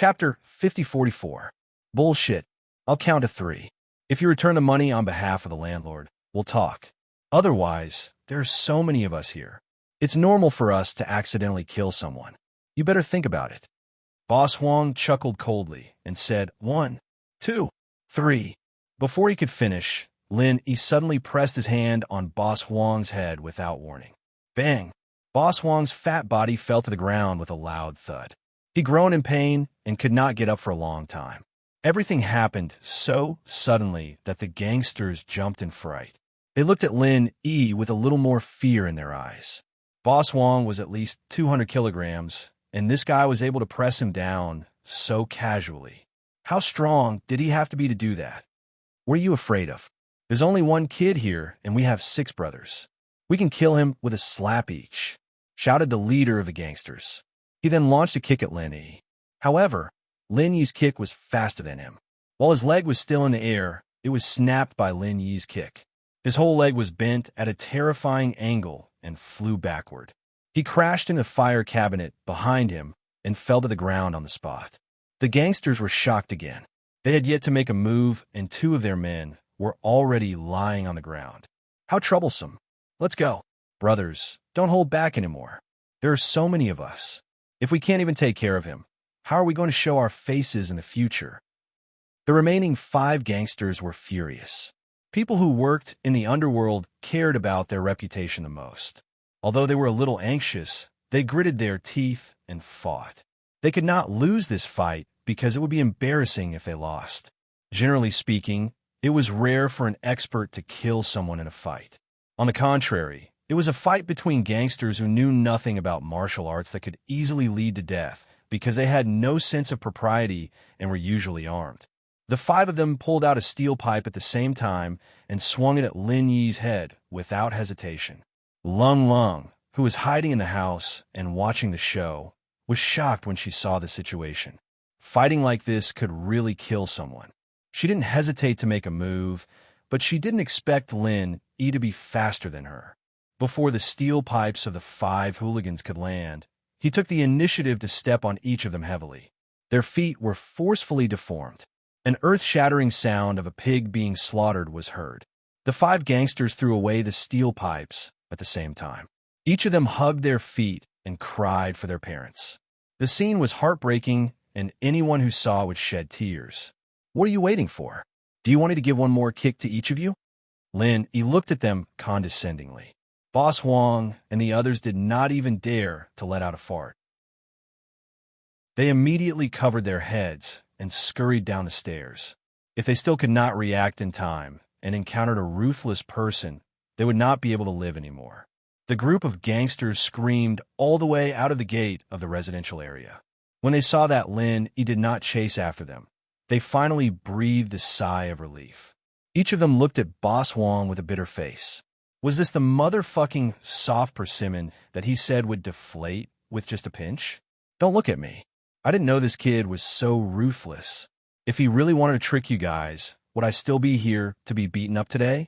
Chapter 5044. Bullshit. I'll count to 3. If you return the money on behalf of the landlord, we'll talk. Otherwise, there are so many of us here. It's normal for us to accidentally kill someone. You better think about it. Boss Huang chuckled coldly and said, 1, 2, 3. Before he could finish, Lin Yi suddenly pressed his hand on Boss Huang's head without warning. Bang! Boss Huang's fat body fell to the ground with a loud thud. He groaned in pain and could not get up for a long time. Everything happened so suddenly that the gangsters jumped in fright. They looked at Lin Yi with a little more fear in their eyes. Boss Huang was at least 200 kilograms, and this guy was able to press him down so casually. How strong did he have to be to do that? What are you afraid of? There's only one kid here, and we have 6 brothers. We can kill him with a slap each, shouted the leader of the gangsters. He then launched a kick at Lin Yi. However, Lin Yi's kick was faster than him. While his leg was still in the air, it was snapped by Lin Yi's kick. His whole leg was bent at a terrifying angle and flew backward. He crashed in a fire cabinet behind him and fell to the ground on the spot. The gangsters were shocked again. They had yet to make a move, and 2 of their men were already lying on the ground. How troublesome. Let's go. Brothers, don't hold back anymore. There are so many of us. If we can't even take care of him, how are we going to show our faces in the future? The remaining 5 gangsters were furious. People who worked in the underworld cared about their reputation the most. Although they were a little anxious, they gritted their teeth and fought. They could not lose this fight because it would be embarrassing if they lost. Generally speaking, it was rare for an expert to kill someone in a fight. On the contrary, it was a fight between gangsters who knew nothing about martial arts that could easily lead to death because they had no sense of propriety and were usually armed. The 5 of them pulled out a steel pipe at the same time and swung it at Lin Yi's head without hesitation. Lung, who was hiding in the house and watching the show, was shocked when she saw the situation. Fighting like this could really kill someone. She didn't hesitate to make a move, but she didn't expect Lin Yi to be faster than her. Before the steel pipes of the 5 hooligans could land, he took the initiative to step on each of them heavily. Their feet were forcefully deformed. An earth-shattering sound of a pig being slaughtered was heard. The 5 gangsters threw away the steel pipes at the same time. Each of them hugged their feet and cried for their parents. The scene was heartbreaking, and anyone who saw would shed tears. What are you waiting for? Do you want me to give one more kick to each of you? Lin Yi looked at them condescendingly. Boss Huang and the others did not even dare to let out a fart. They immediately covered their heads and scurried down the stairs. If they still could not react in time and encountered a ruthless person, they would not be able to live anymore. The group of gangsters screamed all the way out of the gate of the residential area. When they saw that Lin Yi did not chase after them, they finally breathed a sigh of relief. Each of them looked at Boss Huang with a bitter face. Was this the motherfucking soft persimmon that he said would deflate with just a pinch? Don't look at me. I didn't know this kid was so ruthless. If he really wanted to trick you guys, would I still be here to be beaten up today?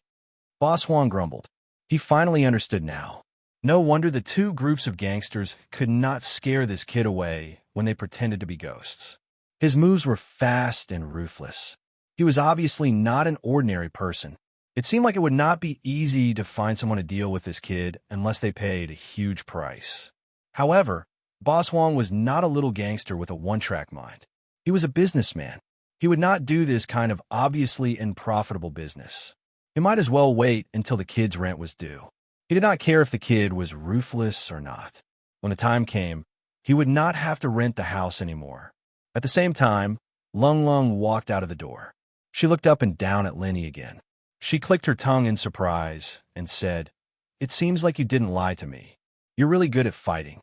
Boss Huang grumbled. He finally understood now. No wonder the 2 groups of gangsters could not scare this kid away when they pretended to be ghosts. His moves were fast and ruthless. He was obviously not an ordinary person. It seemed like it would not be easy to find someone to deal with this kid unless they paid a huge price. However, Boss Huang was not a little gangster with a one-track mind. He was a businessman. He would not do this kind of obviously unprofitable business. He might as well wait until the kid's rent was due. He did not care if the kid was ruthless or not. When the time came, he would not have to rent the house anymore. At the same time, Lung walked out of the door. She looked up and down at Lin Yi again. She clicked her tongue in surprise and said, "It seems like you didn't lie to me. You're really good at fighting."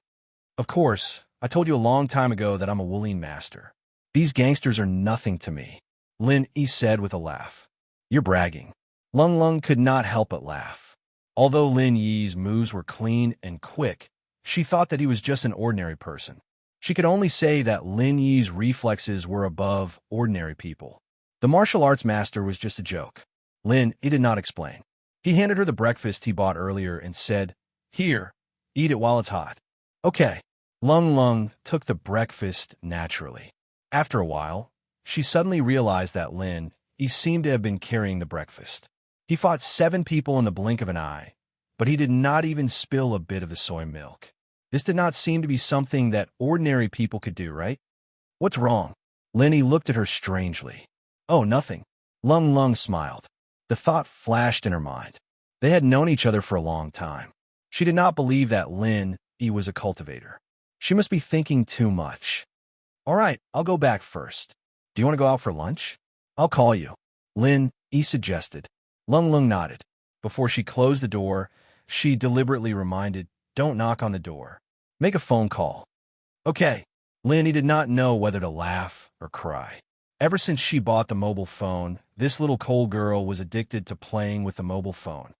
Of course, I told you a long time ago that I'm a Wuling master. These gangsters are nothing to me, Lin Yi said with a laugh. You're bragging. Lung could not help but laugh. Although Lin Yi's moves were clean and quick, she thought that he was just an ordinary person. She could only say that Lin Yi's reflexes were above ordinary people. The martial arts master was just a joke. Lin Yi did not explain. He handed her the breakfast he bought earlier and said, "Here, eat it while it's hot." Okay. Lung took the breakfast naturally. After a while, she suddenly realized that he seemed to have been carrying the breakfast. He fought 7 people in the blink of an eye, but he did not even spill a bit of the soy milk. This did not seem to be something that ordinary people could do, right? What's wrong? Lenny looked at her strangely. Oh, nothing. Lung Lung smiled. The thought flashed in her mind. They had known each other for a long time. She did not believe that he was a cultivator. She must be thinking too much. All right, I'll go back first. Do you want to go out for lunch? I'll call you. He suggested. Lung Lung nodded. Before she closed the door, she deliberately reminded, don't knock on the door. Make a phone call. Okay. He did not know whether to laugh or cry. Ever since she bought the mobile phone, this little cold girl was addicted to playing with the mobile phone.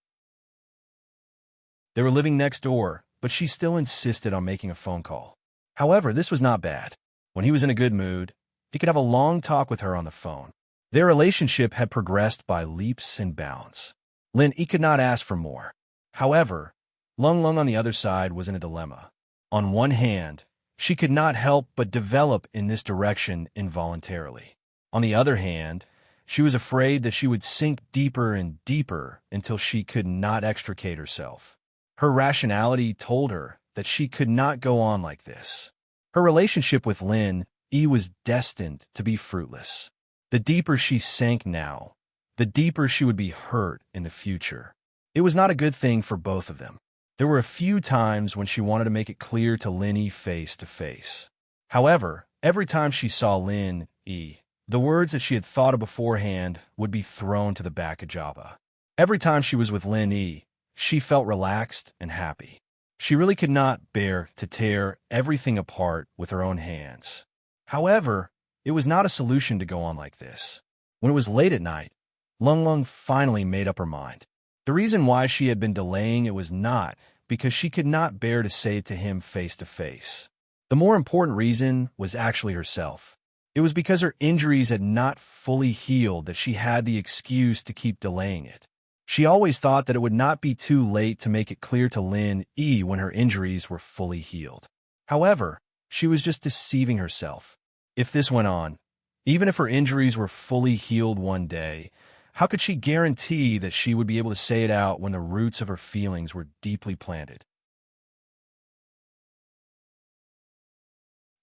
They were living next door, but she still insisted on making a phone call. However, this was not bad. When he was in a good mood, he could have a long talk with her on the phone. Their relationship had progressed by leaps and bounds. He could not ask for more. However, Lung Lung on the other side was in a dilemma. On one hand, she could not help but develop in this direction involuntarily. On the other hand, she was afraid that she would sink deeper and deeper until she could not extricate herself. Her rationality told her that she could not go on like this. Her relationship with was destined to be fruitless. The deeper she sank now, the deeper she would be hurt in the future. It was not a good thing for both of them. There were a few times when she wanted to make it clear to Lenny face to face. However, every time she saw the words that she had thought of beforehand would be thrown to the back of Java. Every time she was with she felt relaxed and happy. She really could not bear to tear everything apart with her own hands. However, it was not a solution to go on like this. When it was late at night, Lung Lung finally made up her mind. The reason why she had been delaying it was not because she could not bear to say it to him face to face. The more important reason was actually herself. It was because her injuries had not fully healed that she had the excuse to keep delaying it. She always thought that it would not be too late to make it clear to when her injuries were fully healed. However, she was just deceiving herself. If this went on, even if her injuries were fully healed one day, how could she guarantee that she would be able to say it out when the roots of her feelings were deeply planted?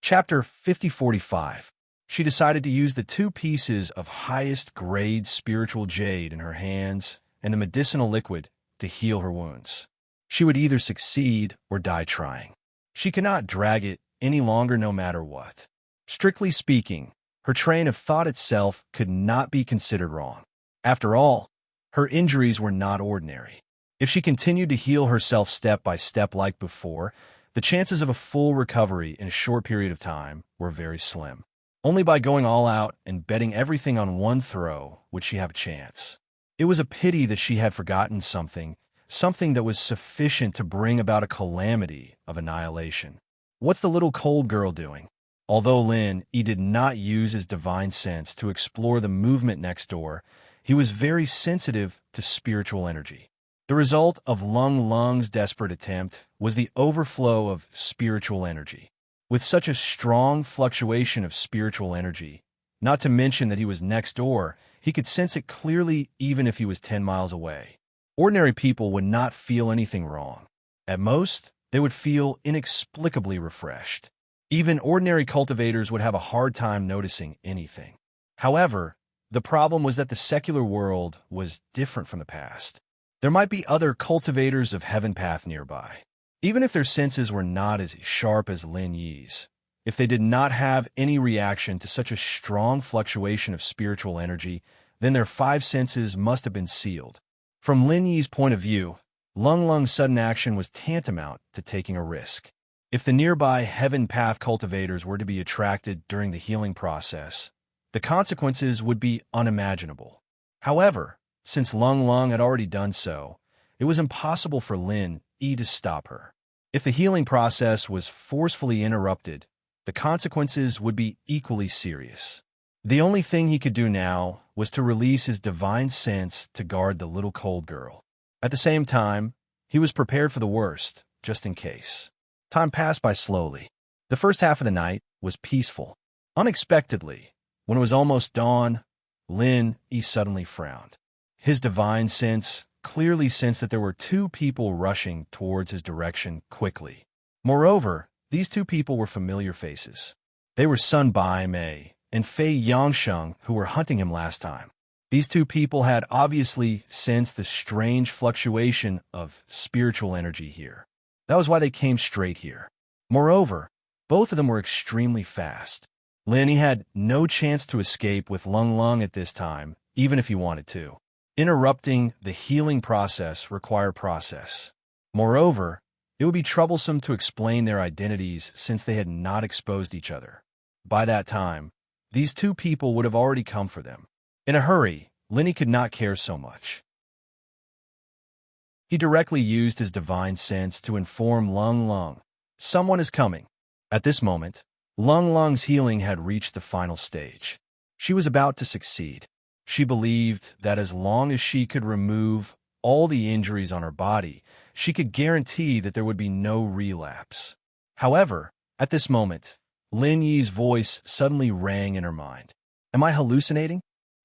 Chapter 5045. She decided to use the 2 pieces of highest grade spiritual jade in her hands and the medicinal liquid to heal her wounds. She would either succeed or die trying. She could not drag it any longer no matter what. Strictly speaking, her train of thought itself could not be considered wrong. After all, her injuries were not ordinary. If she continued to heal herself step by step like before, the chances of a full recovery in a short period of time were very slim. Only by going all out and betting everything on one throw would she have a chance. It was a pity that she had forgotten something that was sufficient to bring about a calamity of annihilation. What's the little cold girl doing? Although he did not use his divine sense to explore the movement next door, he was very sensitive to spiritual energy. The result of Lung Lung's desperate attempt was the overflow of spiritual energy. With such a strong fluctuation of spiritual energy, not to mention that he was next door, he could sense it clearly even if he was 10 miles away. Ordinary people would not feel anything wrong. At most, they would feel inexplicably refreshed. Even ordinary cultivators would have a hard time noticing anything. However, the problem was that the secular world was different from the past. There might be other cultivators of Heaven Path nearby. Even if their senses were not as sharp as Lin Yi's, if they did not have any reaction to such a strong fluctuation of spiritual energy, then their 5 senses must have been sealed. From Lin Yi's point of view, Lung Lung's sudden action was tantamount to taking a risk. If the nearby Heaven Path cultivators were to be attracted during the healing process, the consequences would be unimaginable. However, since Lung Lung had already done so, it was impossible for Lin Yi to stop her. If the healing process was forcefully interrupted, the consequences would be equally serious. The only thing he could do now was to release his divine sense to guard the little cold girl. At the same time, he was prepared for the worst, just in case. Time passed by slowly. The first half of the night was peaceful. Unexpectedly, when it was almost dawn, Lin Yi suddenly frowned. His divine sense clearly sensed that there were two people rushing towards his direction quickly. Moreover, these two people were familiar faces. They were Sun Bai Mei and Fei Yangsheng, who were hunting him last time. These two people had obviously sensed the strange fluctuation of spiritual energy here. That was why they came straight here. Moreover, both of them were extremely fast. Lin Yi had no chance to escape with Lung Lung at this time, even if he wanted to. Interrupting the healing process required process. Moreover, it would be troublesome to explain their identities since they had not exposed each other. By that time, these two people would have already come for them. In a hurry, Lin Yi could not care so much. He directly used his divine sense to inform Lung Lung, someone is coming. At this moment, Lung Lung's healing had reached the final stage. She was about to succeed. She believed that as long as she could remove all the injuries on her body, she could guarantee that there would be no relapse. However, at this moment, Lin Yi's voice suddenly rang in her mind. Am I hallucinating?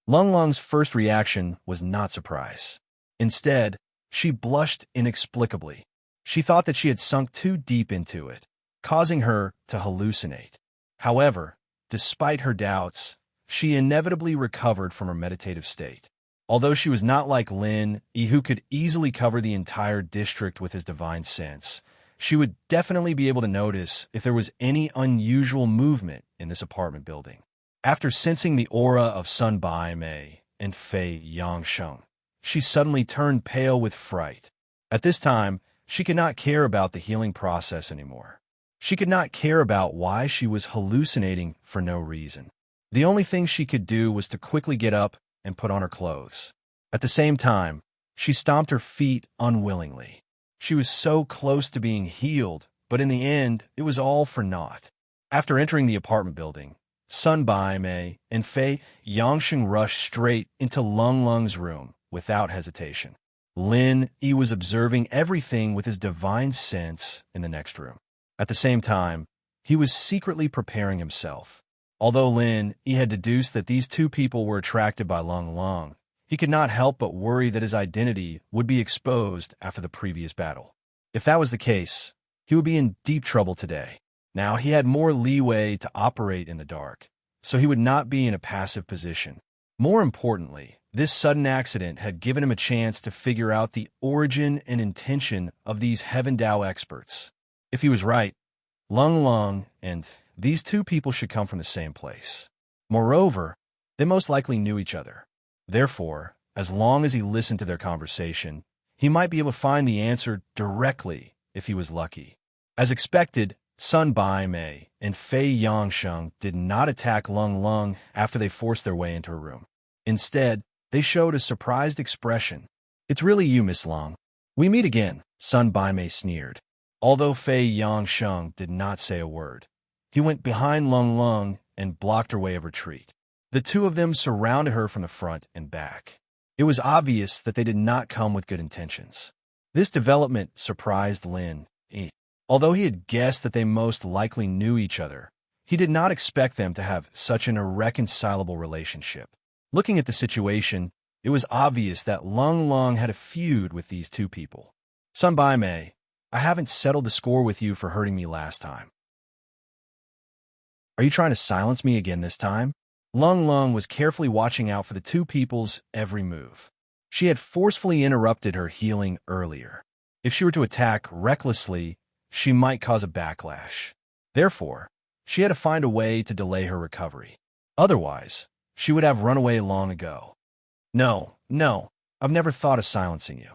Lung Lung's first reaction was not surprise. Instead, she blushed inexplicably. She thought that she had sunk too deep into it, causing her to hallucinate. However, despite her doubts, she inevitably recovered from her meditative state. Although she was not like Lin Yi, who could easily cover the entire district with his divine sense, she would definitely be able to notice if there was any unusual movement in this apartment building. After sensing the aura of Sun Bai Mei and Fei Yangsheng, she suddenly turned pale with fright. At this time, she could not care about the healing process anymore. She could not care about why she was hallucinating for no reason. The only thing she could do was to quickly get up and put on her clothes. At the same time, she stomped her feet unwillingly. She was so close to being healed, but in the end, it was all for naught. After entering the apartment building, Sun Bai Mei and Fei Yangsheng rushed straight into Lung Lung's room without hesitation. Lin Yi was observing everything with his divine sense in the next room. At the same time, he was secretly preparing himself. Although Lin Yi had deduced that these two people were attracted by Lung Lung, he could not help but worry that his identity would be exposed after the previous battle. If that was the case, he would be in deep trouble today. Now he had more leeway to operate in the dark, so he would not be in a passive position. More importantly, this sudden accident had given him a chance to figure out the origin and intention of these Heaven Dao experts. If he was right, Lung Lung and these two people should come from the same place. Moreover, they most likely knew each other. Therefore, as long as he listened to their conversation, he might be able to find the answer directly if he was lucky. As expected, Sun Bai Mei and Fei Yangsheng did not attack Lung Lung after they forced their way into her room. Instead, they showed a surprised expression. It's really you, Miss Lung. We meet again, Sun Bai Mei sneered. Although Fei Yangsheng did not say a word, he went behind Lung Lung and blocked her way of retreat. The two of them surrounded her from the front and back. It was obvious that they did not come with good intentions. This development surprised Lin Yi. Although he had guessed that they most likely knew each other, he did not expect them to have such an irreconcilable relationship. Looking at the situation, it was obvious that Lung Lung had a feud with these two people. Sun Bai Mei, I haven't settled the score with you for hurting me last time. Are you trying to silence me again this time? Lung Lung was carefully watching out for the two people's every move. She had forcefully interrupted her healing earlier. If she were to attack recklessly, she might cause a backlash. Therefore, she had to find a way to delay her recovery. Otherwise, she would have run away long ago. No, I've never thought of silencing you.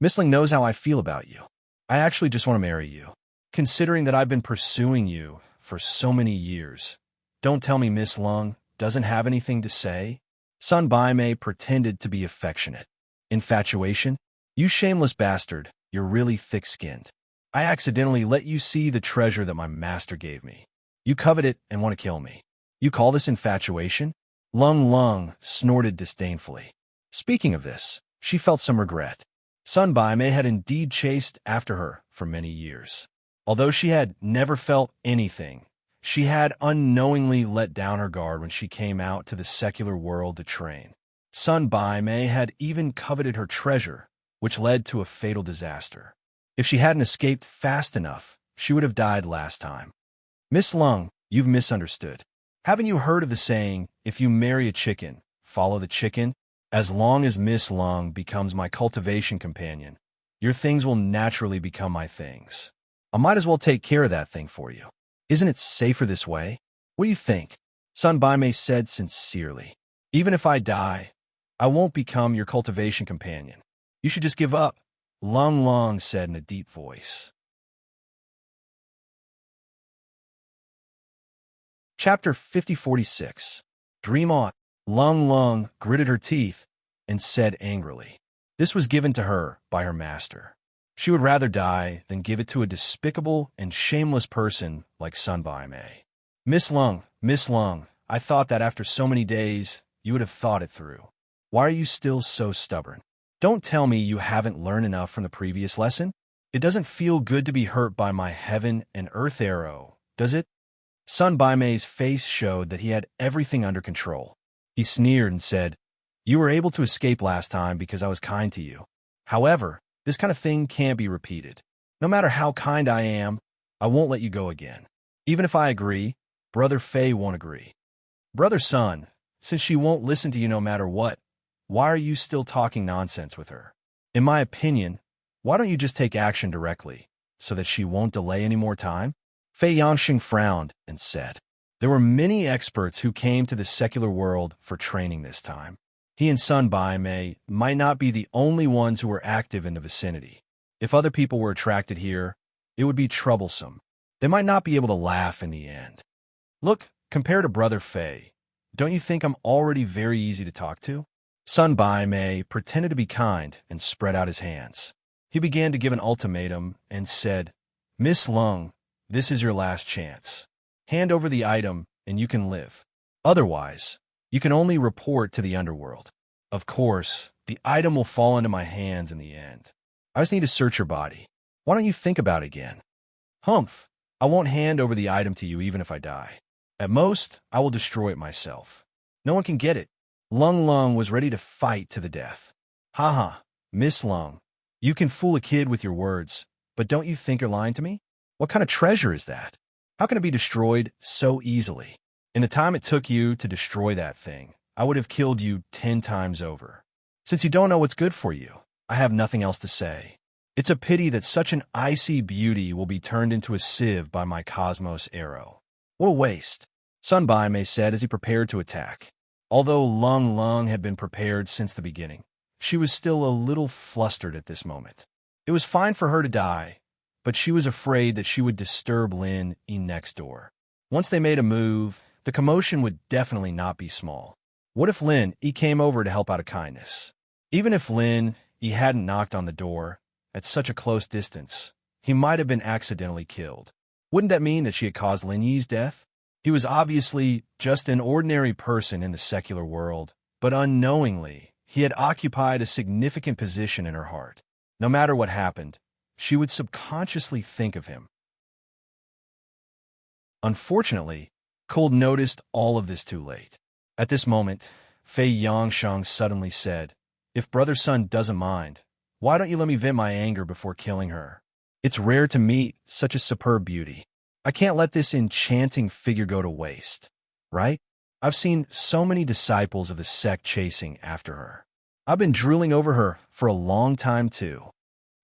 Miss Ling knows how I feel about you. I actually just want to marry you. Considering that I've been pursuing you for so many years, don't tell me Miss Lung doesn't have anything to say? Sun Bai Mei pretended to be affectionate. Infatuation? You shameless bastard, you're really thick-skinned. I accidentally let you see the treasure that my master gave me. You covet it and want to kill me. You call this infatuation? Lung Lung snorted disdainfully. Speaking of this, she felt some regret. Sun Bai Mei had indeed chased after her for many years. Although she had never felt anything, She had unknowingly let down her guard when she came out to the secular world to train. Sun Bai Mei had even coveted her treasure, which led to a fatal disaster. If she hadn't escaped fast enough, she would have died last time. Miss Lung, you've misunderstood. Haven't you heard of the saying, if you marry a chicken, follow the chicken? As long as Miss Lung becomes my cultivation companion, your things will naturally become my things. I might as well take care of that thing for you. Isn't it safer this way? What do you think? Sun Bai Mei said sincerely. Even if I die, I won't become your cultivation companion. You should just give up, Lung Lung said in a deep voice. Chapter 5046. Dream on. Lung Lung gritted her teeth and said angrily. This was given to her by her master. She would rather die than give it to a despicable and shameless person like Sun Bai Mei. Miss Lung, I thought that after so many days, you would have thought it through. Why are you still so stubborn? Don't tell me you haven't learned enough from the previous lesson. It doesn't feel good to be hurt by my heaven and earth arrow, does it? Sun Bai Mei's face showed that he had everything under control. He sneered and said, You were able to escape last time because I was kind to you. However, this kind of thing can't be repeated. No matter how kind I am, I won't let you go again. Even if I agree, Brother Fei won't agree. Brother Sun, since she won't listen to you no matter what, why are you still talking nonsense with her? In my opinion, why don't you just take action directly, so that she won't delay any more time? Fei Yangxing frowned and said, There were many experts who came to the secular world for training this time. He and Sun Bai Mei might not be the only ones who were active in the vicinity. If other people were attracted here, it would be troublesome. They might not be able to laugh in the end. Look, compared to Brother Fei, don't you think I'm already very easy to talk to? Sun Bai Mei pretended to be kind and spread out his hands. He began to give an ultimatum and said, Miss Lung, this is your last chance. Hand over the item and you can live. Otherwise, you can only report to the underworld. Of course, the item will fall into my hands in the end. I just need to search your body. Why don't you think about it again? Humph, I won't hand over the item to you even if I die. At most, I will destroy it myself. No one can get it. Lung Lung was ready to fight to the death. Haha, Miss Lung, you can fool a kid with your words, but don't you think you're lying to me? What kind of treasure is that? How can it be destroyed so easily? In the time it took you to destroy that thing, I would have killed you 10 times over. Since you don't know what's good for you, I have nothing else to say. It's a pity that such an icy beauty will be turned into a sieve by my cosmos arrow. What a waste, Sun Bai Mei said as he prepared to attack. Although Lung Lung had been prepared since the beginning, she was still a little flustered at this moment. It was fine for her to die, but she was afraid that she would disturb Lin Yi next door. Once they made a move, the commotion would definitely not be small. What if Lin Yi came over to help out of kindness? Even if Lin Yi hadn't knocked on the door, at such a close distance, he might have been accidentally killed. Wouldn't that mean that she had caused Lin Yi's death? He was obviously just an ordinary person in the secular world, but unknowingly, he had occupied a significant position in her heart. No matter what happened, she would subconsciously think of him. Unfortunately, Cold noticed all of this too late. At this moment, Fei Yangshang suddenly said, If Brother Sun doesn't mind, why don't you let me vent my anger before killing her? It's rare to meet such a superb beauty. I can't let this enchanting figure go to waste, right? I've seen so many disciples of the sect chasing after her. I've been drooling over her for a long time too.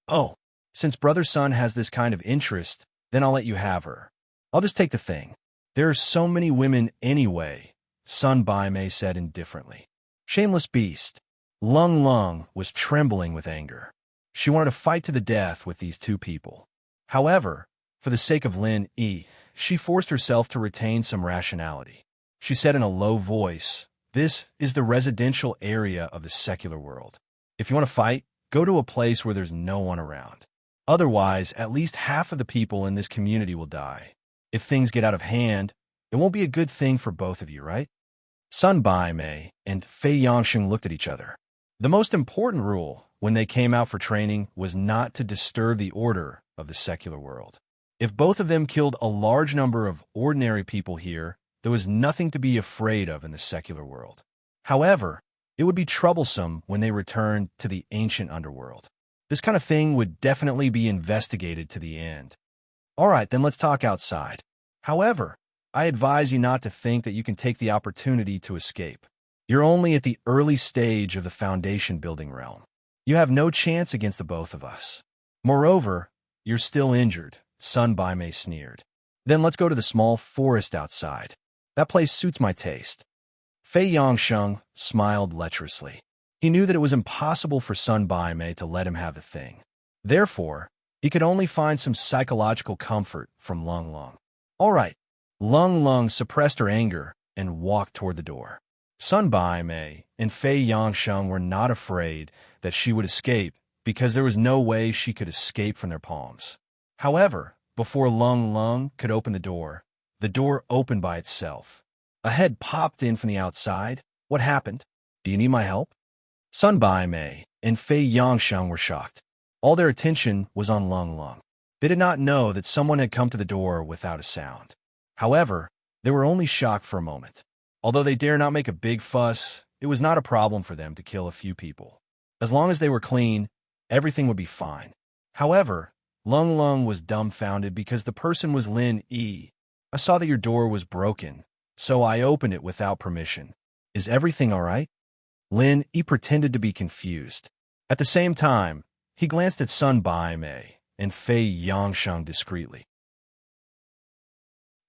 Oh, since Brother Sun has this kind of interest, then I'll let you have her. I'll just take the thing. There are so many women anyway, Sun Bai Mei said indifferently. Shameless beast. Lung Lung was trembling with anger. She wanted to fight to the death with these two people. However, for the sake of Lin Yi, she forced herself to retain some rationality. She said in a low voice, This is the residential area of the secular world. If you want to fight, go to a place where there's no one around. Otherwise, at least half of the people in this community will die. If things get out of hand, it won't be a good thing for both of you, right? Sun Bai Mei and Fei Yangxing looked at each other. The most important rule when they came out for training was not to disturb the order of the secular world. If both of them killed a large number of ordinary people here, there was nothing to be afraid of in the secular world. However, it would be troublesome when they returned to the ancient underworld. This kind of thing would definitely be investigated to the end. All right, then let's talk outside. However, I advise you not to think that you can take the opportunity to escape. You're only at the early stage of the foundation building realm. You have no chance against the both of us. Moreover, you're still injured, Sun Baimei sneered. Then let's go to the small forest outside. That place suits my taste. Fei Yongsheng smiled lecherously. He knew that it was impossible for Sun Baimei to let him have the thing. Therefore, he could only find some psychological comfort from Lung Lung. All right. Lung Lung suppressed her anger and walked toward the door. Sun Baimei and Fei Yongsheng were not afraid that she would escape because there was no way she could escape from their palms. However, before Lung Lung could open the door opened by itself. A head popped in from the outside. What happened? Do you need my help? Sun Baimei and Fei Yongsheng were shocked. All their attention was on Lung Lung. They did not know that someone had come to the door without a sound. However, they were only shocked for a moment. Although they dare not make a big fuss, it was not a problem for them to kill a few people. As long as they were clean, everything would be fine. However, Lung Lung was dumbfounded because the person was Lin Yi. I saw that your door was broken, so I opened it without permission. Is everything all right? Lin Yi pretended to be confused. At the same time, he glanced at Sun Baimei and Fei Yongsheng discreetly.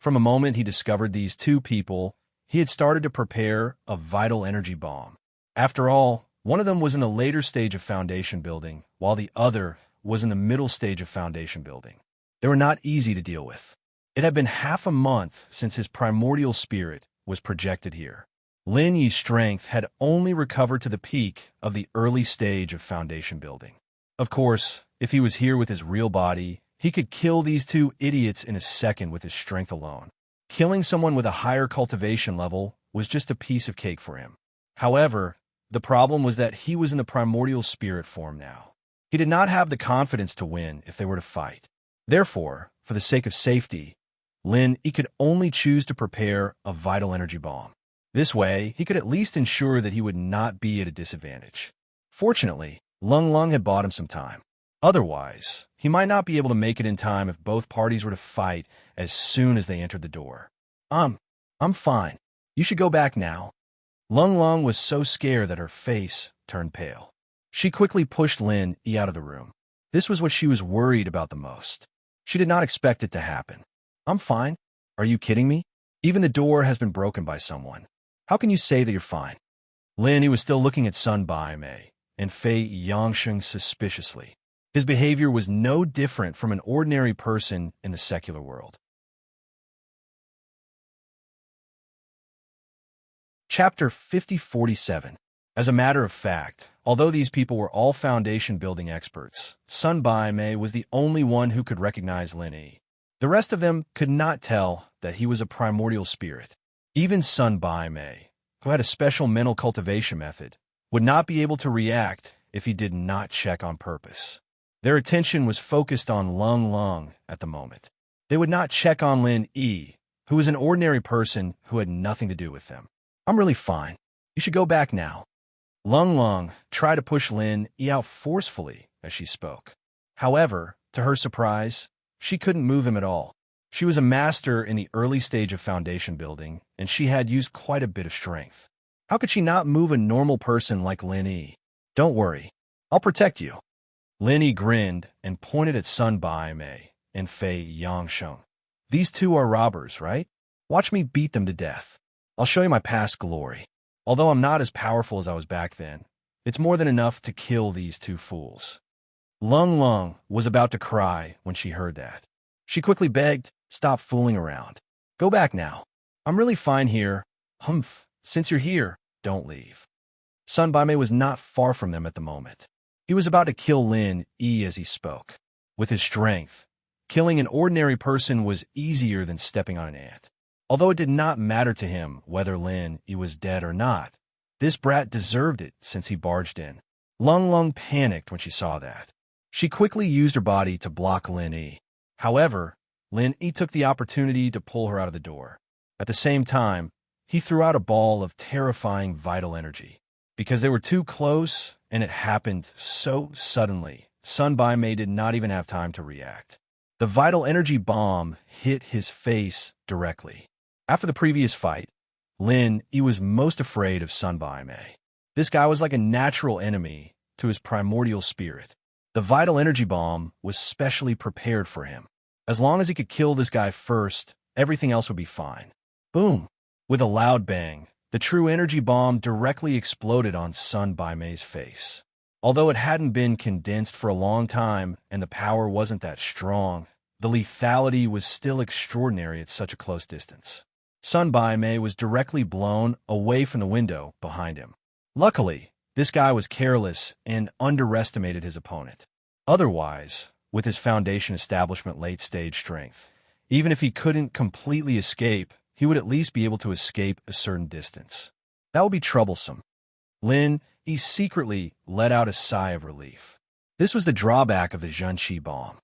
From a moment he discovered these two people, he had started to prepare a vital energy bomb. After all, one of them was in the later stage of foundation building, while the other was in the middle stage of foundation building. They were not easy to deal with. It had been half a month since his primordial spirit was projected here. Lin Yi's strength had only recovered to the peak of the early stage of foundation building. Of course, if he was here with his real body, he could kill these two idiots in a second with his strength alone. Killing someone with a higher cultivation level was just a piece of cake for him. However, the problem was that he was in the primordial spirit form now. He did not have the confidence to win if they were to fight. Therefore, for the sake of safety, Lin Yi could only choose to prepare a vital energy bomb. This way, he could at least ensure that he would not be at a disadvantage. Fortunately, Lung Lung had bought him some time. Otherwise, he might not be able to make it in time if both parties were to fight as soon as they entered the door. I'm fine. You should go back now. Lung Lung was so scared that her face turned pale. She quickly pushed Lin Yi out of the room. This was what she was worried about the most. She did not expect it to happen. I'm fine. Are you kidding me? Even the door has been broken by someone. How can you say that you're fine? Lin Yi was still looking at Sun Baimei and Fei Yongsheng suspiciously. His behavior was no different from an ordinary person in the secular world. Chapter 5047. As a matter of fact, although these people were all foundation-building experts, Sun Baimei was the only one who could recognize Lin Yi. The rest of them could not tell that he was a primordial spirit. Even Sun Baimei, who had a special mental cultivation method, would not be able to react if he did not check on purpose. Their attention was focused on Lung Lung at the moment. They would not check on Lin Yi, who was an ordinary person who had nothing to do with them. I'm really fine. You should go back now. Lung Lung tried to push Lin Yi out forcefully as she spoke. However, to her surprise, she couldn't move him at all. She was a master in the early stage of foundation building, and she had used quite a bit of strength. How could she not move a normal person like Lin Yi? Don't worry. I'll protect you. Lin Yi grinned and pointed at Sun Baimei and Fei Yongsheng. These two are robbers, right? Watch me beat them to death. I'll show you my past glory. Although I'm not as powerful as I was back then, it's more than enough to kill these two fools. Lung Lung was about to cry when she heard that. She quickly begged, stop fooling around. Go back now. I'm really fine here. Humph, since you're here, don't leave. Sun Baimei was not far from them at the moment. He was about to kill Lin Yi as he spoke. With his strength, killing an ordinary person was easier than stepping on an ant. Although it did not matter to him whether Lin Yi was dead or not, this brat deserved it since he barged in. Lung Lung panicked when she saw that. She quickly used her body to block Lin Yi. However, Lin Yi took the opportunity to pull her out of the door. At the same time, he threw out a ball of terrifying vital energy. Because they were too close, and it happened so suddenly, Sun Bai Mei did not even have time to react. The vital energy bomb hit his face directly. After the previous fight, Lin Yi was most afraid of Sun Bai Mei. This guy was like a natural enemy to his primordial spirit. The vital energy bomb was specially prepared for him. As long as he could kill this guy first, everything else would be fine. Boom! With a loud bang, the true energy bomb directly exploded on Sun Bai Mei's face. Although it hadn't been condensed for a long time and the power wasn't that strong, the lethality was still extraordinary at such a close distance. Sun Bai Mei was directly blown away from the window behind him. Luckily, this guy was careless and underestimated his opponent. Otherwise, with his foundation establishment late-stage strength, even if he couldn't completely escape, he would at least be able to escape a certain distance. That would be troublesome. Lin Yi secretly let out a sigh of relief. This was the drawback of the Zhenqi bomb.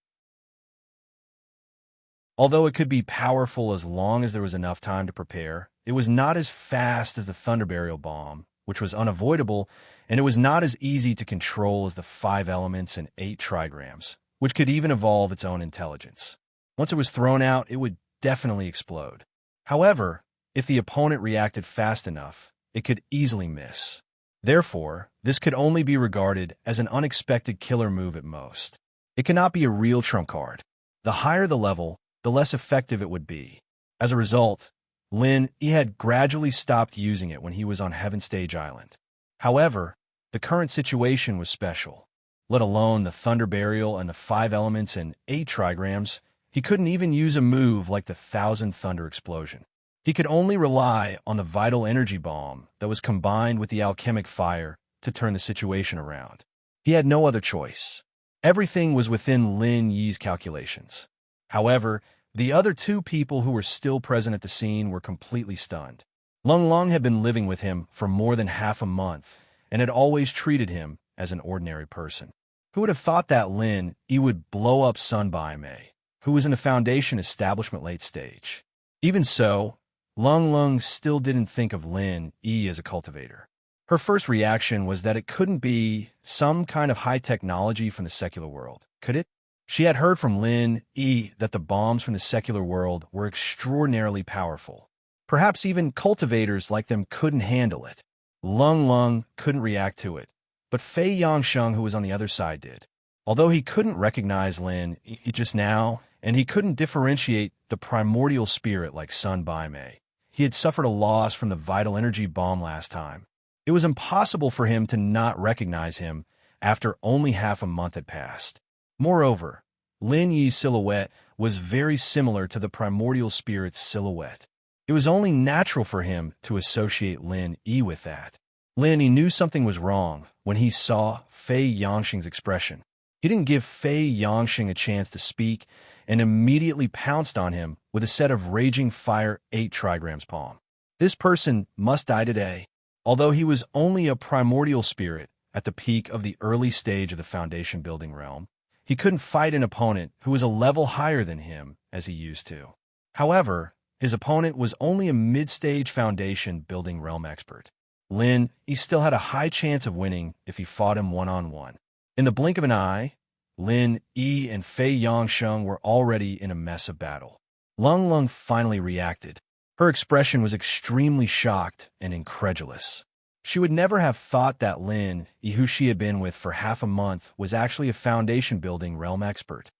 Although it could be powerful as long as there was enough time to prepare, it was not as fast as the Thunder Burial bomb, which was unavoidable, and it was not as easy to control as the 5 elements and 8 trigrams, which could even evolve its own intelligence. Once it was thrown out, it would definitely explode. However, if the opponent reacted fast enough, it could easily miss. Therefore, this could only be regarded as an unexpected killer move at most. It cannot be a real trump card. The higher the level, the less effective it would be. As a result, Lin Yi had gradually stopped using it when he was on Heaven Stage Island. However, the current situation was special. Let alone the Thunder Burial and the 5 elements and 8 trigrams, he couldn't even use a move like the 1,000 Thunder Explosion. He could only rely on the vital energy bomb that was combined with the alchemic fire to turn the situation around. He had no other choice. Everything was within Lin Yi's calculations. However, the other 2 people who were still present at the scene were completely stunned. Lung Lung had been living with him for more than half a month and had always treated him as an ordinary person. Who would have thought that Lin Yi would blow up Sun Bai Mei, who was in the Foundation establishment late stage? Even so, Lung Lung still didn't think of Lin Yi as a cultivator. Her first reaction was that it couldn't be some kind of high technology from the secular world, could it? She had heard from Lin Yi that the bombs from the secular world were extraordinarily powerful. Perhaps even cultivators like them couldn't handle it. Lung Lung couldn't react to it, but Fei Yangsheng, who was on the other side, did. Although he couldn't recognize Lin Yi just now, and he couldn't differentiate the primordial spirit like Sun Bai Mei, he had suffered a loss from the vital energy bomb last time. It was impossible for him to not recognize him after only half a month had passed. Moreover, Lin Yi's silhouette was very similar to the primordial spirit's silhouette. It was only natural for him to associate Lin Yi with that. Lin Yi knew something was wrong when he saw Fei Yangsheng's expression. He didn't give Fei Yangsheng a chance to speak and immediately pounced on him with a set of Raging Fire 8 trigrams palm. This person must die today. Although he was only a primordial spirit at the peak of the early stage of the Foundation building realm, he couldn't fight an opponent who was a level higher than him as he used to. However, his opponent was only a mid-stage Foundation building realm expert. Lin Yi still had a high chance of winning if he fought him one-on-one. In the blink of an eye, Lin Yi and Fei Yangsheng were already in a mess of battle. Lung Lung finally reacted. Her expression was extremely shocked and incredulous. She would never have thought that Lin Yi, who she had been with for half a month, was actually a Foundation-building realm expert.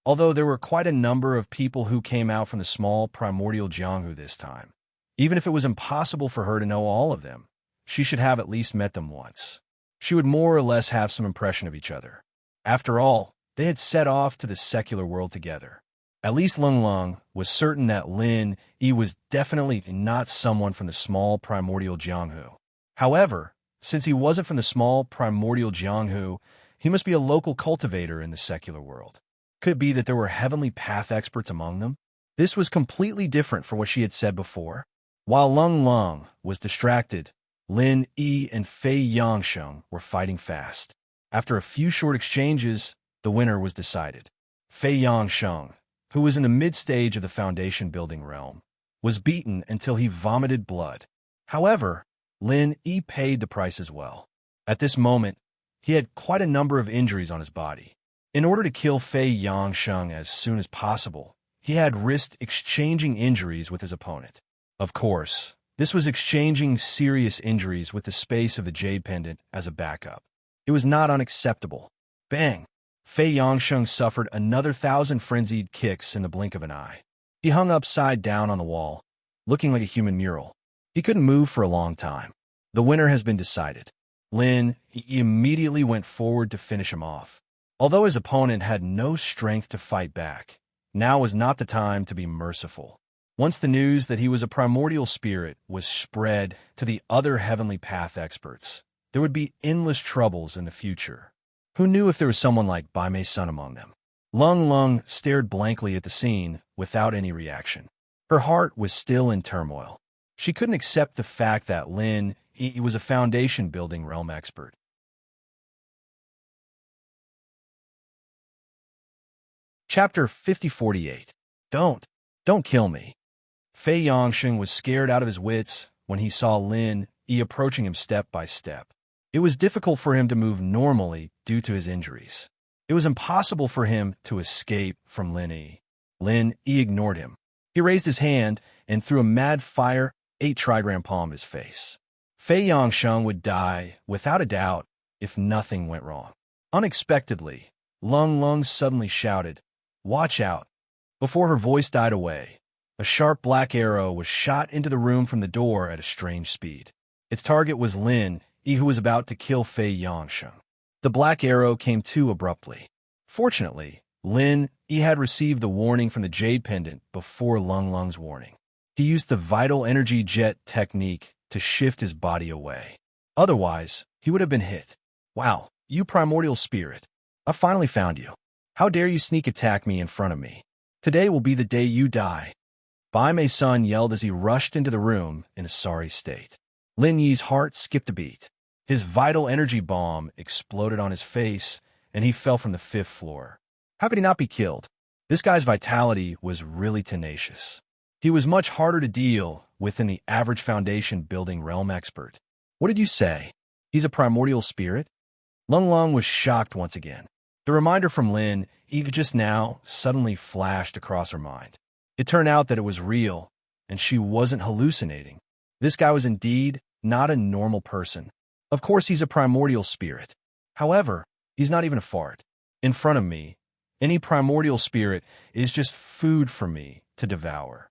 Although there were quite a number of people who came out from the small primordial Jianghu this time. Even if it was impossible for her to know all of them, she should have at least met them once. She would more or less have some impression of each other. After all, they had set off to the secular world together. At least Lung Lung was certain that Lin Yi was definitely not someone from the small primordial Jianghu. However, since he wasn't from the small primordial Jianghu, he must be a local cultivator in the secular world. Could it be that there were heavenly path experts among them? This was completely different from what she had said before. While Lung Lung was distracted, Lin Yi and Fei Yangsheng were fighting fast. After a few short exchanges, the winner was decided. Fei Yangsheng, who was in the mid-stage of the foundation building realm, was beaten until he vomited blood. However, Lin Yi paid the price as well. At this moment, he had quite a number of injuries on his body. In order to kill Fei Yangsheng as soon as possible, he had risked exchanging injuries with his opponent. Of course, this was exchanging serious injuries with the space of the Jade Pendant as a backup. It was not unacceptable. Bang! Fei Yangsheng suffered another 1,000 frenzied kicks in the blink of an eye. He hung upside down on the wall, looking like a human mural. He couldn't move for a long time. The winner has been decided. Lin Yi immediately went forward to finish him off. Although his opponent had no strength to fight back, now was not the time to be merciful. Once the news that he was a primordial spirit was spread to the other heavenly path experts, there would be endless troubles in the future. Who knew if there was someone like Bai Mei's son among them? Lung Lung stared blankly at the scene without any reaction. Her heart was still in turmoil. She couldn't accept the fact that Lin Yi was a foundation-building realm expert. Chapter 5048. Don't kill me. Fei Yangsheng was scared out of his wits when he saw Lin Yi approaching him step by step. It was difficult for him to move normally due to his injuries. It was impossible for him to escape from Lin Yi. Lin Yi ignored him. He raised his hand and threw a mad fire 8 trigram palm at his face. Fei Yangsheng would die, without a doubt, if nothing went wrong. Unexpectedly, Lung Lung suddenly shouted, "Watch out!" Before her voice died away, a sharp black arrow was shot into the room from the door at a strange speed. Its target was Lin Yi, who was about to kill Fei Yangsheng. The black arrow came too abruptly. Fortunately, Lin Yi had received the warning from the Jade Pendant before Lung Lung's warning. He used the vital energy jet technique to shift his body away. Otherwise, he would have been hit. "Wow, you primordial spirit. I finally found you. How dare you sneak attack me in front of me? Today will be the day you die." Bai Mei's son yelled as he rushed into the room in a sorry state. Lin Yi's heart skipped a beat. His vital energy bomb exploded on his face, and he fell from the 5th floor. How could he not be killed? This guy's vitality was really tenacious. He was much harder to deal with than the average foundation-building realm expert. "What did you say? He's a primordial spirit?" Lung Lung was shocked once again. The reminder from Lin Yi just now suddenly flashed across her mind. It turned out that it was real, and she wasn't hallucinating. This guy was indeed not a normal person. Of course he's a primordial spirit. However, he's not even a fart. In front of me, any primordial spirit is just food for me to devour.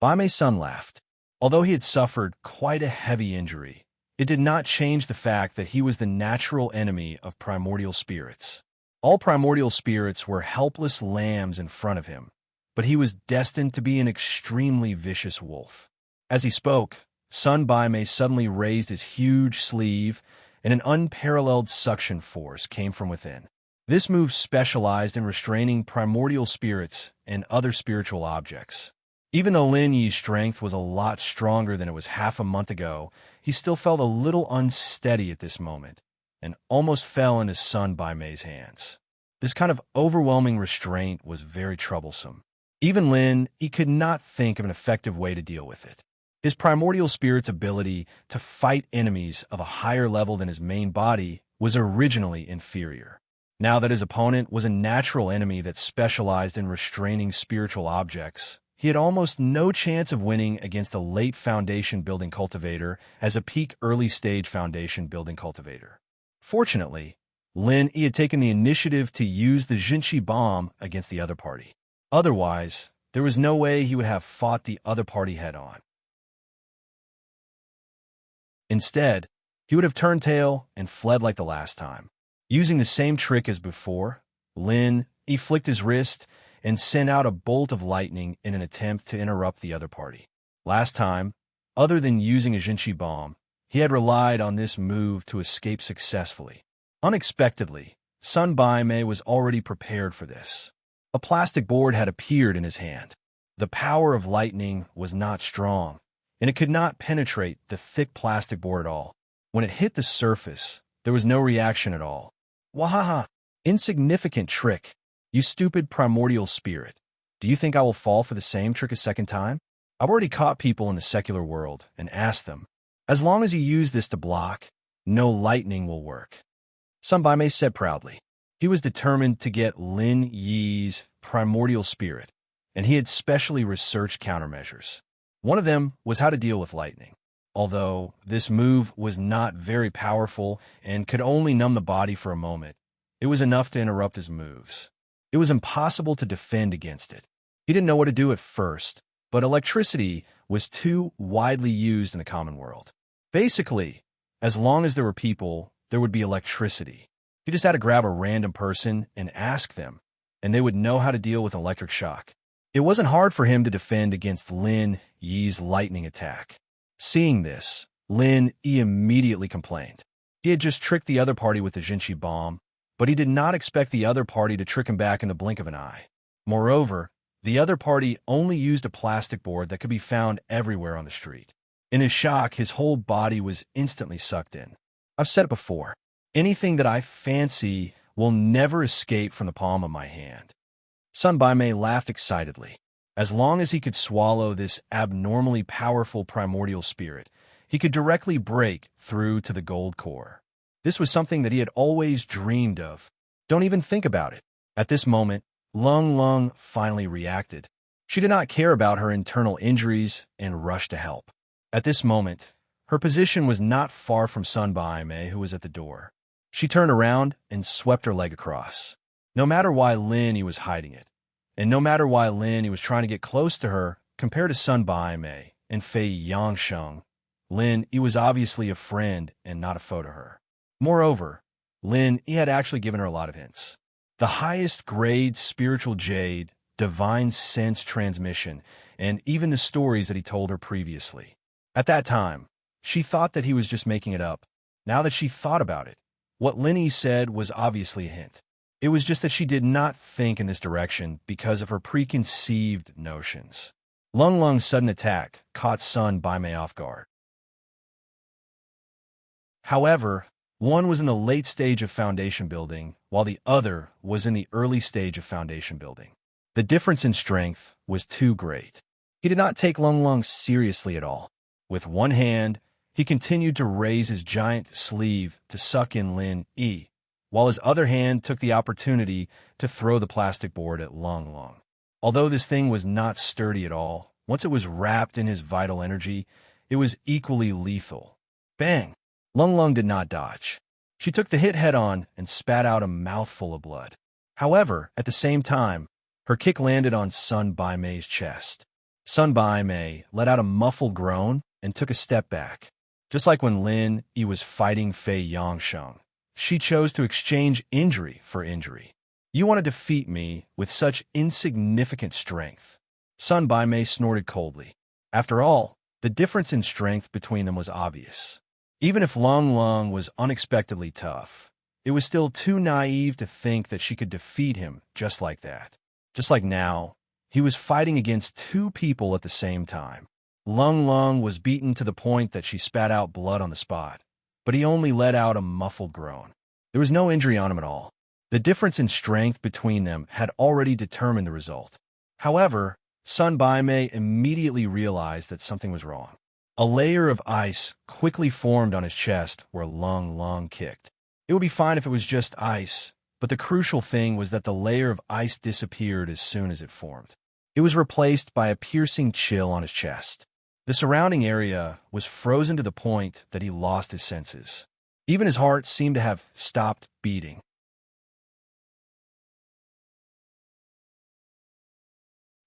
Bai Mei's son laughed. Although he had suffered quite a heavy injury, it did not change the fact that he was the natural enemy of primordial spirits. All primordial spirits were helpless lambs in front of him, but he was destined to be an extremely vicious wolf. As he spoke, Sun Bai Mei suddenly raised his huge sleeve, and an unparalleled suction force came from within. This move specialized in restraining primordial spirits and other spiritual objects. Even though Lin Yi's strength was a lot stronger than it was half a month ago, he still felt a little unsteady at this moment, and almost fell into Sun Bai Mei's hands. This kind of overwhelming restraint was very troublesome. Even Lin Yi could not think of an effective way to deal with it. His primordial spirit's ability to fight enemies of a higher level than his main body was originally inferior. Now that his opponent was a natural enemy that specialized in restraining spiritual objects, he had almost no chance of winning against a late foundation-building cultivator as a peak early-stage foundation-building cultivator. Fortunately, Lin Yi had taken the initiative to use the Jinchi bomb against the other party. Otherwise, there was no way he would have fought the other party head-on. Instead, he would have turned tail and fled like the last time. Using the same trick as before, Lin Yi flicked his wrist and sent out a bolt of lightning in an attempt to interrupt the other party. Last time, other than using a Jinchi bomb, he had relied on this move to escape successfully. Unexpectedly, Sun Bai Mei was already prepared for this. A plastic board had appeared in his hand. The power of lightning was not strong, and it could not penetrate the thick plastic board at all. When it hit the surface, there was no reaction at all. Wahaha! Insignificant trick. "You stupid primordial spirit. Do you think I will fall for the same trick a second time? I've already caught people in the secular world and asked them, as long as you use this to block, no lightning will work." Sun Baimei said proudly. He was determined to get Lin Yi's primordial spirit, and he had specially researched countermeasures. One of them was how to deal with lightning. Although this move was not very powerful and could only numb the body for a moment, it was enough to interrupt his moves. It was impossible to defend against it. He didn't know what to do at first, but electricity was too widely used in the common world. Basically, as long as there were people, there would be electricity. He just had to grab a random person and ask them, and they would know how to deal with electric shock. It wasn't hard for him to defend against Lin Yi's lightning attack. Seeing this, Lin Yi immediately complained. He had just tricked the other party with the Jinchi bomb, but he did not expect the other party to trick him back in the blink of an eye. Moreover, the other party only used a plastic board that could be found everywhere on the street. In his shock, his whole body was instantly sucked in. I've said it before, anything that I fancy will never escape from the palm of my hand. Sun Baimei laughed excitedly. As long as he could swallow this abnormally powerful primordial spirit, he could directly break through to the gold core. This was something that he had always dreamed of. Don't even think about it. At this moment, Lung Lung finally reacted. She did not care about her internal injuries and rushed to help. At this moment, her position was not far from Sun Baimei, who was at the door. She turned around and swept her leg across. No matter why Lin Yi was hiding it, and no matter why Lin Yi was trying to get close to her, compared to Sun Baimei and Fei Yangsheng, Lin Yi was obviously a friend and not a foe to her. Moreover, Lin Yi had actually given her a lot of hints. The highest grade spiritual jade, divine sense transmission, and even the stories that he told her previously. At that time, she thought that he was just making it up. Now that she thought about it, what Lin Yi said was obviously a hint. It was just that she did not think in this direction because of her preconceived notions. Lung Lung's sudden attack caught Sun Baimei off guard. However, one was in the late stage of foundation building, while the other was in the early stage of foundation building. The difference in strength was too great. He did not take Lung Lung seriously at all. With one hand, he continued to raise his giant sleeve to suck in Lin Yi, while his other hand took the opportunity to throw the plastic board at Lung Lung. Although this thing was not sturdy at all, once it was wrapped in his vital energy, it was equally lethal. Bang! Lung Lung did not dodge. She took the hit head-on and spat out a mouthful of blood. However, at the same time, her kick landed on Sun Baimei's chest. Sun Baimei let out a muffled groan and took a step back. Just like when Lin Yi was fighting Fei Yangsheng, she chose to exchange injury for injury. "You want to defeat me with such insignificant strength." Sun Baimei snorted coldly. After all, the difference in strength between them was obvious. Even if Lung Lung was unexpectedly tough, it was still too naive to think that she could defeat him just like that. Just like now, he was fighting against two people at the same time. Lung Lung was beaten to the point that she spat out blood on the spot, but he only let out a muffled groan. There was no injury on him at all. The difference in strength between them had already determined the result. However, Sun Baimei immediately realized that something was wrong. A layer of ice quickly formed on his chest where Lung Lung kicked. It would be fine if it was just ice, but the crucial thing was that the layer of ice disappeared as soon as it formed. It was replaced by a piercing chill on his chest. The surrounding area was frozen to the point that he lost his senses. Even his heart seemed to have stopped beating.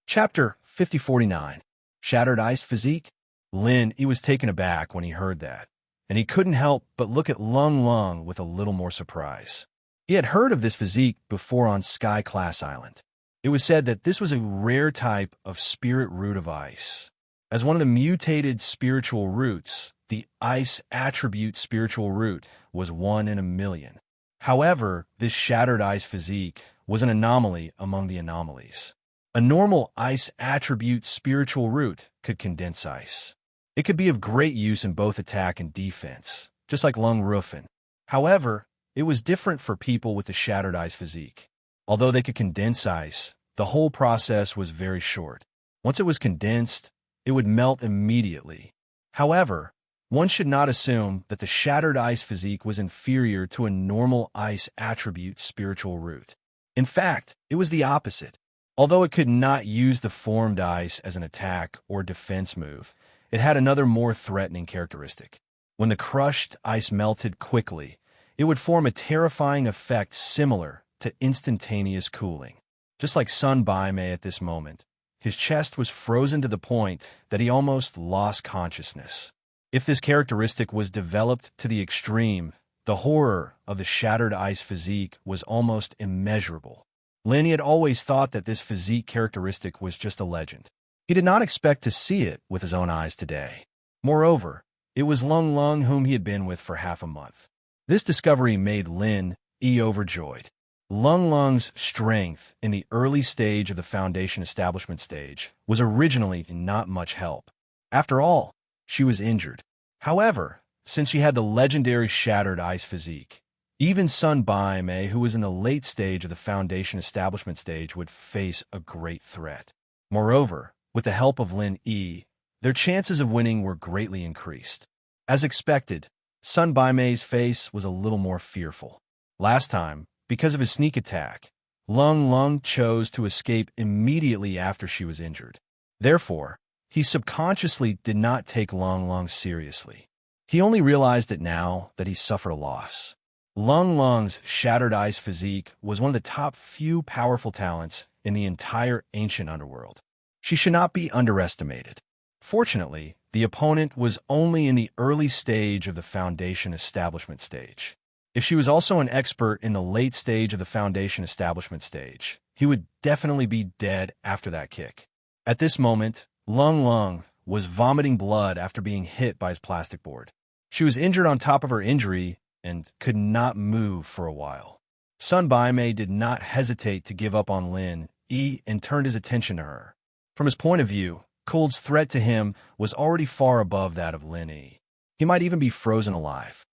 Chapter 5049. Shattered Ice Physique. Lin Yi was taken aback when he heard that, and he couldn't help but look at Lung Lung with a little more surprise. He had heard of this physique before on Sky Class Island. It was said that this was a rare type of spirit root of ice. As one of the mutated spiritual roots, the ice attribute spiritual root was 1 in a million. However, this shattered ice physique was an anomaly among the anomalies. A normal ice attribute spiritual root could condense ice. It could be of great use in both attack and defense, just like Lung Rufen. However, it was different for people with the shattered ice physique. Although they could condense ice, the whole process was very short. Once it was condensed, it would melt immediately. However, one should not assume that the shattered ice physique was inferior to a normal ice attribute spiritual root. In fact, it was the opposite. Although it could not use the formed ice as an attack or defense move, it had another more threatening characteristic. When the crushed ice melted quickly, it would form a terrifying effect similar to instantaneous cooling. Just like Sun Baimei at this moment, his chest was frozen to the point that he almost lost consciousness. If this characteristic was developed to the extreme, the horror of the shattered ice physique was almost immeasurable. Lin had always thought that this physique characteristic was just a legend. He did not expect to see it with his own eyes today. Moreover, it was Lung Lung whom he had been with for half a month. This discovery made Lin overjoyed. Lung Lung's strength in the early stage of the Foundation establishment stage was originally not much help. After all, she was injured. However, since she had the legendary shattered ice physique, even Sun Baimei, who was in the late stage of the Foundation establishment stage, would face a great threat. Moreover, with the help of Lin Yi, their chances of winning were greatly increased. As expected, Sun Baimei's face was a little more fearful. Last time, because of his sneak attack, Lung Lung chose to escape immediately after she was injured. Therefore, he subconsciously did not take Lung Lung seriously. He only realized it now that he suffered a loss. Lung Lung's shattered ice physique was one of the top few powerful talents in the entire ancient underworld. She should not be underestimated. Fortunately, the opponent was only in the early stage of the Foundation establishment stage. If she was also an expert in the late stage of the Foundation establishment stage, he would definitely be dead after that kick. At this moment, Lung Lung was vomiting blood after being hit by his plastic board. She was injured on top of her injury and could not move for a while. Sun Baimei did not hesitate to give up on Lin Yi and turned his attention to her. From his point of view, Cold's threat to him was already far above that of Lin Yi. He might even be frozen alive.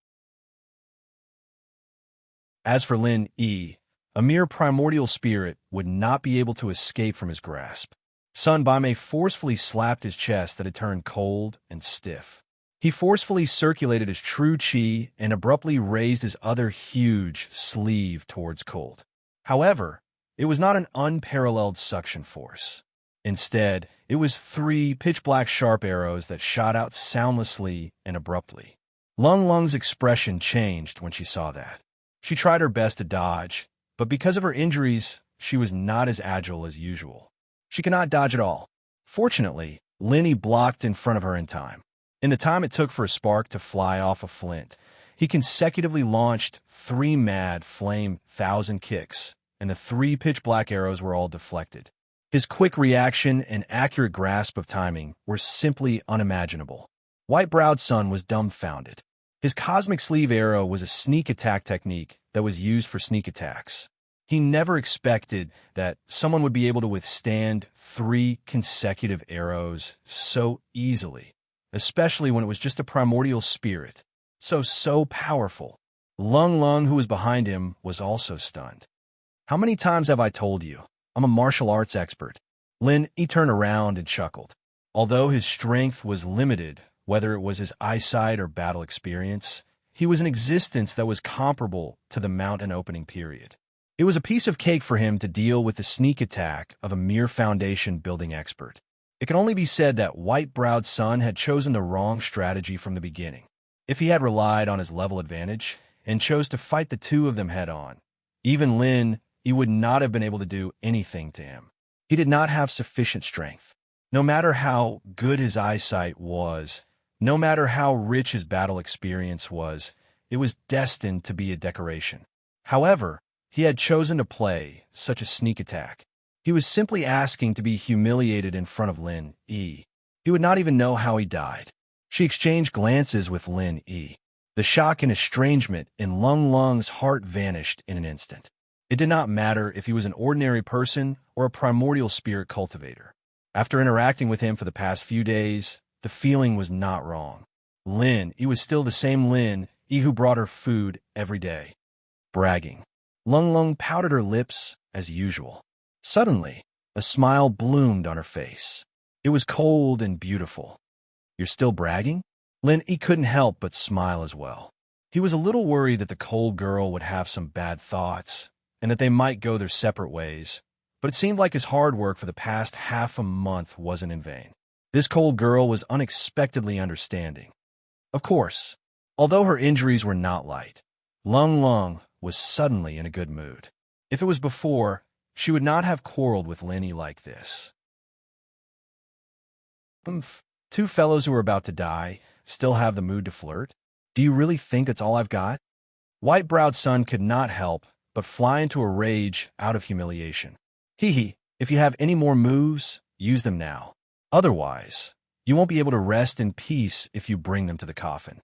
As for Lin Yi, a mere primordial spirit would not be able to escape from his grasp. Sun Baimei forcefully slapped his chest that had turned cold and stiff. He forcefully circulated his true chi and abruptly raised his other huge sleeve towards Cold. However, it was not an unparalleled suction force. Instead, it was 3 pitch-black sharp arrows that shot out soundlessly and abruptly. Lung Lung's expression changed when she saw that. She tried her best to dodge, but because of her injuries, she was not as agile as usual. She could not dodge at all. Fortunately, Linny blocked in front of her in time. In the time it took for a spark to fly off a flint, he consecutively launched 3 mad flame 1,000 kicks, and the 3 pitch-black arrows were all deflected. His quick reaction and accurate grasp of timing were simply unimaginable. White-browed Sun was dumbfounded. His cosmic sleeve arrow was a sneak attack technique that was used for sneak attacks. He never expected that someone would be able to withstand 3 consecutive arrows so easily, especially when it was just a primordial spirit. So powerful. Lung Lung, who was behind him, was also stunned. How many times have I told you? I'm a martial arts expert. Lin Yi turned around and chuckled. Although his strength was limited, whether it was his eyesight or battle experience, he was an existence that was comparable to the mountain opening period. It was a piece of cake for him to deal with the sneak attack of a mere foundation building expert. It can only be said that White-browed Sun had chosen the wrong strategy from the beginning. If he had relied on his level advantage and chose to fight the 2 of them head-on, even Lin Yi would not have been able to do anything to him. He did not have sufficient strength. No matter how good his eyesight was, no matter how rich his battle experience was, it was destined to be a decoration. However, he had chosen to play such a sneak attack. He was simply asking to be humiliated in front of Lin Yi. He would not even know how he died. She exchanged glances with Lin Yi. The shock and estrangement in Lung Lung's heart vanished in an instant. It did not matter if he was an ordinary person or a primordial spirit cultivator. After interacting with him for the past few days, the feeling was not wrong. Lin Yi was still the same Lin Yi who brought her food every day. Bragging. Lung Lung pouted her lips as usual. Suddenly, a smile bloomed on her face. It was cold and beautiful. "You're still bragging?" He couldn't help but smile as well. He was a little worried that the cold girl would have some bad thoughts, and that they might go their separate ways, but it seemed like his hard work for the past half a month wasn't in vain. This cold girl was unexpectedly understanding. Of course, although her injuries were not light, Lung Lung was suddenly in a good mood. If it was before, she would not have quarreled with Lenny like this. Two fellows who are about to die still have the mood to flirt? Do you really think it's all I've got? White-browed Sun could not help but fly into a rage out of humiliation. Hee, if you have any more moves, use them now. Otherwise, you won't be able to rest in peace if you bring them to the coffin.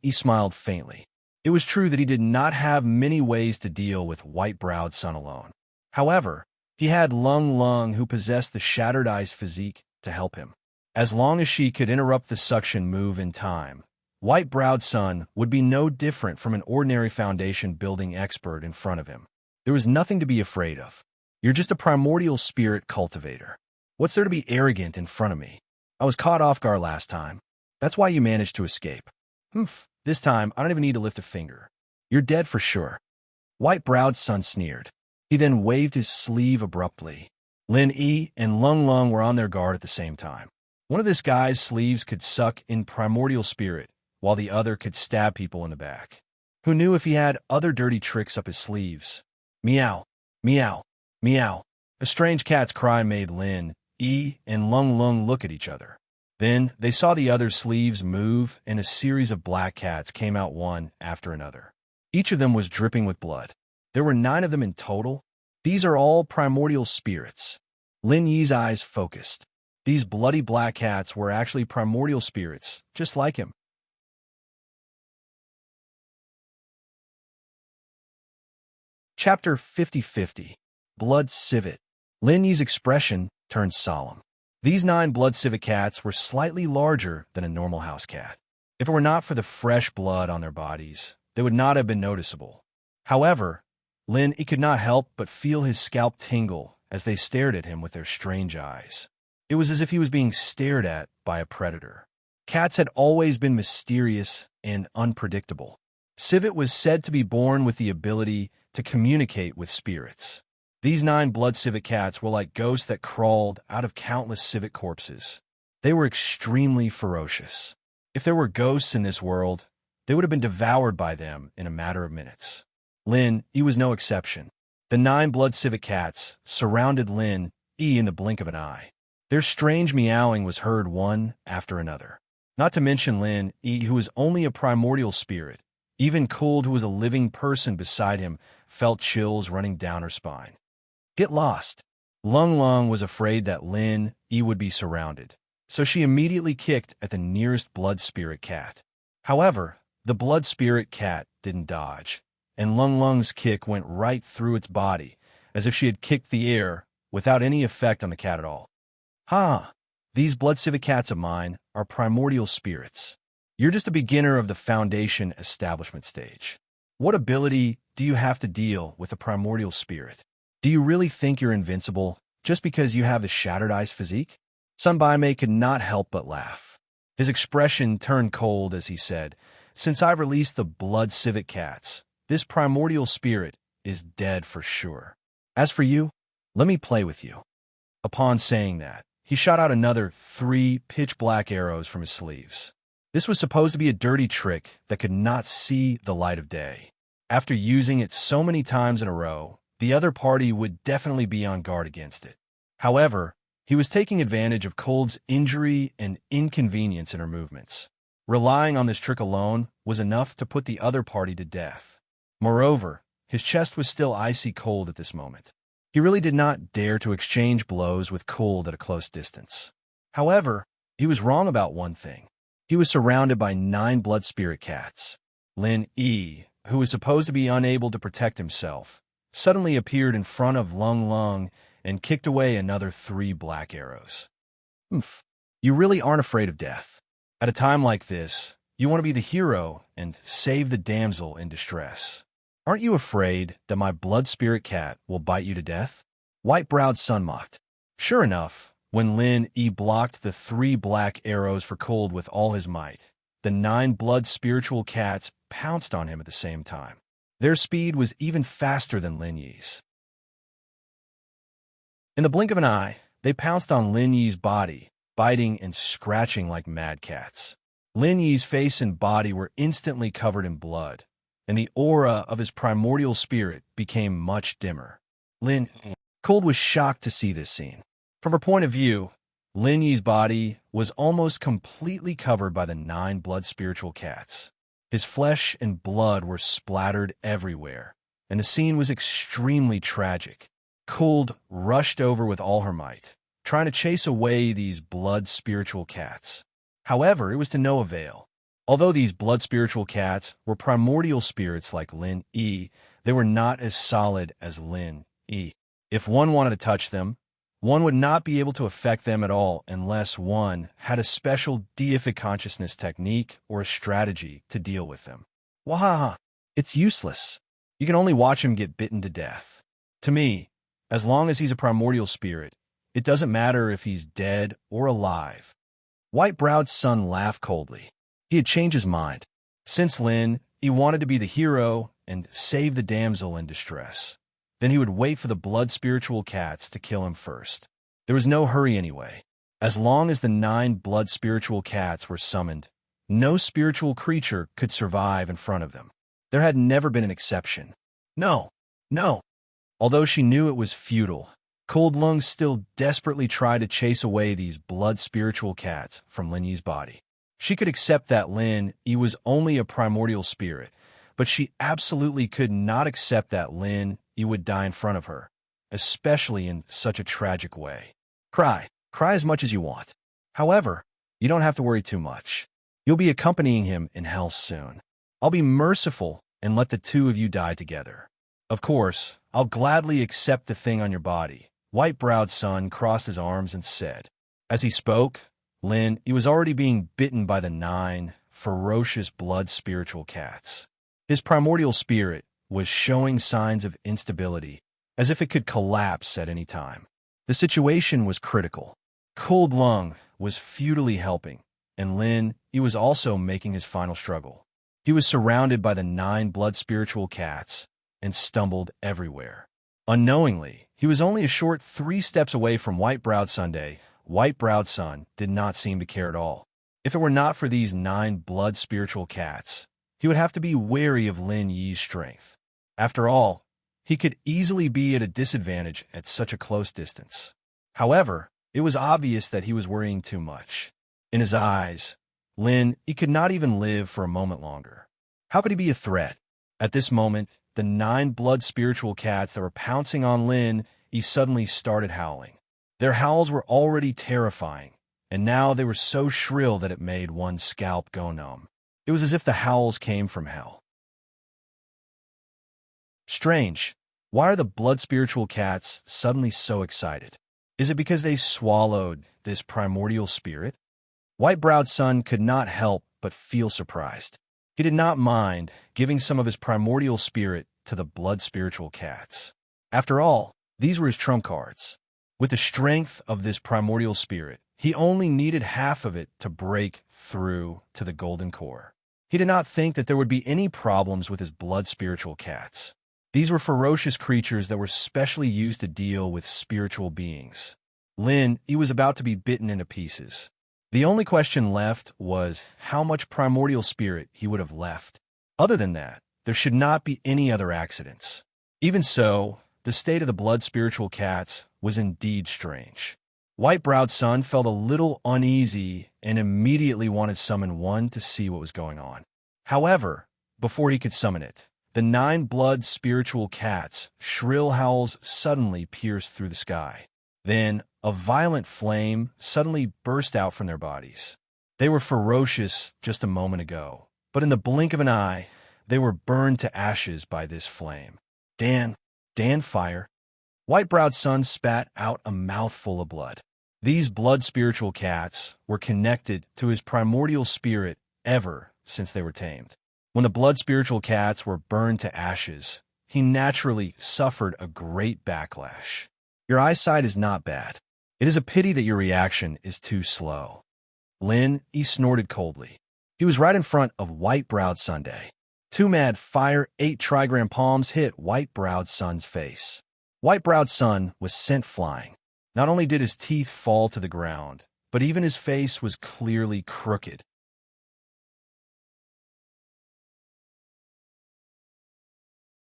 He smiled faintly. It was true that he did not have many ways to deal with white-browed Sun alone. However, he had Lung Lung, who possessed the shattered ice physique, to help him. As long as she could interrupt the suction move in time, white-browed Sun would be no different from an ordinary foundation-building expert in front of him. There was nothing to be afraid of. You're just a primordial spirit cultivator. What's there to be arrogant in front of me? I was caught off guard last time. That's why you managed to escape. This time, I don't even need to lift a finger. You're dead for sure. White-browed Sun sneered. He then waved his sleeve abruptly. Yi and Lung Lung were on their guard at the same time. One of this guy's sleeves could suck in primordial spirit, while the other could stab people in the back. Who knew if he had other dirty tricks up his sleeves? Meow, meow, meow. A strange cat's cry made Yi and Lung Lung look at each other. Then they saw the other's sleeves move, and a series of black cats came out one after another. Each of them was dripping with blood. There were 9 of them in total. These are all primordial spirits. Yi's eyes focused. These bloody black cats were actually primordial spirits, just like him. Chapter 50-50. Blood Civet. Yi's expression turned solemn. These 9 blood civet cats were slightly larger than a normal house cat. If it were not for the fresh blood on their bodies, they would not have been noticeable. However, he could not help but feel his scalp tingle as they stared at him with their strange eyes. It was as if he was being stared at by a predator. Cats had always been mysterious and unpredictable. Civet was said to be born with the ability to communicate with spirits. These 9 blood civet cats were like ghosts that crawled out of countless civet corpses. They were extremely ferocious. If there were ghosts in this world, they would have been devoured by them in a matter of minutes. He was no exception. The 9 blood civet cats surrounded E in the blink of an eye. Their strange meowing was heard one after another. Not to mention E, who was only a primordial spirit. Even Cold, who was a living person beside him, felt chills running down her spine. Get lost. Lung Lung was afraid that E would be surrounded, so she immediately kicked at the nearest blood spirit cat. However, the blood spirit cat didn't dodge, and Lung Lung's kick went right through its body, as if she had kicked the air, without any effect on the cat at all. These blood civet cats of mine are primordial spirits. You're just a beginner of the foundation establishment stage. What ability do you have to deal with a primordial spirit? Do you really think you're invincible just because you have the shattered ice physique? Sunbaime could not help but laugh. His expression turned cold as he said, "Since I've released the blood civet cats, this primordial spirit is dead for sure. As for you, let me play with you." Upon saying that, he shot out another 3 pitch-black arrows from his sleeves. This was supposed to be a dirty trick that could not see the light of day. After using it so many times in a row, the other party would definitely be on guard against it. However, he was taking advantage of Cold's injury and inconvenience in her movements. Relying on this trick alone was enough to put the other party to death. Moreover, his chest was still icy cold at this moment. He really did not dare to exchange blows with Cold at a close distance. However, he was wrong about one thing. He was surrounded by 9 blood spirit cats. E, who was supposed to be unable to protect himself, suddenly appeared in front of Lung Lung and kicked away another 3 black arrows. You really aren't afraid of death. At a time like this, you want to be the hero and save the damsel in distress. Aren't you afraid that my blood spirit cat will bite you to death? White-browed Sun mocked. Sure enough, when Lin Yi blocked the 3 black arrows for Cold with all his might, the 9 blood spiritual cats pounced on him at the same time. Their speed was even faster than Lin Yi's. In the blink of an eye, they pounced on Lin Yi's body, biting and scratching like mad cats. Lin Yi's face and body were instantly covered in blood, and the aura of his primordial spirit became much dimmer. Cold was shocked to see this scene. From her point of view, Lin Yi's body was almost completely covered by the 9 blood spiritual cats. His flesh and blood were splattered everywhere, and the scene was extremely tragic. Cold rushed over with all her might, trying to chase away these blood spiritual cats. However, it was to no avail. Although these blood spiritual cats were primordial spirits like Lin Yi, they were not as solid as Lin Yi. If one wanted to touch them, one would not be able to affect them at all unless one had a special deific consciousness technique or a strategy to deal with them. Wahaha! It's useless. You can only watch him get bitten to death. To me, as long as he's a primordial spirit, it doesn't matter if he's dead or alive. White-browed Sun laughed coldly. He had changed his mind. Since Lin, he wanted to be the hero and save the damsel in distress. Then he would wait for the blood spiritual cats to kill him first. There was no hurry anyway. As long as the 9 blood spiritual cats were summoned, no spiritual creature could survive in front of them. There had never been an exception. No. Although she knew it was futile, Cold Lung still desperately tried to chase away these blood spiritual cats from Lin Yi's body. She could accept that Lin Yi was only a primordial spirit, but she absolutely could not accept that Lin Yi would die in front of her, especially in such a tragic way. Cry as much as you want. However, you don't have to worry too much. You'll be accompanying him in hell soon. I'll be merciful and let the 2 of you die together. Of course, I'll gladly accept the thing on your body. White-browed Sun crossed his arms and said. As he spoke, Lin Yi was already being bitten by the 9 ferocious blood spiritual cats. His primordial spirit was showing signs of instability, as if it could collapse at any time. The situation was critical. Cold Lung was futilely helping, and Lin Yi was also making his final struggle. He was surrounded by the 9 blood spiritual cats and stumbled everywhere. Unknowingly, he was only a short 3 steps away from White-browed Sunday. White-browed Sun did not seem to care at all. If it were not for these 9 blood spiritual cats, he would have to be wary of Lin Yi's strength. After all, he could easily be at a disadvantage at such a close distance. However, it was obvious that he was worrying too much. In his eyes, Lin Yi could not even live for a moment longer. How could he be a threat? At this moment, the 9 blood spiritual cats that were pouncing on Lin Yi suddenly started howling. Their howls were already terrifying, and now they were so shrill that it made one's scalp go numb. It was as if the howls came from hell. Strange. Why are the blood spiritual cats suddenly so excited? Is it because they swallowed this primordial spirit? White-browed Sun could not help but feel surprised. He did not mind giving some of his primordial spirit to the blood spiritual cats. After all, these were his trump cards. With the strength of this primordial spirit, he only needed half of it to break through to the golden core. He did not think that there would be any problems with his blood spiritual cats. These were ferocious creatures that were specially used to deal with spiritual beings. Lin Yi was about to be bitten into pieces. The only question left was how much primordial spirit he would have left. Other than that, there should not be any other accidents. Even so, the state of the blood spiritual cats was indeed strange. White-browed Sun felt a little uneasy and immediately wanted to summon one to see what was going on. However, before he could summon it, the 9 blood spiritual cats' shrill howls suddenly pierced through the sky. Then, a violent flame suddenly burst out from their bodies. They were ferocious just a moment ago, but in the blink of an eye, they were burned to ashes by this flame. Dan, fire. White-browed Sun spat out a mouthful of blood. These blood spiritual cats were connected to his primordial spirit ever since they were tamed. When the blood spiritual cats were burned to ashes, he naturally suffered a great backlash. Your eyesight is not bad. It is a pity that your reaction is too slow. Lin, he snorted coldly. He was right in front of white-browed Sunday. Two mad fire 8 trigram palms hit white-browed Sun's face. White-browed Sun was sent flying. Not only did his teeth fall to the ground, but even his face was clearly crooked.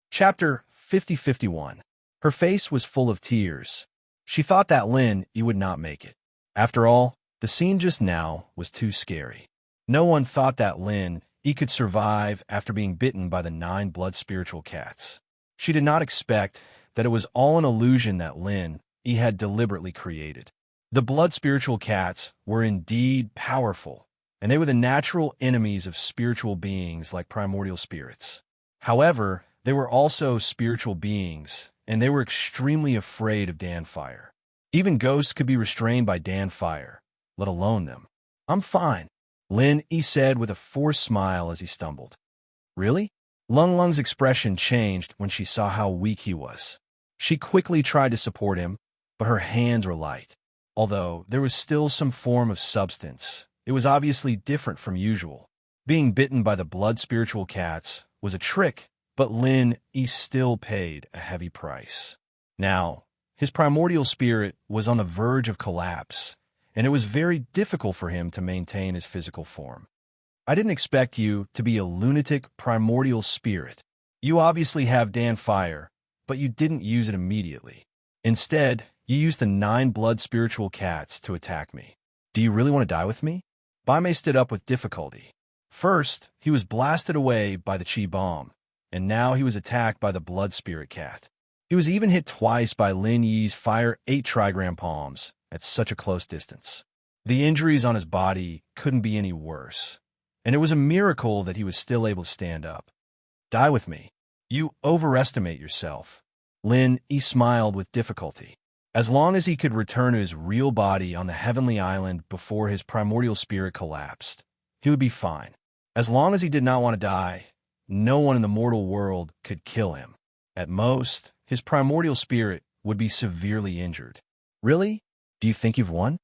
Chapter 50-51. Her face was full of tears. She thought that Lin, he would not make it. After all, the scene just now was too scary. No one thought that Lin, he could survive after being bitten by the 9 blood spiritual cats. She did not expect that it was all an illusion that Lin, he had deliberately created. The blood spiritual cats were indeed powerful, and they were the natural enemies of spiritual beings like primordial spirits. However, they were also spiritual beings, and they were extremely afraid of Danfire. Even ghosts could be restrained by Danfire, let alone them. I'm fine, Lin, he said with a forced smile as he stumbled. Really? Lung Lung's expression changed when she saw how weak he was. She quickly tried to support him, but her hands were light. Although there was still some form of substance, it was obviously different from usual. Being bitten by the blood spiritual cats was a trick, but Lin, he still paid a heavy price. Now, his primordial spirit was on the verge of collapse, and it was very difficult for him to maintain his physical form. I didn't expect you to be a lunatic primordial spirit. You obviously have Danfire, but you didn't use it immediately. Instead, you used the 9 blood spiritual cats to attack me. Do you really want to die with me? Baimei stood up with difficulty. First, he was blasted away by the chi bomb, and now he was attacked by the blood spirit cat. He was even hit twice by Lin Yi's fire 8 trigram palms at such a close distance. The injuries on his body couldn't be any worse, and it was a miracle that he was still able to stand up. Die with me. You overestimate yourself. Lin, he smiled with difficulty. As long as he could return to his real body on the heavenly island before his primordial spirit collapsed, he would be fine. As long as he did not want to die, no one in the mortal world could kill him. At most, his primordial spirit would be severely injured. Really? Do you think you've won?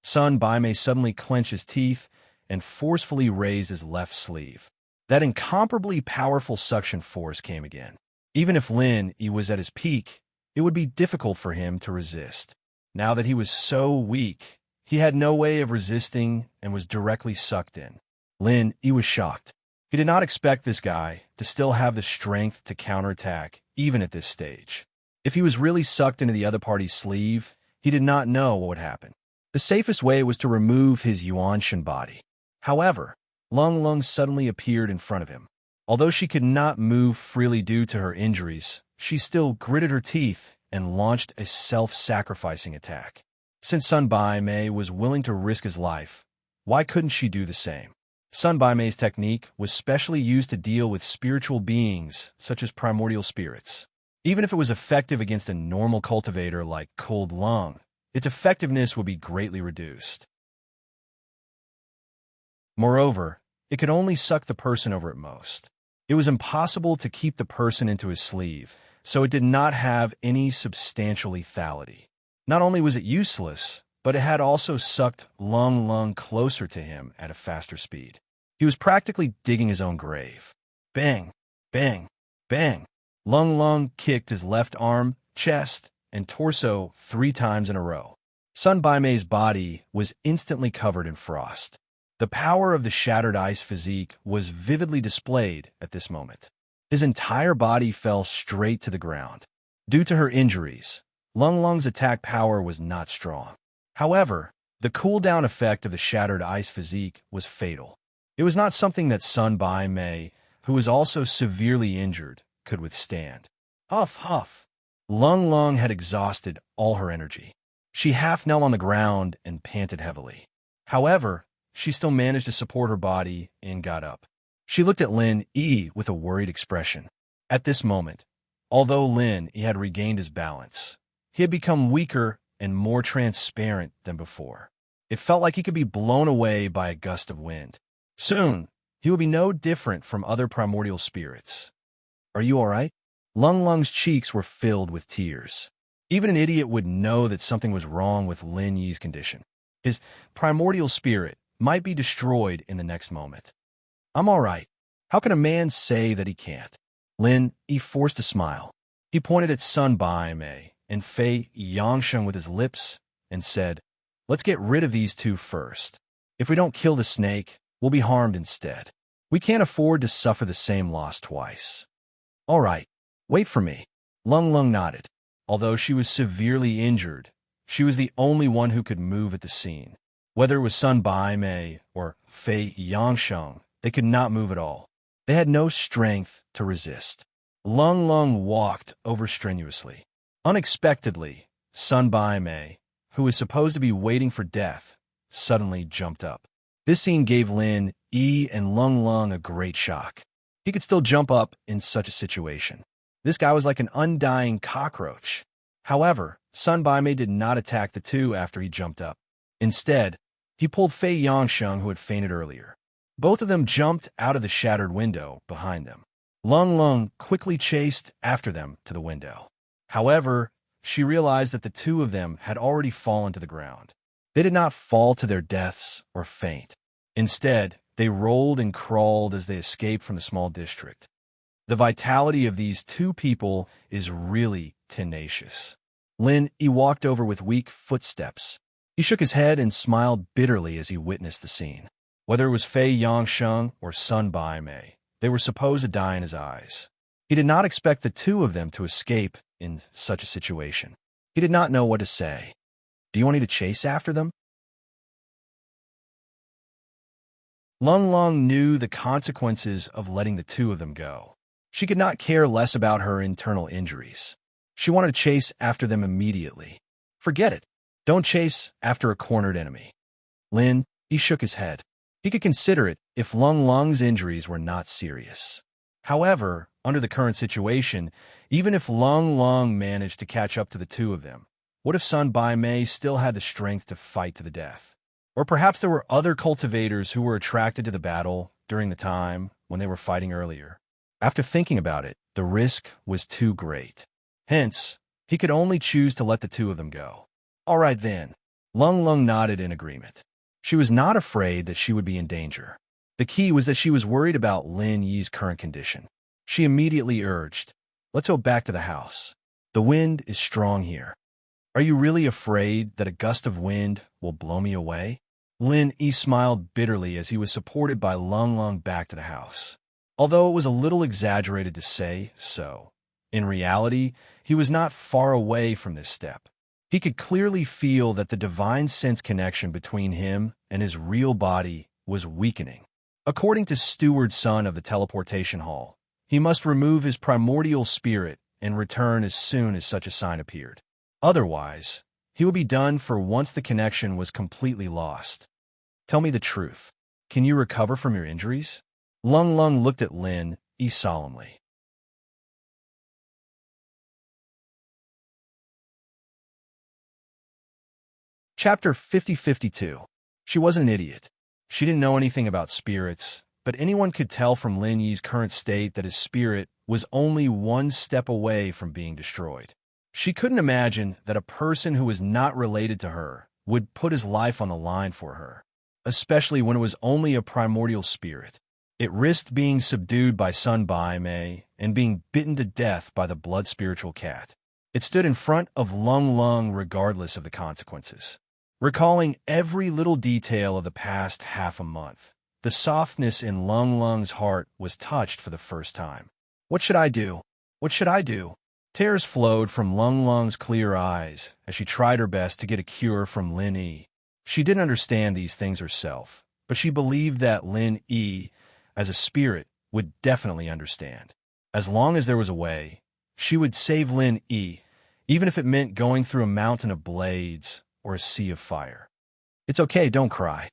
Sun Baimei suddenly clenched his teeth and forcefully raised his left sleeve. That incomparably powerful suction force came again. Even if Lin, he was at his peak, it would be difficult for him to resist. Now that he was so weak, he had no way of resisting and was directly sucked in. Lin, he was shocked. He did not expect this guy to still have the strength to counterattack, even at this stage. If he was really sucked into the other party's sleeve, he did not know what would happen. The safest way was to remove his Yuanshan body. However, Lung Lung suddenly appeared in front of him. Although she could not move freely due to her injuries, she still gritted her teeth and launched a self-sacrificing attack. Since Sun Baimei was willing to risk his life, why couldn't she do the same? Sun Baimei's technique was specially used to deal with spiritual beings such as primordial spirits. Even if it was effective against a normal cultivator like Cold Lung, its effectiveness would be greatly reduced. Moreover, it could only suck the person over at most. It was impossible to keep the person into his sleeve, so it did not have any substantial lethality. Not only was it useless, but it had also sucked Lung Lung closer to him at a faster speed. He was practically digging his own grave. Bang, bang, bang. Lung Lung kicked his left arm, chest, and torso 3 times in a row. Sun Baimei's body was instantly covered in frost. The power of the shattered ice physique was vividly displayed at this moment. His entire body fell straight to the ground. Due to her injuries, Lung Lung's attack power was not strong. However, the cooldown effect of the shattered ice physique was fatal. It was not something that Sun Baimei, who was also severely injured, could withstand. Huff, huff. Lung Lung had exhausted all her energy. She half knelt on the ground and panted heavily. However, she still managed to support her body and got up. She looked at Lin Yi with a worried expression. At this moment, although Lin Yi had regained his balance, he had become weaker and more transparent than before. It felt like he could be blown away by a gust of wind. Soon, He would be no different from other primordial spirits. Are you all right? Lung Lung's cheeks were filled with tears. Even an idiot would know that something was wrong with Lin Yi's condition. His primordial spirit might be destroyed in the next moment. I'm all right. How can a man say that he can't? Lin Yi forced a smile. He pointed at Sun Bai Mei and Fei Yangsheng with his lips and said, let's get rid of these two first. If we don't kill the snake, we'll be harmed instead. We can't afford to suffer the same loss twice. All right, wait for me. Lung Lung nodded. Although she was severely injured, she was the only one who could move at the scene. Whether it was Sun Bai Mei or Fei Yangsheng, they could not move at all. They had no strength to resist. Lung Lung walked over strenuously. Unexpectedly, Sun Bai Mei, who was supposed to be waiting for death, suddenly jumped up. This scene gave Lin Yi and Lung Lung a great shock. He could still jump up in such a situation. This guy was like an undying cockroach. However, Sun Bai Mei did not attack the two after he jumped up. Instead, he pulled Fei Yangsheng, who had fainted earlier. Both of them jumped out of the shattered window behind them. Lung Lung quickly chased after them to the window. However, she realized that the two of them had already fallen to the ground. They did not fall to their deaths or faint. Instead, they rolled and crawled as they escaped from the small district. The vitality of these two people is really tenacious. Lin Yi walked over with weak footsteps. He shook his head and smiled bitterly as he witnessed the scene. Whether it was Fei Yangsheng or Sun Bai Mei, they were supposed to die in his eyes. He did not expect the two of them to escape in such a situation. He did not know what to say. Do you want me to chase after them? Lung Lung knew the consequences of letting the two of them go. She could not care less about her internal injuries. She wanted to chase after them immediately. Forget it. Don't chase after a cornered enemy. Lin Yi shook his head. He could consider it if Lung Lung's injuries were not serious. However, under the current situation, even if Lung Lung managed to catch up to the two of them, what if Sun Bai Mei still had the strength to fight to the death? Or perhaps there were other cultivators who were attracted to the battle during the time when they were fighting earlier. After thinking about it, the risk was too great. Hence, he could only choose to let the two of them go. All right then. Lung Lung nodded in agreement. She was not afraid that she would be in danger. The key was that she was worried about Lin Yi's current condition. She immediately urged, let's go back to the house. The wind is strong here. Are you really afraid that a gust of wind will blow me away? Lin Yi smiled bitterly as he was supported by Lung Lung back to the house. Although it was a little exaggerated to say so, in reality, he was not far away from this step. He could clearly feel that the divine sense connection between him and his real body was weakening. According to Steward Son of the Teleportation Hall, he must remove his primordial spirit and return as soon as such a sign appeared. Otherwise, he would be done for once the connection was completely lost. Tell me the truth. Can you recover from your injuries? Lung Lung looked at Lin Yi solemnly. Chapter 50-52. She wasn't an idiot. She didn't know anything about spirits, but anyone could tell from Lin Yi's current state that his spirit was only one step away from being destroyed. She couldn't imagine that a person who was not related to her would put his life on the line for her, especially when it was only a primordial spirit. It risked being subdued by Sun Bai Mei and being bitten to death by the blood spiritual cat. It stood in front of Lung Lung regardless of the consequences. Recalling every little detail of the past half a month, the softness in Lung Lung's heart was touched for the first time. What should I do? What should I do? Tears flowed from Lung Lung's clear eyes as she tried her best to get a cure from Lin Yi. She didn't understand these things herself, but she believed that Lin Yi, as a spirit, would definitely understand. As long as there was a way, she would save Lin Yi, even if it meant going through a mountain of blades or a sea of fire. It's okay, don't cry.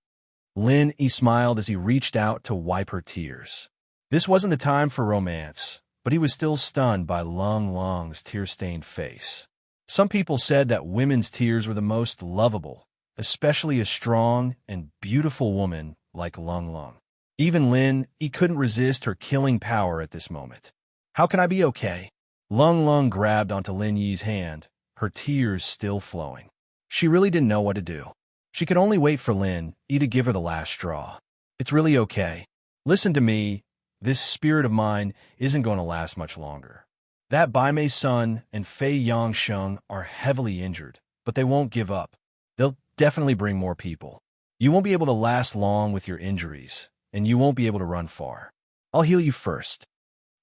Lin Yi smiled as he reached out to wipe her tears. This wasn't the time for romance, but he was still stunned by Lung Lung's tear-stained face. Some people said that women's tears were the most lovable, especially a strong and beautiful woman like Lung Lung. Even Lin, he couldn't resist her killing power at this moment. How can I be okay? Lung Lung grabbed onto Lin Yi's hand, her tears still flowing. She really didn't know what to do. She could only wait for Lin Yi to give her the last straw. It's really okay. Listen to me. This spirit of mine isn't going to last much longer. That Bai Mei's son and Fei Yangsheng are heavily injured, but they won't give up. They'll definitely bring more people. You won't be able to last long with your injuries, and you won't be able to run far. I'll heal you first,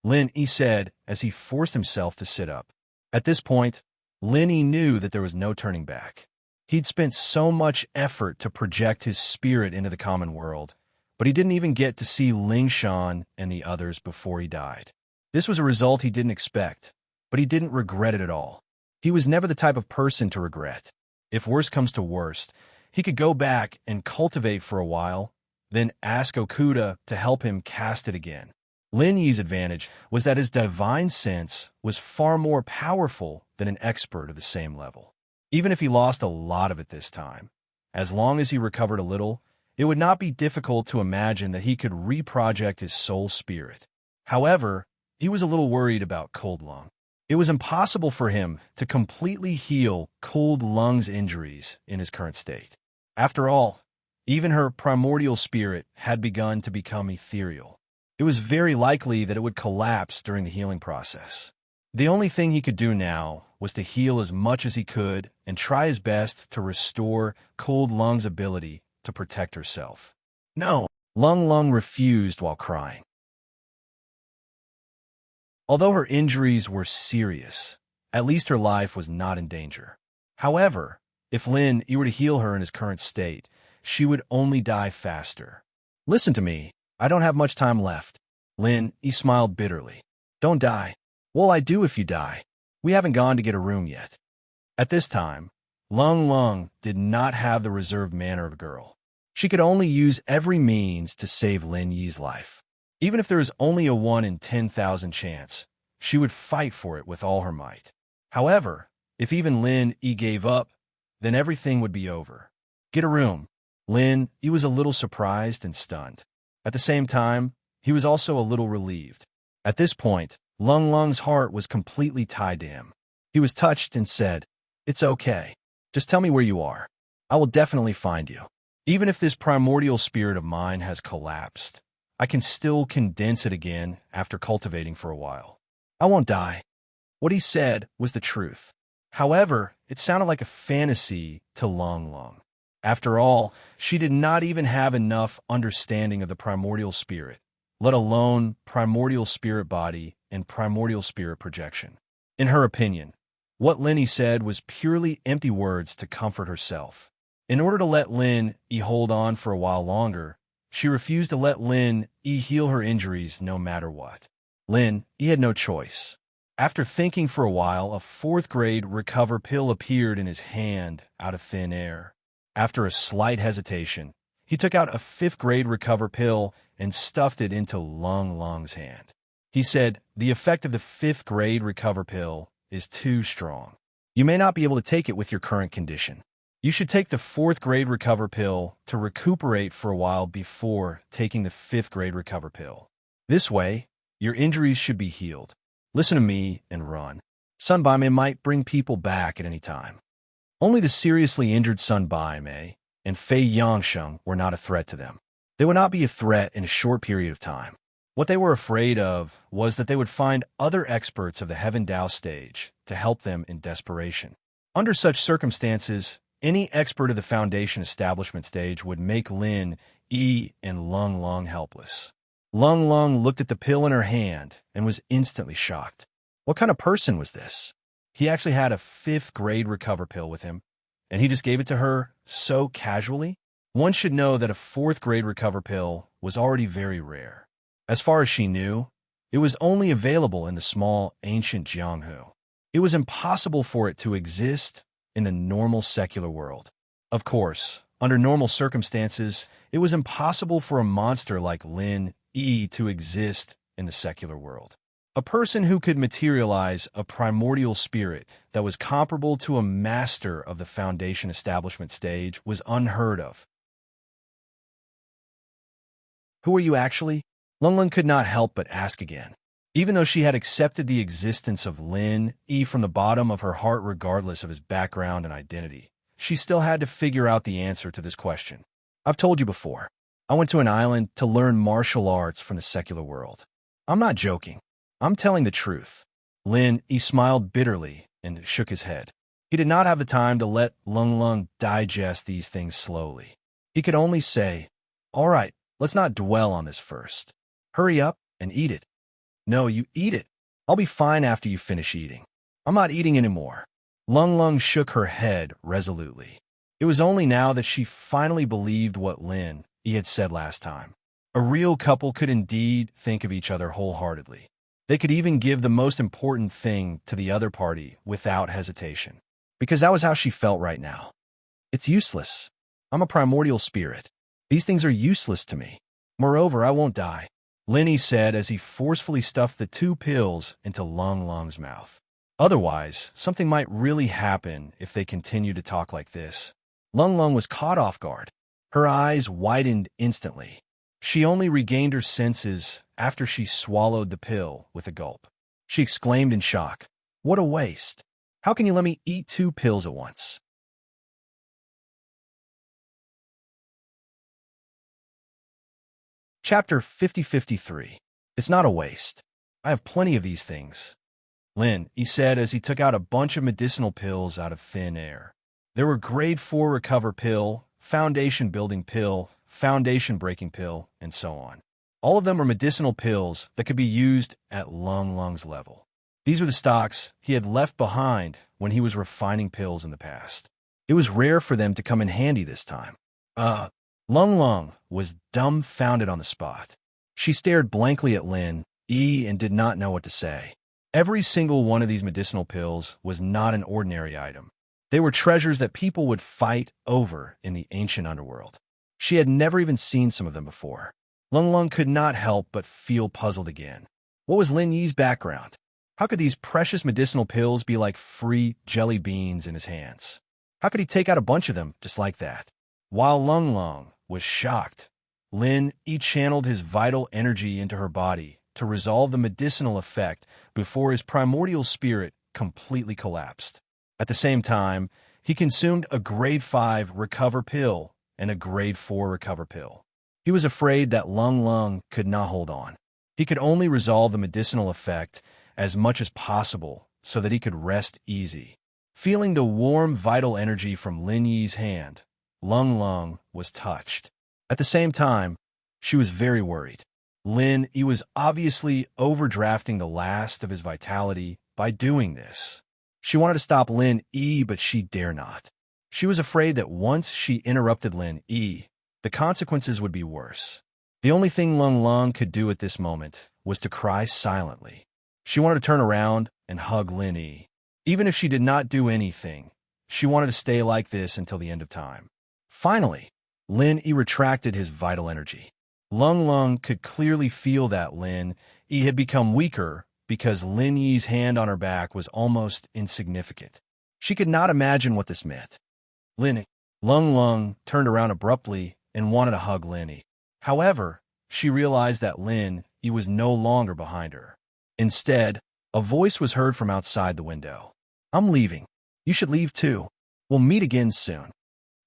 Lin Yi said as he forced himself to sit up. At this point, Lin Yi knew that there was no turning back. He'd spent so much effort to project his spirit into the common world, but he didn't even get to see Ling Shan and the others before he died. This was a result he didn't expect, but he didn't regret it at all. He was never the type of person to regret. If worst comes to worst, he could go back and cultivate for a while, then ask Okuda to help him cast it again. Lin Yi's advantage was that his divine sense was far more powerful than an expert of the same level. Even if he lost a lot of it this time, as long as he recovered a little, it would not be difficult to imagine that he could reproject his soul spirit. However, he was a little worried about Cold Lung. It was impossible for him to completely heal Cold Lung's injuries in his current state. After all, even her primordial spirit had begun to become ethereal. It was very likely that it would collapse during the healing process. The only thing he could do now was to heal as much as he could and try his best to restore Cold Lung's ability to protect herself. No, Lung Lung refused while crying. Although her injuries were serious, at least her life was not in danger. However, if Lin Yi were to heal her in his current state, she would only die faster. Listen to me, I don't have much time left. Lin Yi smiled bitterly. Don't die. What'll I do if you die? We haven't gone to get a room yet. At this time, Lung Lung did not have the reserved manner of a girl. She could only use every means to save Lin Yi's life. Even if there was only a 1 in 10,000 chance, she would fight for it with all her might. However, if even Lin Yi gave up, then everything would be over. Get a room. Lin Yi was a little surprised and stunned. At the same time, he was also a little relieved. At this point, Lung Lung's heart was completely tied to him. He was touched and said, "It's okay. Just tell me where you are. I will definitely find you. Even if this primordial spirit of mine has collapsed, I can still condense it again after cultivating for a while. I won't die." What he said was the truth. However, it sounded like a fantasy to Lung Lung. After all, she did not even have enough understanding of the primordial spirit, let alone primordial spirit body and primordial spirit projection. In her opinion, what Lin Yi said was purely empty words to comfort herself. In order to let Lin Yi hold on for a while longer, she refused to let Lin Yi heal her injuries no matter what. Lin Yi had no choice. After thinking for a while, a 4th-grade recover pill appeared in his hand out of thin air. After a slight hesitation, he took out a 5th-grade recover pill and stuffed it into Lung Lung's hand. He said, "The effect of the 5th-grade recover pill is too strong. You may not be able to take it with your current condition. You should take the 4th-grade recover pill to recuperate for a while before taking the 5th-grade recover pill. This way, your injuries should be healed. Listen to me and run. Sun Bai Mei might bring people back at any time." Only the seriously injured Sun Bai Mei and Fei Yangsheng were not a threat to them. They would not be a threat in a short period of time. What they were afraid of was that they would find other experts of the Heaven Dao stage to help them in desperation. Under such circumstances, any expert of the Foundation establishment stage would make Lin Yi and Lung Lung helpless. Lung Lung looked at the pill in her hand and was instantly shocked. What kind of person was this? He actually had a 5th-grade recover pill with him, and he just gave it to her so casually? One should know that a 4th-grade recover pill was already very rare. As far as she knew, it was only available in the small, ancient Jianghu. It was impossible for it to exist in the normal secular world. Of course, under normal circumstances, it was impossible for a monster like Lin Yi to exist in the secular world. A person who could materialize a primordial spirit that was comparable to a master of the Foundation establishment stage was unheard of. Who are you actually? Lung Lung could not help but ask again. Even though she had accepted the existence of Lin Yi from the bottom of her heart regardless of his background and identity, she still had to figure out the answer to this question. I've told you before. I went to an island to learn martial arts from the secular world. I'm not joking. I'm telling the truth. Lin Yi smiled bitterly and shook his head. He did not have the time to let Lung Lung digest these things slowly. He could only say, "All right, let's not dwell on this first. Hurry up and eat it." "No, you eat it. I'll be fine after you finish eating." "I'm not eating anymore." Lung Lung shook her head resolutely. It was only now that she finally believed what Lin Yi had said last time. A real couple could indeed think of each other wholeheartedly. They could even give the most important thing to the other party without hesitation. Because that was how she felt right now. It's useless. I'm a primordial spirit. These things are useless to me. Moreover, I won't die, Lin Yi said as he forcefully stuffed the 2 pills into Lung Lung's mouth. Otherwise, something might really happen if they continued to talk like this. Lung Lung was caught off guard. Her eyes widened instantly. She only regained her senses after she swallowed the pill with a gulp. She exclaimed in shock, "What a waste! How can you let me eat 2 pills at once?" Chapter 5053. It's not a waste. I have plenty of these things. Lin, he said as he took out a bunch of medicinal pills out of thin air. There were grade 4 recover pill, foundation building pill, foundation breaking pill, and so on. All of them were medicinal pills that could be used at Lung Lung's level. These were the stocks he had left behind when he was refining pills in the past. It was rare for them to come in handy this time. Lung Lung was dumbfounded on the spot. She stared blankly at Lin Yi and did not know what to say. Every single one of these medicinal pills was not an ordinary item. They were treasures that people would fight over in the ancient underworld. She had never even seen some of them before. Lung Lung could not help but feel puzzled again. What was Lin Yi's background? How could these precious medicinal pills be like free jelly beans in his hands? How could he take out a bunch of them just like that? While Lung Lung was shocked, Lin Yi channeled his vital energy into her body to resolve the medicinal effect before his primordial spirit completely collapsed. At the same time, he consumed a grade 5 recover pill and a grade 4 recover pill. He was afraid that Lung Lung could not hold on. He could only resolve the medicinal effect as much as possible so that he could rest easy. Feeling the warm, vital energy from Lin Yi's hand, Lung Lung was touched. At the same time, she was very worried. Lin Yi was obviously overdrafting the last of his vitality by doing this. She wanted to stop Lin Yi, but she dare not. She was afraid that once she interrupted Lin Yi, the consequences would be worse. The only thing Lung Lung could do at this moment was to cry silently. She wanted to turn around and hug Lin Yi. Even if she did not do anything, she wanted to stay like this until the end of time. Finally, Lin Yi retracted his vital energy. Lung Lung could clearly feel that Lin Yi had become weaker because Lin Yi's hand on her back was almost insignificant. She could not imagine what this meant. Lung Lung turned around abruptly and wanted to hug Lin Yi. However, she realized that Lin Yi was no longer behind her. Instead, a voice was heard from outside the window. "I'm leaving. You should leave too. We'll meet again soon."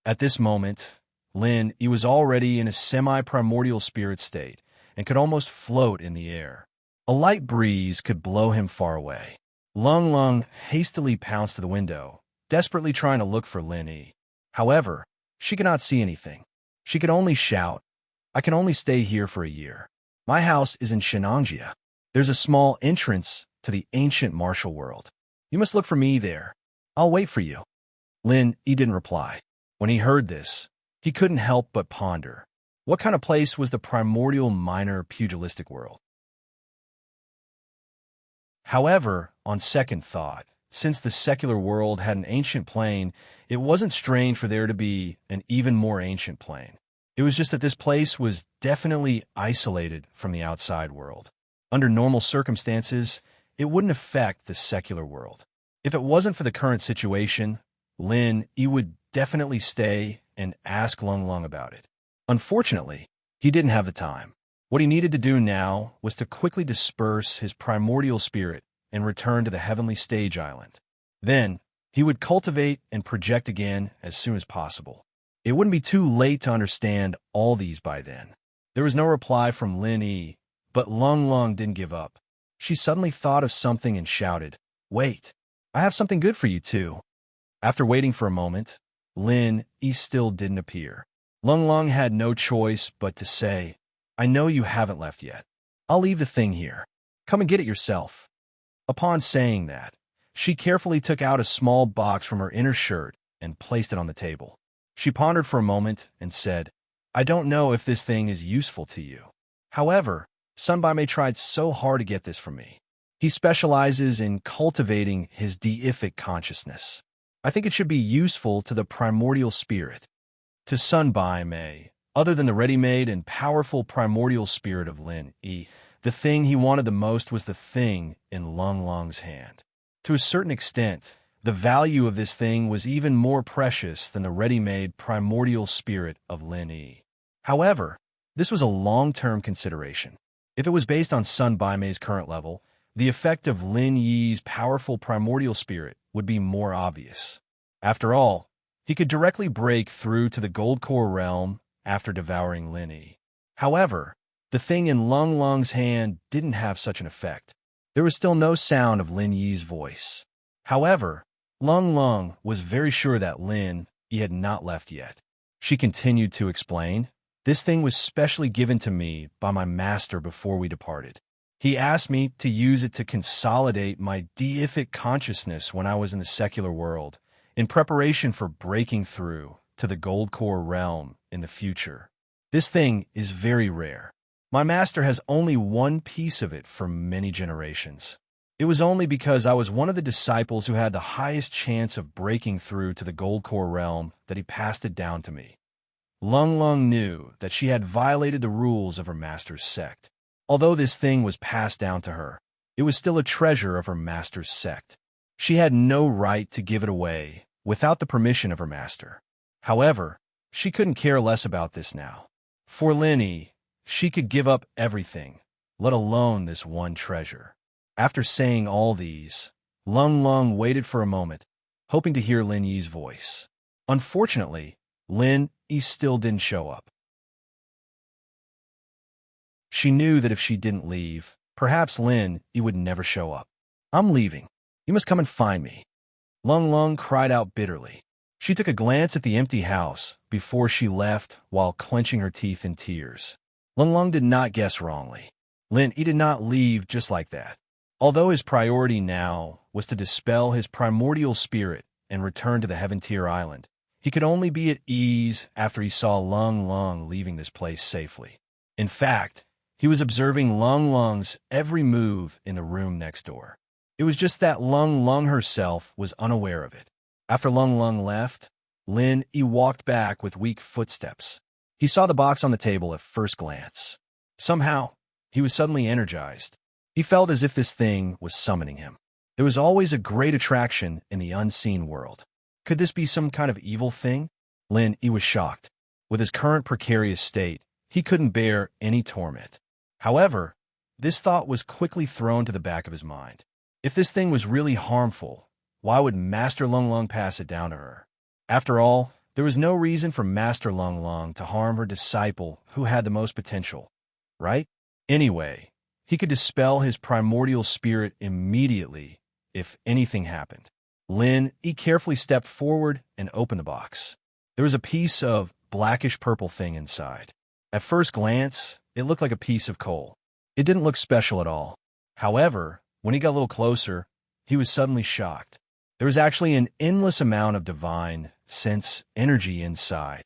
At this moment, Lin Yi was already in a semi-primordial spirit state and could almost float in the air. A light breeze could blow him far away. Lung Lung hastily pounced to the window, desperately trying to look for Lin Yi. However, she could not see anything. She could only shout, "I can only stay here for a year. My house is in Shenangjia. There's a small entrance to the ancient martial world. You must look for me there. I'll wait for you." Lin Yi didn't reply. When he heard this, he couldn't help but ponder. What kind of place was the primordial minor pugilistic world? However, on second thought, since the secular world had an ancient plane, it wasn't strange for there to be an even more ancient plane. It was just that this place was definitely isolated from the outside world. Under normal circumstances, it wouldn't affect the secular world. If it wasn't for the current situation, Lin Yi would definitely stay and ask Lung Lung about it. Unfortunately, he didn't have the time. What he needed to do now was to quickly disperse his primordial spirit and return to the heavenly stage island. Then, he would cultivate and project again as soon as possible. It wouldn't be too late to understand all these by then. There was no reply from Lin Yi, but Lung Lung didn't give up. She suddenly thought of something and shouted, "Wait, I have something good for you too." After waiting for a moment, Lin Yi still didn't appear. Lung Lung had no choice but to say, "I know you haven't left yet. I'll leave the thing here. Come and get it yourself." Upon saying that, she carefully took out a small box from her inner shirt and placed it on the table. She pondered for a moment and said, "I don't know if this thing is useful to you. However, Sunbai tried so hard to get this from me. He specializes in cultivating his deific consciousness. I think it should be useful to the primordial spirit." To Sunbai Mei, other than the ready-made and powerful primordial spirit of Lin Yi, the thing he wanted the most was the thing in Lung Lung's hand. To a certain extent, the value of this thing was even more precious than the ready-made primordial spirit of Lin Yi. However, this was a long-term consideration. If it was based on Sun Baimei's current level, the effect of Lin Yi's powerful primordial spirit would be more obvious. After all, he could directly break through to the Gold Core realm after devouring Lin Yi. However, the thing in Lung Lung's hand didn't have such an effect. There was still no sound of Lin Yi's voice. However, Lung Lung was very sure that Lin Yi had not left yet. She continued to explain, "This thing was specially given to me by my master before we departed. He asked me to use it to consolidate my deific consciousness when I was in the secular world, in preparation for breaking through to the Gold Core realm in the future. This thing is very rare. My master has only one piece of it for many generations. It was only because I was one of the disciples who had the highest chance of breaking through to the Gold Core realm that he passed it down to me." Lung Lung knew that she had violated the rules of her master's sect. Although this thing was passed down to her, it was still a treasure of her master's sect. She had no right to give it away without the permission of her master. However, she couldn't care less about this now. For Lin Yi, she could give up everything, let alone this one treasure. After saying all these, Lung Lung waited for a moment, hoping to hear Lin Yi's voice. Unfortunately, Lin Yi still didn't show up. She knew that if she didn't leave, perhaps Lin Yi would never show up. "I'm leaving. You must come and find me." Lung Lung cried out bitterly. She took a glance at the empty house before she left while clenching her teeth in tears. Lung Lung did not guess wrongly. Lin Yi did not leave just like that. Although his priority now was to dispel his primordial spirit and return to the Heaven Tier Island, he could only be at ease after he saw Lung Lung leaving this place safely. In fact, he was observing Lung Lung's every move in the room next door. It was just that Lung Lung herself was unaware of it. After Lung Lung left, Lin Yi walked back with weak footsteps. He saw the box on the table at first glance. Somehow, he was suddenly energized. He felt as if this thing was summoning him. There was always a great attraction in the unseen world. Could this be some kind of evil thing? Lin Yi was shocked. With his current precarious state, he couldn't bear any torment. However, this thought was quickly thrown to the back of his mind. If this thing was really harmful, why would Master Lung Lung pass it down to her? After all, there was no reason for Master Lung Lung to harm her disciple who had the most potential, right? Anyway, he could dispel his primordial spirit immediately if anything happened. Lin Yi carefully stepped forward and opened the box. There was a piece of blackish-purple thing inside. At first glance, it looked like a piece of coal. It didn't look special at all. However, when he got a little closer, he was suddenly shocked. There was actually an endless amount of divine sense energy inside.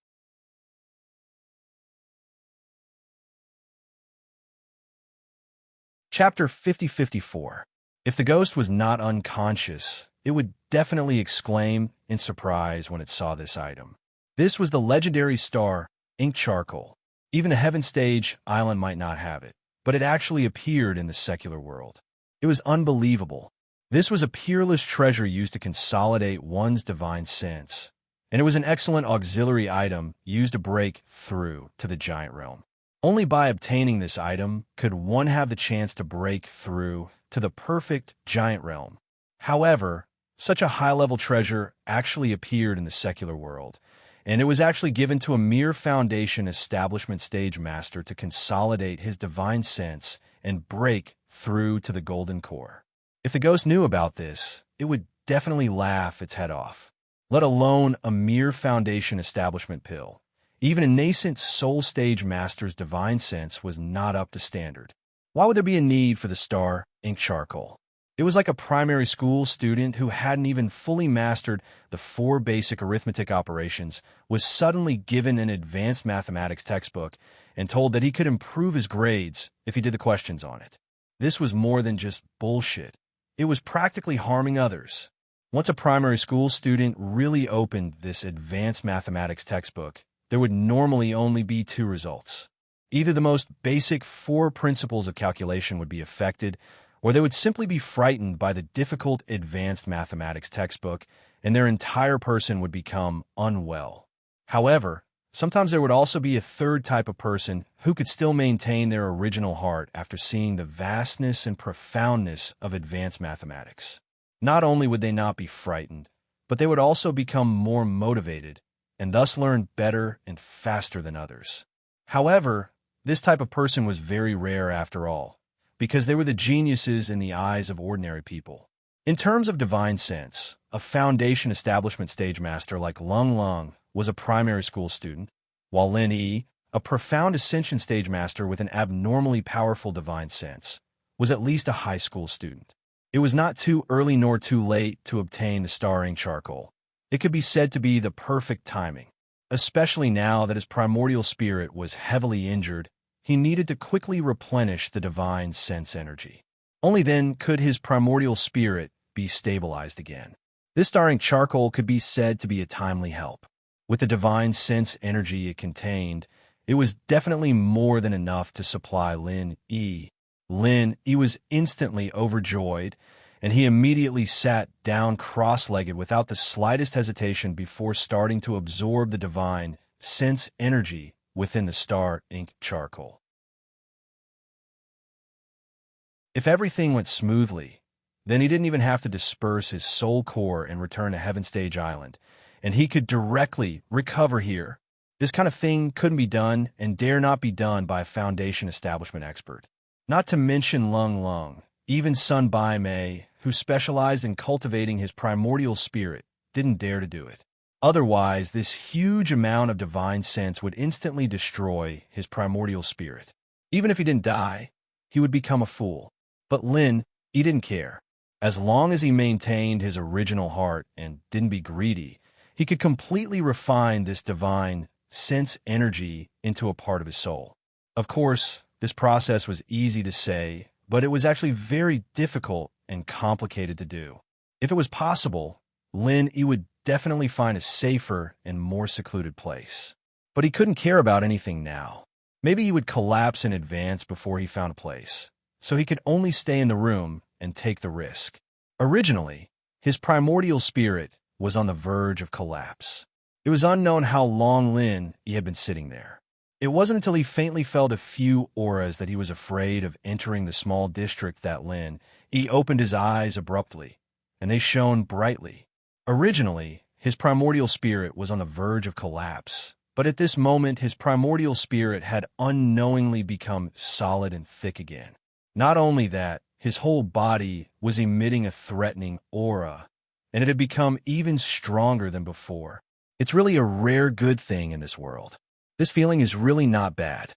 Chapter 5054. If the ghost was not unconscious, it would definitely exclaim in surprise when it saw this item. This was the legendary star, ink charcoal. Even the Heaven Stage Island might not have it, but it actually appeared in the secular world. It was unbelievable. This was a peerless treasure used to consolidate one's divine sense, and it was an excellent auxiliary item used to break through to the giant realm. Only by obtaining this item could one have the chance to break through to the perfect giant realm. However, such a high-level treasure actually appeared in the secular world, and it was actually given to a mere foundation establishment stage master to consolidate his divine sense and break through to the golden core. If the ghost knew about this, it would definitely laugh its head off, let alone a mere foundation establishment pill. Even a nascent soul stage master's divine sense was not up to standard. Why would there be a need for the star ink charcoal? It was like a primary school student who hadn't even fully mastered the 4 basic arithmetic operations was suddenly given an advanced mathematics textbook and told that he could improve his grades if he did the questions on it. This was more than just bullshit. It was practically harming others. Once a primary school student really opened this advanced mathematics textbook, there would normally only be 2 results. Either the most basic 4 principles of calculation would be affected, or they would simply be frightened by the difficult advanced mathematics textbook, and their entire person would become unwell. However, sometimes there would also be a third type of person who could still maintain their original heart after seeing the vastness and profoundness of advanced mathematics. Not only would they not be frightened, but they would also become more motivated and thus learn better and faster than others. However, this type of person was very rare after all, because they were the geniuses in the eyes of ordinary people. In terms of divine sense, a foundation establishment stage master like Lung Lung was a primary school student, while Lin Yi, a profound ascension stage master with an abnormally powerful divine sense, was at least a high school student. It was not too early nor too late to obtain the star ink charcoal. It could be said to be the perfect timing, especially now that his primordial spirit was heavily injured. He needed to quickly replenish the divine sense energy. Only then could his primordial spirit be stabilized again. This star ink charcoal could be said to be a timely help. With the divine sense energy it contained, it was definitely more than enough to supply Lin Yi. Lin Yi was instantly overjoyed, and he immediately sat down cross-legged without the slightest hesitation before starting to absorb the divine sense energy within the star ink charcoal. If everything went smoothly, then he didn't even have to disperse his soul core and return to Heaven Stage Island, and he could directly recover here. This kind of thing couldn't be done and dare not be done by a foundation establishment expert. Not to mention Lung Lung, even Sun Bai Mei, who specialized in cultivating his primordial spirit, didn't dare to do it. Otherwise, this huge amount of divine sense would instantly destroy his primordial spirit. Even if he didn't die, he would become a fool. But Lin, he didn't care. As long as he maintained his original heart and didn't be greedy, he could completely refine this divine sense energy into a part of his soul. Of course, this process was easy to say, but it was actually very difficult and complicated to do. If it was possible, Lin Yi would definitely find a safer and more secluded place. But he couldn't care about anything now. Maybe he would collapse in advance before he found a place, so he could only stay in the room and take the risk. Originally, his primordial spirit was on the verge of collapse. It was unknown how long Lin Yi had been sitting there. It wasn't until he faintly felt a few auras that he was afraid of entering the small district that Lin Yi opened his eyes abruptly, and they shone brightly. Originally, his primordial spirit was on the verge of collapse, but at this moment his primordial spirit had unknowingly become solid and thick again. Not only that, his whole body was emitting a threatening aura, and it had become even stronger than before. It's really a rare good thing in this world. This feeling is really not bad.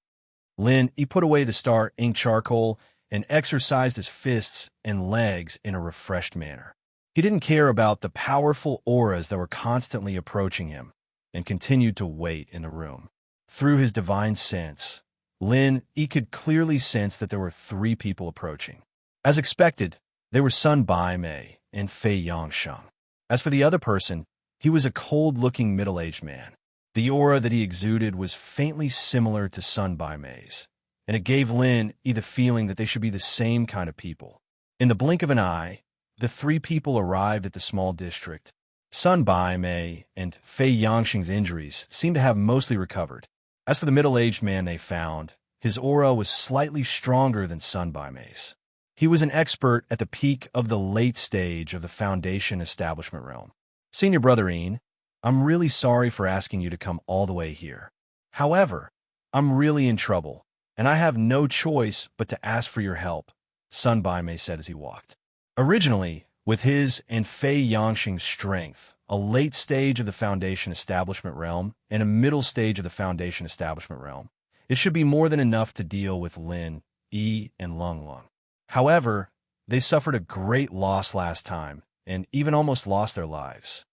Lin Yi put away the star ink charcoal and exercised his fists and legs in a refreshed manner. He didn't care about the powerful auras that were constantly approaching him and continued to wait in the room. Through his divine sense, Lin Yi could clearly sense that there were 3 people approaching. As expected, they were Sun Bai Mei and Fei Yangsheng. As for the other person, he was a cold-looking middle-aged man. The aura that he exuded was faintly similar to Sun Bai Mei's, and it gave Lin Yi the feeling that they should be the same kind of people. In the blink of an eye, the 3 people arrived at the small district. Sun Bai Mei and Fei Yangsheng's injuries seemed to have mostly recovered. As for the middle-aged man they found, His aura was slightly stronger than Sun Baime's. He was an expert at the peak of the late stage of the Foundation establishment realm. Senior Brother Ian, I'm really sorry for asking you to come all the way here. However, I'm really in trouble, and I have no choice but to ask for your help, Sun Baimei said as he walked. Originally, with his and Fei Yangxing's strength, a late stage of the Foundation establishment realm and a middle stage of the Foundation establishment realm, it should be more than enough to deal with Lin, Yi, and Lung Lung. However, they suffered a great loss last time and even almost lost their lives.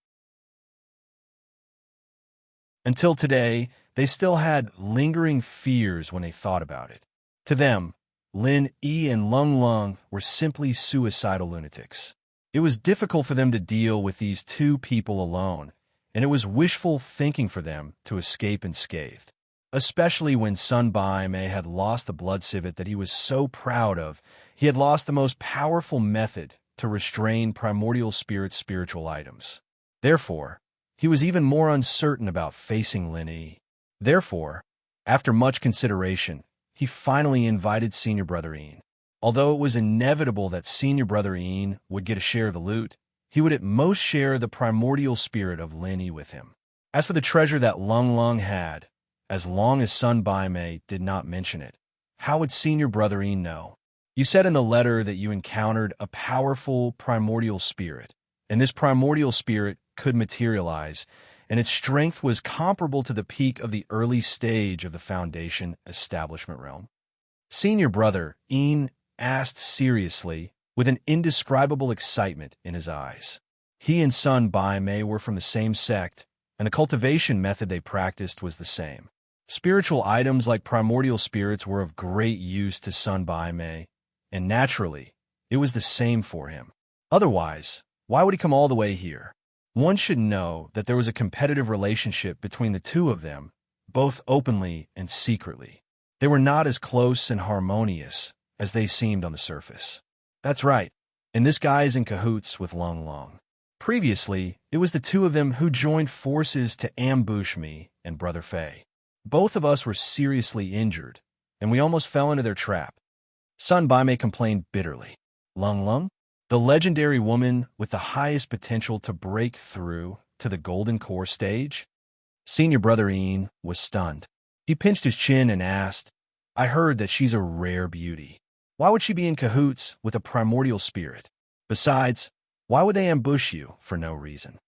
Until today, they still had lingering fears when they thought about it. To them, Lin, Yi, and Lung Lung were simply suicidal lunatics. It was difficult for them to deal with these two people alone, and it was wishful thinking for them to escape unscathed, especially when Sun Baimei had lost the blood civet that he was so proud of. He had lost the most powerful method to restrain primordial spirit's spiritual items. Therefore, he was even more uncertain about facing Lin Yi. Therefore, after much consideration, he finally invited Senior Brother Ian. Although it was inevitable that Senior Brother Ian would get a share of the loot, he would at most share the primordial spirit of Lin Yi with him. As for the treasure that Lung Lung had, as long as Sun Baimei did not mention it, how would Senior Brother Ian know? You said in the letter that you encountered a powerful primordial spirit, and this primordial spirit could materialize, and its strength was comparable to the peak of the early stage of the Foundation establishment realm. Senior Brother Ian asked seriously, with an indescribable excitement in his eyes. He and Sun Baimei were from the same sect, and the cultivation method they practiced was the same. Spiritual items like primordial spirits were of great use to Sun Baimei, and naturally, it was the same for him. Otherwise, why would he come all the way here? One should know that there was a competitive relationship between the two of them, both openly and secretly. They were not as close and harmonious as they seemed on the surface. That's right, and this guy is in cahoots with Lung Lung. Previously, it was the two of them who joined forces to ambush me and Brother Fei. Both of us were seriously injured, and we almost fell into their trap. Sun Baimei complained bitterly. Lung Lung, the legendary woman with the highest potential to break through to the Golden Core stage? Senior Brother Ian was stunned. He pinched his chin and asked, I heard that she's a rare beauty. Why would she be in cahoots with a primordial spirit? Besides, why would they ambush you for no reason?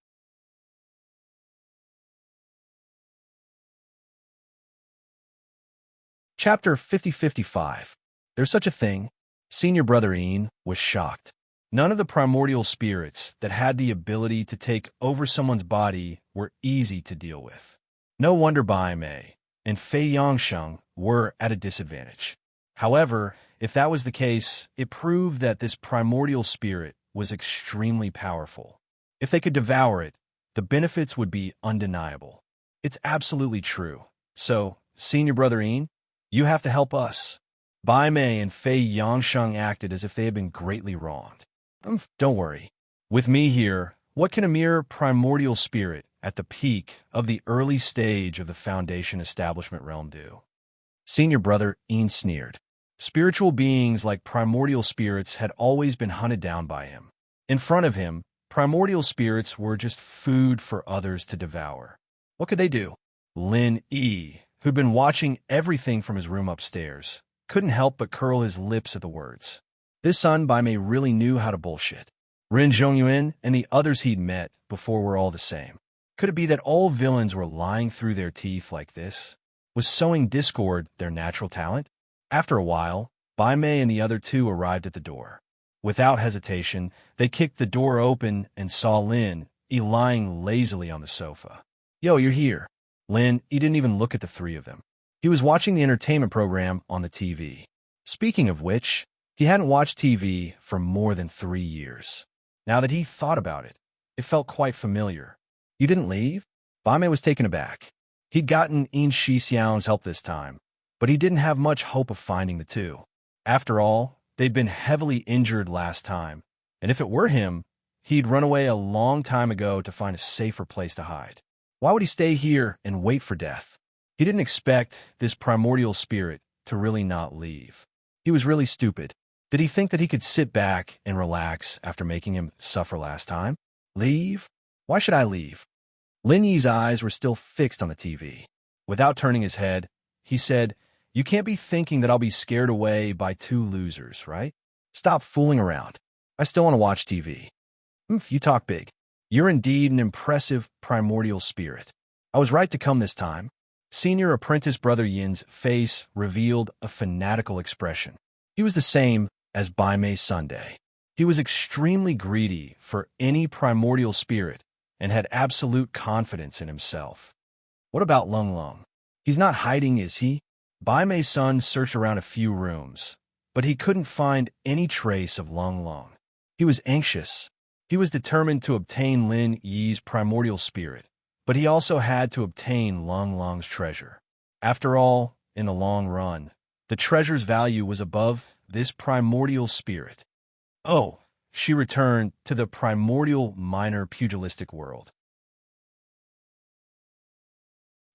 Chapter 50-55. There's such a thing. Senior Brother Ian was shocked. None of the primordial spirits that had the ability to take over someone's body were easy to deal with. No wonder Baimei and Fei Yangsheng were at a disadvantage. However, if that was the case, it proved that this primordial spirit was extremely powerful. If they could devour it, the benefits would be undeniable. It's absolutely true. So, Senior Brother Ian, you have to help us. Baimei and Fei Yangsheng acted as if they had been greatly wronged. Don't worry. With me here, what can a mere primordial spirit at the peak of the early stage of the Foundation establishment realm do? Senior Brother Ian sneered. Spiritual beings like primordial spirits had always been hunted down by him. In front of him, primordial spirits were just food for others to devour. What could they do? Lin Yi, who'd been watching everything from his room upstairs, couldn't help but curl his lips at the words. This Sun Baimei really knew how to bullshit. Ren Zhongyuan and the others he'd met before were all the same. Could it be that all villains were lying through their teeth like this? Was sowing discord their natural talent? After a while, Baimei and the other two arrived at the door. Without hesitation, they kicked the door open and saw Lin Yi lying lazily on the sofa. Yo, you're here. Lin Yi didn't even look at the three of them. He was watching the entertainment program on the TV. Speaking of which, he hadn't watched TV for more than 3 years. Now that he thought about it, it felt quite familiar. You didn't leave? Baimei was taken aback. He'd gotten Yin Shixiang's help this time, but he didn't have much hope of finding the two. After all, they'd been heavily injured last time, and if it were him, he'd run away a long time ago to find a safer place to hide. Why would he stay here and wait for death? He didn't expect this primordial spirit to really not leave. He was really stupid. Did he think that he could sit back and relax after making him suffer last time? Leave? Why should I leave? Lin Yi's eyes were still fixed on the TV. Without turning his head, he said, "You can't be thinking that I'll be scared away by two losers, right? Stop fooling around. I still want to watch TV." You talk big. You're indeed an impressive primordial spirit. I was right to come this time." Senior apprentice Brother Yin's face revealed a fanatical expression. He was the same as Bai Mei Sunday. He was extremely greedy for any primordial spirit and had absolute confidence in himself. What about Lung Lung? He's not hiding, is he? Bai Mei's son searched around a few rooms, but he couldn't find any trace of Lung Lung. He was anxious. He was determined to obtain Lin Yi's primordial spirit, but he also had to obtain Lung Lung's treasure. After all, in the long run, the treasure's value was above this primordial spirit. Oh, she returned to the primordial minor pugilistic world.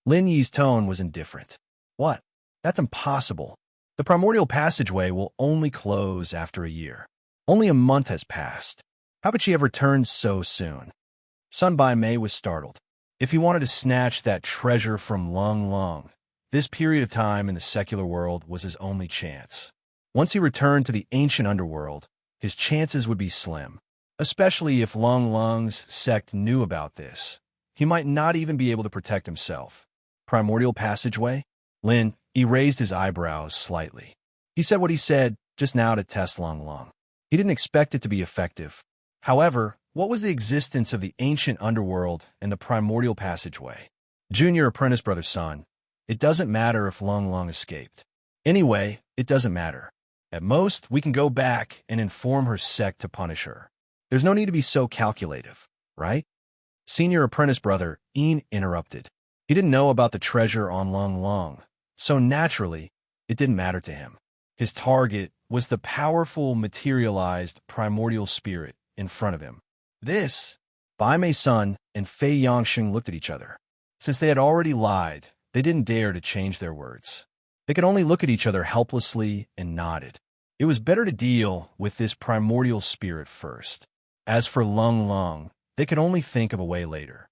Lin Yi's tone was indifferent. What? That's impossible. The primordial passageway will only close after a year. Only a month has passed. How could she have returned so soon? Sun Bai Mei was startled. If he wanted to snatch that treasure from Lung Lung, this period of time in the secular world was his only chance. Once he returned to the ancient underworld, his chances would be slim, especially if Lung Lung's sect knew about this. He might not even be able to protect himself. Primordial passageway? Lin raised his eyebrows slightly. He said what he said just now to test Lung Lung. He didn't expect it to be effective. However, what was the existence of the ancient underworld and the primordial passageway? Junior apprentice Brother Sun, it doesn't matter if Lung Lung escaped. Anyway, it doesn't matter. At most, we can go back and inform her sect to punish her. There's no need to be so calculative, right? Senior apprentice Brother Ian interrupted. He didn't know about the treasure on Lung Lung, so naturally, it didn't matter to him. His target was the powerful materialized primordial spirit in front of him. This, Bai Mei Sun and Fei Yangxing looked at each other. Since they had already lied, they didn't dare to change their words. They could only look at each other helplessly and nodded. It was better to deal with this primordial spirit first. As for Lung Lung, they could only think of a way later.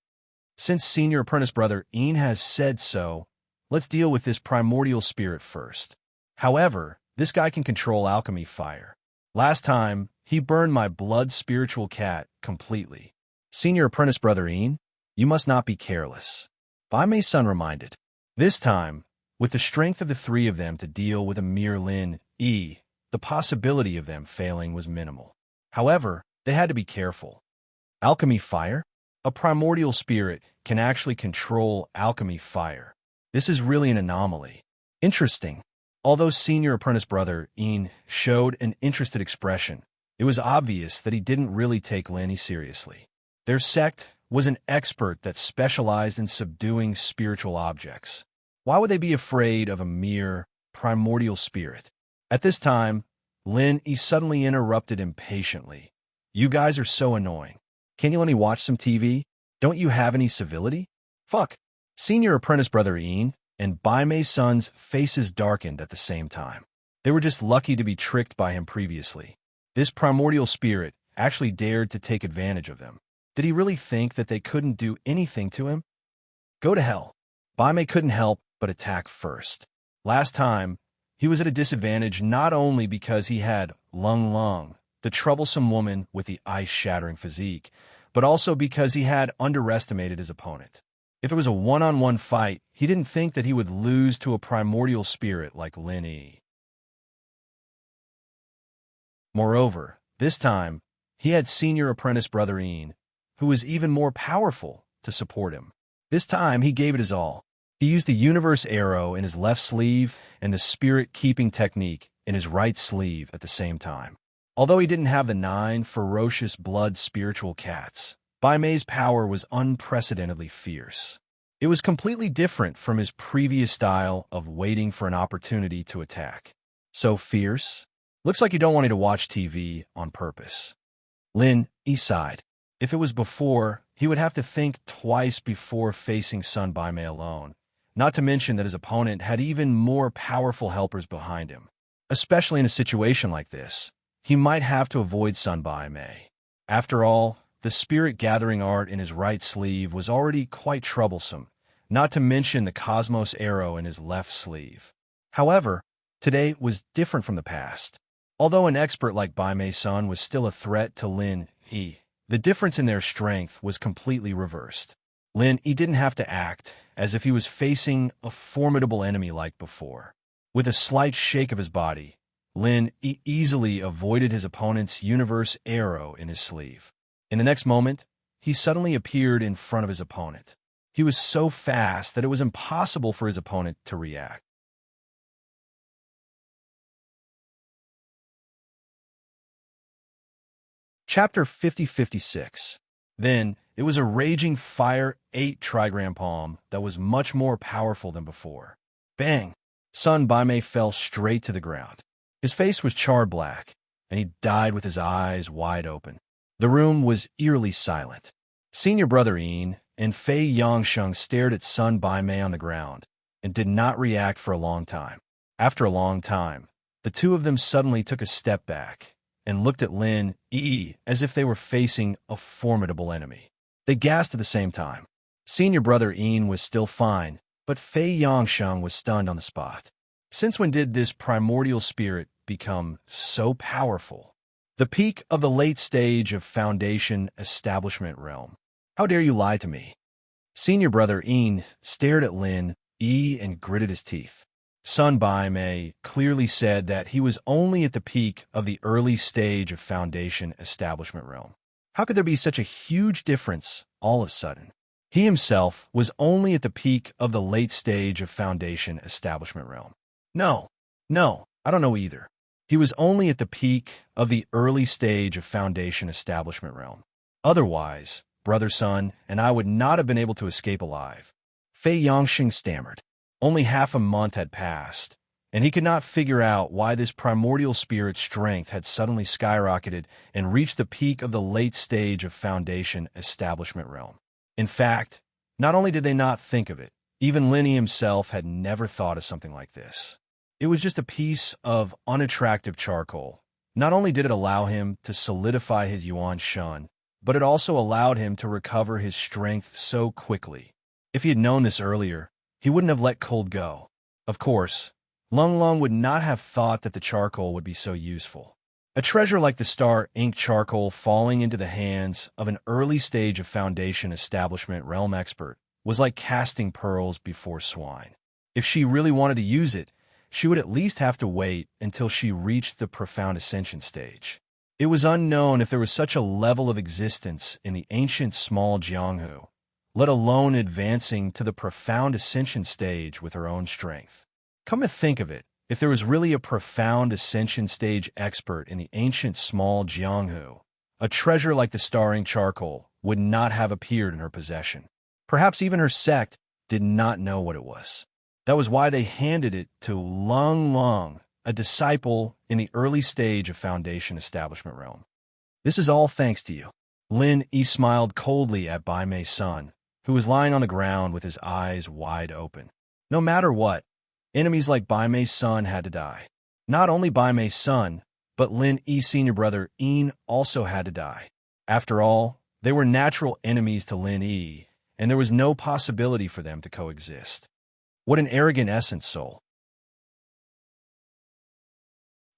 Since Senior Apprentice Brother Ian has said so, let's deal with this primordial spirit first. However, this guy can control alchemy fire. Last time, he burned my blood spiritual cat completely. Senior Apprentice Brother Ian, you must not be careless. Bai Mei Sun reminded. This time, with the strength of the three of them to deal with a mere Lin Yi, the possibility of them failing was minimal. However, they had to be careful. Alchemy fire? A primordial spirit can actually control alchemy fire. This is really an anomaly. Interesting. Although Senior Apprentice Brother Ian showed an interested expression, it was obvious that he didn't really take Lin Yi seriously. Their sect was an expert that specialized in subduing spiritual objects. Why would they be afraid of a mere primordial spirit? At this time, Lin Yi suddenly interrupted impatiently. You guys are so annoying. Can you let me watch some TV? Don't you have any civility? Fuck. Senior Apprentice Brother Ian and Bai Mei Sun's faces darkened at the same time. They were just lucky to be tricked by him previously. This primordial spirit actually dared to take advantage of them. Did he really think that they couldn't do anything to him? Go to hell. Bai Mei couldn't help but attack first. Last time, he was at a disadvantage not only because he had Lung Lung, the troublesome woman with the ice-shattering physique, but also because he had underestimated his opponent. If it was a one-on-one fight, he didn't think that he would lose to a primordial spirit like Lin Yi. Moreover, this time, he had Senior Apprentice Brother Ian, who was even more powerful, to support him. This time, he gave it his all. He used the universe arrow in his left sleeve and the spirit-keeping technique in his right sleeve at the same time. Although he didn't have the 9 ferocious blood spiritual cats, Bai Mei's power was unprecedentedly fierce. It was completely different from his previous style of waiting for an opportunity to attack. So fierce? Looks like you don't want me to watch TV on purpose. Lin Yi sighed. If it was before, he would have to think twice before facing Sun Bai Mei alone. Not to mention that his opponent had even more powerful helpers behind him. Especially in a situation like this, he might have to avoid Sun Bai Mei. After all, the spirit-gathering art in his right sleeve was already quite troublesome, not to mention the Cosmos arrow in his left sleeve. However, today was different from the past. Although an expert like Bai Mei Sun was still a threat to Lin Yi, the difference in their strength was completely reversed. Lin Yi didn't have to act as if he was facing a formidable enemy like before. With a slight shake of his body, Lin Yi easily avoided his opponent's universe arrow in his sleeve. In the next moment, he suddenly appeared in front of his opponent. He was so fast that it was impossible for his opponent to react. Chapter 50-56. Then, it was a raging fire 8 trigram palm that was much more powerful than before. Bang! Sun Bai Mei fell straight to the ground. His face was charred black, and he died with his eyes wide open. The room was eerily silent. Senior brother Ian and Fei Yongsheng stared at Sun Bai Mei on the ground and did not react for a long time. After a long time, the two of them suddenly took a step back and looked at Lin Yi as if they were facing a formidable enemy. They gasped at the same time. Senior brother Ian was still fine, but Fei Yongsheng was stunned on the spot. Since when did this primordial spirit become so powerful? The peak of the late stage of Foundation Establishment Realm. How dare you lie to me? Senior brother Ian stared at Lin Yi and gritted his teeth. Sun Bai Mei clearly said that he was only at the peak of the early stage of Foundation Establishment Realm. How could there be such a huge difference all of a sudden? He himself was only at the peak of the late stage of Foundation Establishment Realm. No, I don't know either. He was only at the peak of the early stage of Foundation Establishment Realm. Otherwise, Brother Sun and I would not have been able to escape alive. Fei Yongxing stammered. Only half a month had passed, and he could not figure out why this primordial spirit's strength had suddenly skyrocketed and reached the peak of the late stage of Foundation Establishment Realm. In fact, not only did they not think of it, even Linny himself had never thought of something like this. It was just a piece of unattractive charcoal. Not only did it allow him to solidify his Yuan Shun, but it also allowed him to recover his strength so quickly. If he had known this earlier, he wouldn't have let cold go. Of course, Lung Lung would not have thought that the charcoal would be so useful. A treasure like the star ink charcoal falling into the hands of an early stage of Foundation Establishment Realm expert was like casting pearls before swine. If she really wanted to use it, she would at least have to wait until she reached the profound ascension stage. It was unknown if there was such a level of existence in the ancient small Jianghu, let alone advancing to the profound ascension stage with her own strength. Come to think of it, if there was really a profound ascension stage expert in the ancient small Jianghu, a treasure like the starring charcoal would not have appeared in her possession. Perhaps even her sect did not know what it was. That was why they handed it to Lung Lung, a disciple in the early stage of Foundation Establishment Realm. This is all thanks to you. Lin Yi smiled coldly at Bai Mei Sun, who was lying on the ground with his eyes wide open. No matter what, enemies like Bai Mei Sun had to die. Not only Bai Mei Sun, but Lin Yi's senior brother Ian also had to die. After all, they were natural enemies to Lin Yi, and there was no possibility for them to coexist. What an arrogant essence, soul.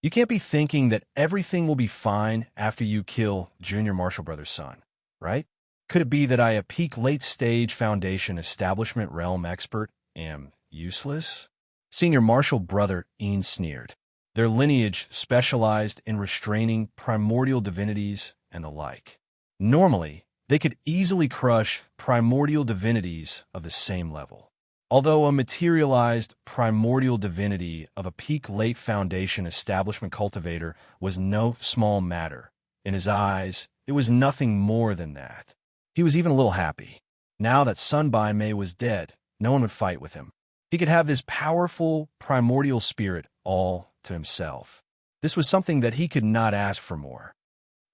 You can't be thinking that everything will be fine after you kill Junior Marshall Brothers' son, right? Could it be that I, a peak late-stage Foundation Establishment Realm expert, am useless? Senior Marshall brother Ian sneered. Their lineage specialized in restraining primordial divinities and the like. Normally, they could easily crush primordial divinities of the same level. Although a materialized primordial divinity of a peak late Foundation Establishment cultivator was no small matter, in his eyes, it was nothing more than that. He was even a little happy. Now that Sun Bai Mei was dead, no one would fight with him. He could have this powerful primordial spirit all to himself. This was something that he could not ask for more.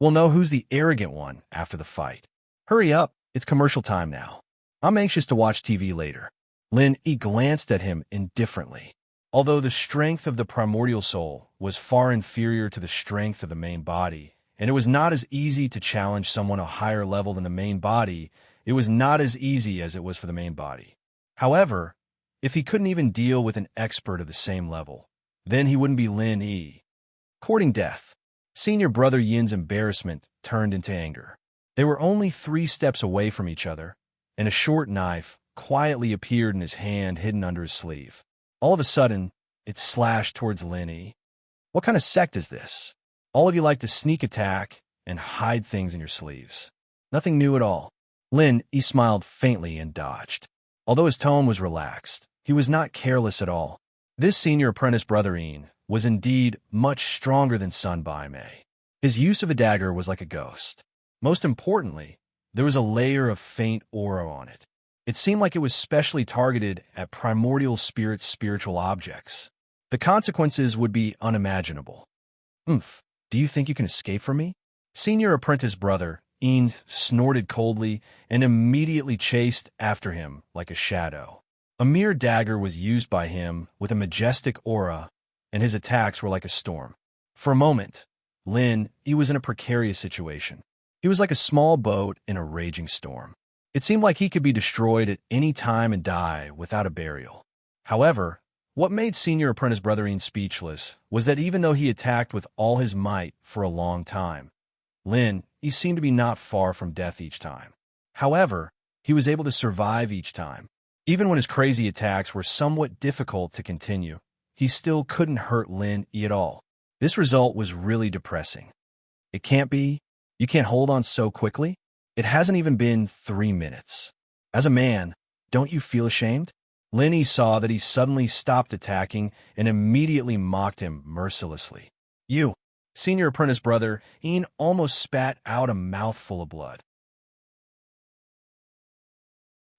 We'll know who's the arrogant one after the fight. Hurry up, it's commercial time now. I'm anxious to watch TV later. Lin Yi glanced at him indifferently. Although the strength of the primordial soul was far inferior to the strength of the main body, and it was not as easy to challenge someone a higher level than the main body, it was not as easy as it was for the main body. However, if he couldn't even deal with an expert of the same level, then he wouldn't be Lin Yi. Courting death. Senior brother Yin's embarrassment turned into anger. They were only 3 steps away from each other, and a short knife quietly appeared in his hand hidden under his sleeve. All of a sudden, it slashed towards Lin Yi. What kind of sect is this? All of you like to sneak attack and hide things in your sleeves. Nothing new at all. Lin Yi smiled faintly and dodged. Although his tone was relaxed, he was not careless at all. This senior apprentice brother Yin was indeed much stronger than Sun Bai Mei. His use of a dagger was like a ghost. Most importantly, there was a layer of faint aura on it. It seemed like it was specially targeted at primordial spirits' spiritual objects. The consequences would be unimaginable. Do you think you can escape from me? Senior apprentice brother Yin snorted coldly and immediately chased after him like a shadow. A mere dagger was used by him with a majestic aura, and his attacks were like a storm. For a moment, Lin Yi was in a precarious situation. He was like a small boat in a raging storm. It seemed like he could be destroyed at any time and die without a burial. However, what made senior apprentice brother Yin speechless was that even though he attacked with all his might for a long time, Lin Yi seemed to be not far from death each time. However, he was able to survive each time. Even when his crazy attacks were somewhat difficult to continue, he still couldn't hurt Lin Yi at all. This result was really depressing. It can't be. You can't hold on so quickly? It hasn't even been 3 minutes. As a man, don't you feel ashamed? Lin Yi saw that he suddenly stopped attacking and immediately mocked him mercilessly. You, senior apprentice brother, Yin almost spat out a mouthful of blood.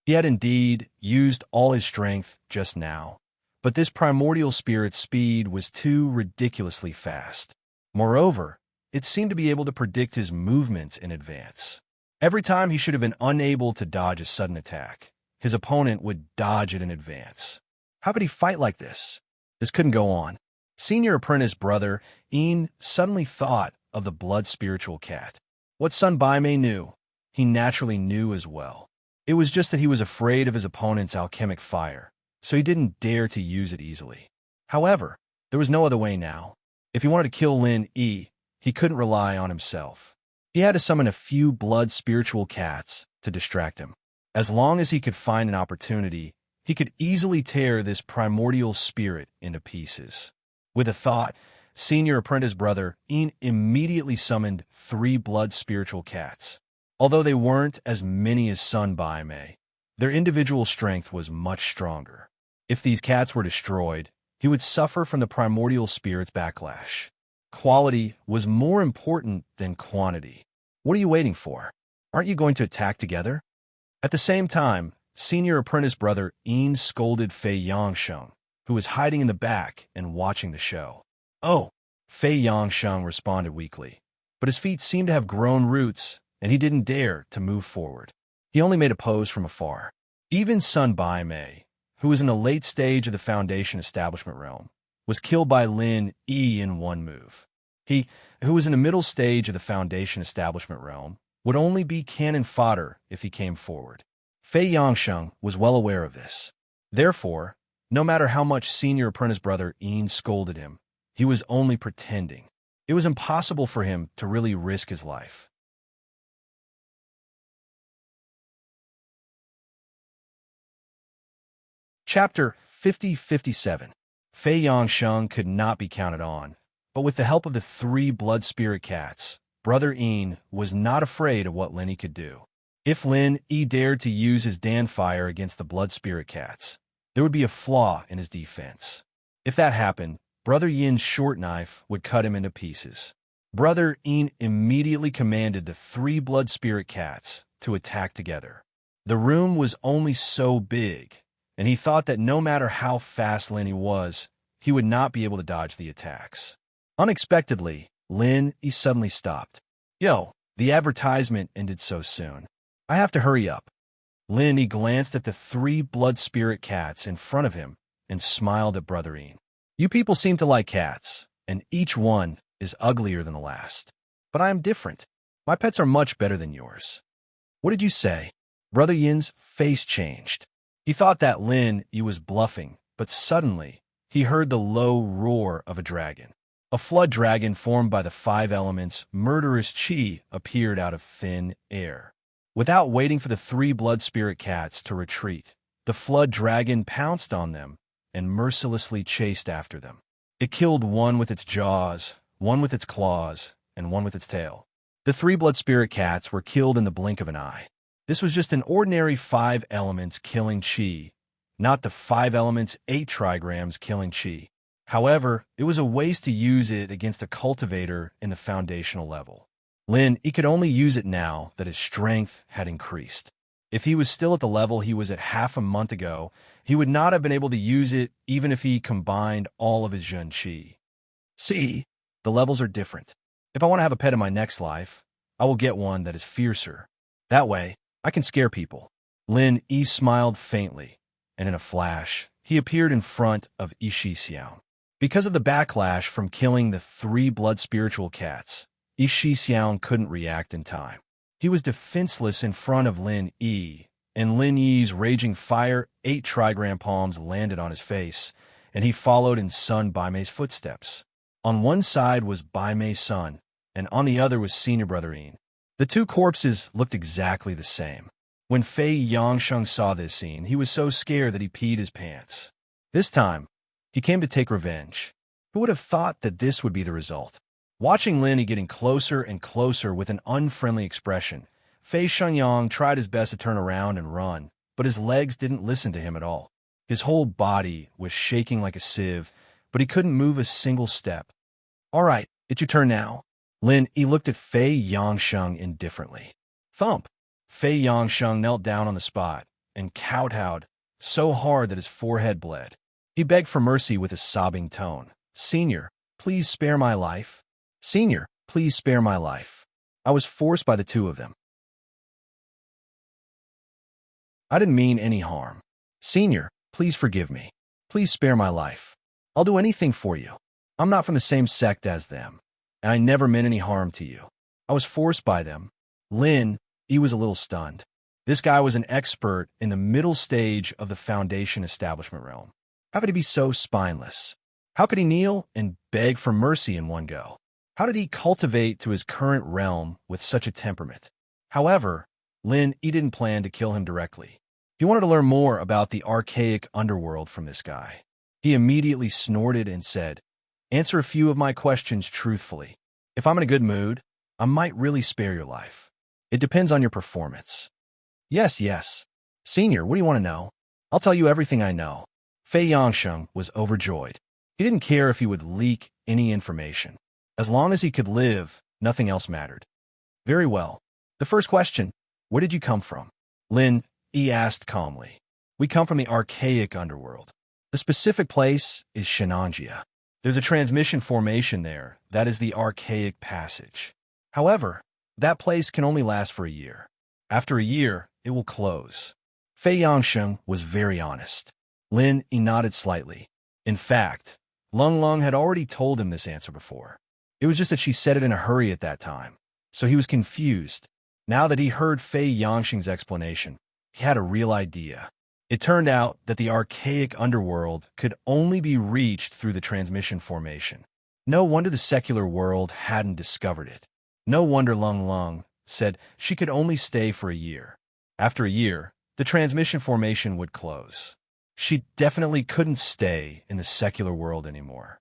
He had indeed used all his strength just now, but this primordial spirit's speed was too ridiculously fast. Moreover, it seemed to be able to predict his movements in advance. Every time he should have been unable to dodge a sudden attack, his opponent would dodge it in advance. How could he fight like this? This couldn't go on. Senior apprentice brother Yin suddenly thought of the blood spiritual cat. What Sun Bai Mei knew, he naturally knew as well. It was just that he was afraid of his opponent's alchemic fire, so he didn't dare to use it easily. However, there was no other way now. If he wanted to kill Lin Yi, he couldn't rely on himself. He had to summon a few blood spiritual cats to distract him. As long as he could find an opportunity, he could easily tear this primordial spirit into pieces. With a thought, senior apprentice brother Yin immediately summoned 3 blood spiritual cats. Although they weren't as many as Sun Bai Mei, their individual strength was much stronger. If these cats were destroyed, he would suffer from the primordial spirit's backlash. Quality was more important than quantity. What are you waiting for? Aren't you going to attack together? At the same time, senior apprentice brother Yin scolded Fei Yangsheng, who was hiding in the back and watching the show. Oh, Fei Yangsheng responded weakly, but his feet seemed to have grown roots, and he didn't dare to move forward. He only made a pose from afar. Even Sun Bai Mei, who was in the late stage of the Foundation establishment realm, was killed by Lin Yi in one move. He, who was in the middle stage of the Foundation establishment realm, would only be cannon fodder if he came forward. Fei Yangsheng was well aware of this. Therefore, no matter how much senior apprentice brother Yin scolded him, he was only pretending. It was impossible for him to really risk his life. Chapter 50-57. Fei Yangsheng could not be counted on, but with the help of the 3 blood spirit cats, brother Yin was not afraid of what Lin Yi could do. If Lin Yi dared to use his Dan fire against the blood spirit cats, there would be a flaw in his defense. If that happened, brother Yin's short knife would cut him into pieces. Brother Yin immediately commanded the 3 blood spirit cats to attack together. The room was only so big, and he thought that no matter how fast Lin Yi was, he would not be able to dodge the attacks. Unexpectedly, Lin Yi suddenly stopped. Yo, the advertisement ended so soon. I have to hurry up. Lin he glanced at the three blood spirit cats in front of him and smiled at Brother Ian. You people seem to like cats, and each one is uglier than the last. But I am different. My pets are much better than yours. What did you say? Brother Yin's face changed. He thought that Lin Yi was bluffing, but suddenly he heard the low roar of a dragon. A flood dragon formed by the five elements' murderous chi appeared out of thin air. Without waiting for the three blood spirit cats to retreat, the flood dragon pounced on them and mercilessly chased after them. It killed one with its jaws, one with its claws, and one with its tail. The three blood spirit cats were killed in the blink of an eye. This was just an ordinary five elements killing chi, not the five elements 8 trigrams killing chi. However, it was a waste to use it against a cultivator in the foundational level. Lin, he could only use it now that his strength had increased. If he was still at the level he was at half a month ago, he would not have been able to use it even if he combined all of his Zhen Qi. See, the levels are different. If I want to have a pet in my next life, I will get one that is fiercer. That way, I can scare people. Lin Yi smiled faintly, and in a flash, he appeared in front of Yi Xiao. Because of the backlash from killing the three blood spiritual cats, Yi Xiao couldn't react in time. He was defenseless in front of Lin Yi, and Lin Yi's raging fire 8 trigram palms landed on his face, and he followed in Sun Baimei's footsteps. On one side was Baimei's son, and on the other was senior brother Yin. The two corpses looked exactly the same. When Fei Yangsheng saw this scene, he was so scared that he peed his pants. This time, he came to take revenge. Who would have thought that this would be the result? Watching Lin Yi getting closer and closer with an unfriendly expression, Fei Shengyang tried his best to turn around and run, but his legs didn't listen to him at all. His whole body was shaking like a sieve, but he couldn't move a single step. All right, it's your turn now. Lin Yi looked at Fei Yangsheng indifferently. Thump! Fei Yangsheng knelt down on the spot and kowtowed so hard that his forehead bled. He begged for mercy with a sobbing tone. Senior, please spare my life. Senior, please spare my life. I was forced by the two of them. I didn't mean any harm. Senior, please forgive me. Please spare my life. I'll do anything for you. I'm not from the same sect as them, and I never meant any harm to you. I was forced by them. Lin, he was a little stunned. This guy was an expert in the middle stage of the Foundation establishment realm. How could he be so spineless? How could he kneel and beg for mercy in one go? How did he cultivate to his current realm with such a temperament? However, Lin Yi didn't plan to kill him directly. He wanted to learn more about the archaic underworld from this guy. He immediately snorted and said, "Answer a few of my questions truthfully. If I'm in a good mood, I might really spare your life. It depends on your performance." Yes. Senior, what do you want to know? I'll tell you everything I know. Fei Yangsheng was overjoyed. He didn't care if he would leak any information. As long as he could live, nothing else mattered. Very well. The first question, where did you come from? Lin Yi asked calmly. We come from the archaic underworld. The specific place is Shenanjia. There's a transmission formation there that is the archaic passage. However, that place can only last for a year. After a year, it will close. Fei Yangsheng was very honest. Lin Yi nodded slightly. In fact, Lung Lung had already told him this answer before. It was just that she said it in a hurry at that time, so he was confused. Now that he heard Fei Yangsheng's explanation, he had a real idea. It turned out that the archaic underworld could only be reached through the transmission formation. No wonder the secular world hadn't discovered it. No wonder Lung Lung said she could only stay for a year. After a year, the transmission formation would close. She definitely couldn't stay in the secular world anymore.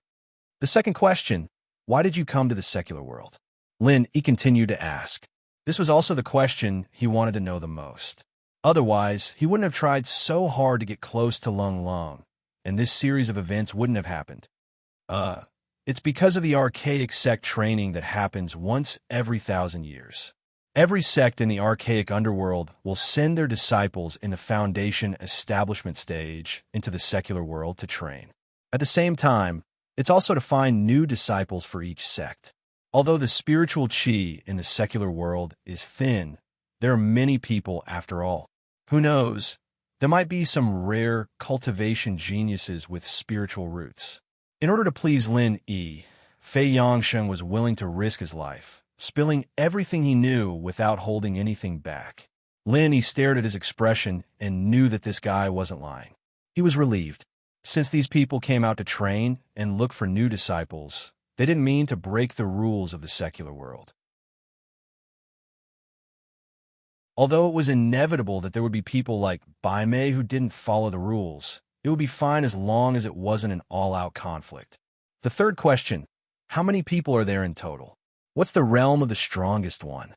The second question, why did you come to the secular world? Lin Yi continued to ask. This was also the question he wanted to know the most. Otherwise, he wouldn't have tried so hard to get close to Lung Lung, and this series of events wouldn't have happened. It's because of the archaic sect training that happens once every 1,000 years. Every sect in the archaic underworld will send their disciples in the Foundation establishment stage into the secular world to train. At the same time, it's also to find new disciples for each sect. Although the spiritual chi in the secular world is thin, there are many people after all. Who knows? There might be some rare cultivation geniuses with spiritual roots. In order to please Lin Yi, Fei Yongsheng was willing to risk his life, spilling everything he knew without holding anything back. Lin Yi stared at his expression and knew that this guy wasn't lying. He was relieved. Since these people came out to train and look for new disciples, they didn't mean to break the rules of the secular world. Although it was inevitable that there would be people like Bai Mei who didn't follow the rules, it would be fine as long as it wasn't an all-out conflict. The third question, how many people are there in total? What's the realm of the strongest one?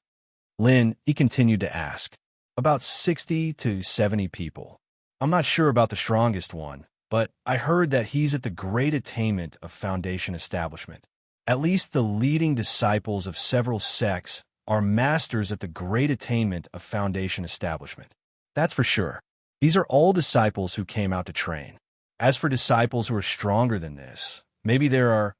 Lin, he continued to ask. About 60 to 70 people. I'm not sure about the strongest one, but I heard that he's at the great attainment of Foundation establishment. At least the leading disciples of several sects are masters at the great attainment of Foundation establishment. That's for sure. These are all disciples who came out to train. As for disciples who are stronger than this, maybe there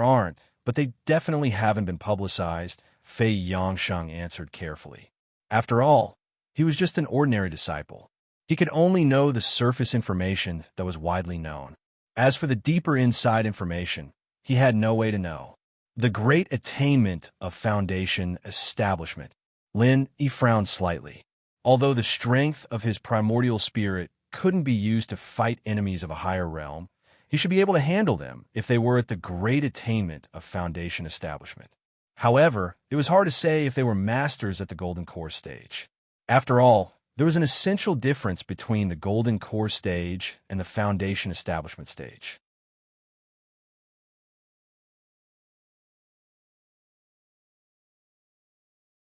aren't, but they definitely haven't been publicized, Fei Yongsheng answered carefully. After all, he was just an ordinary disciple. He could only know the surface information that was widely known. As for the deeper inside information, he had no way to know. The great attainment of Foundation establishment. Lin Yi frowned slightly. Although the strength of his primordial spirit couldn't be used to fight enemies of a higher realm, he should be able to handle them if they were at the great attainment of Foundation establishment. However, it was hard to say if they were masters at the Golden Core stage. After all, there was an essential difference between the Golden Core stage and the Foundation establishment stage.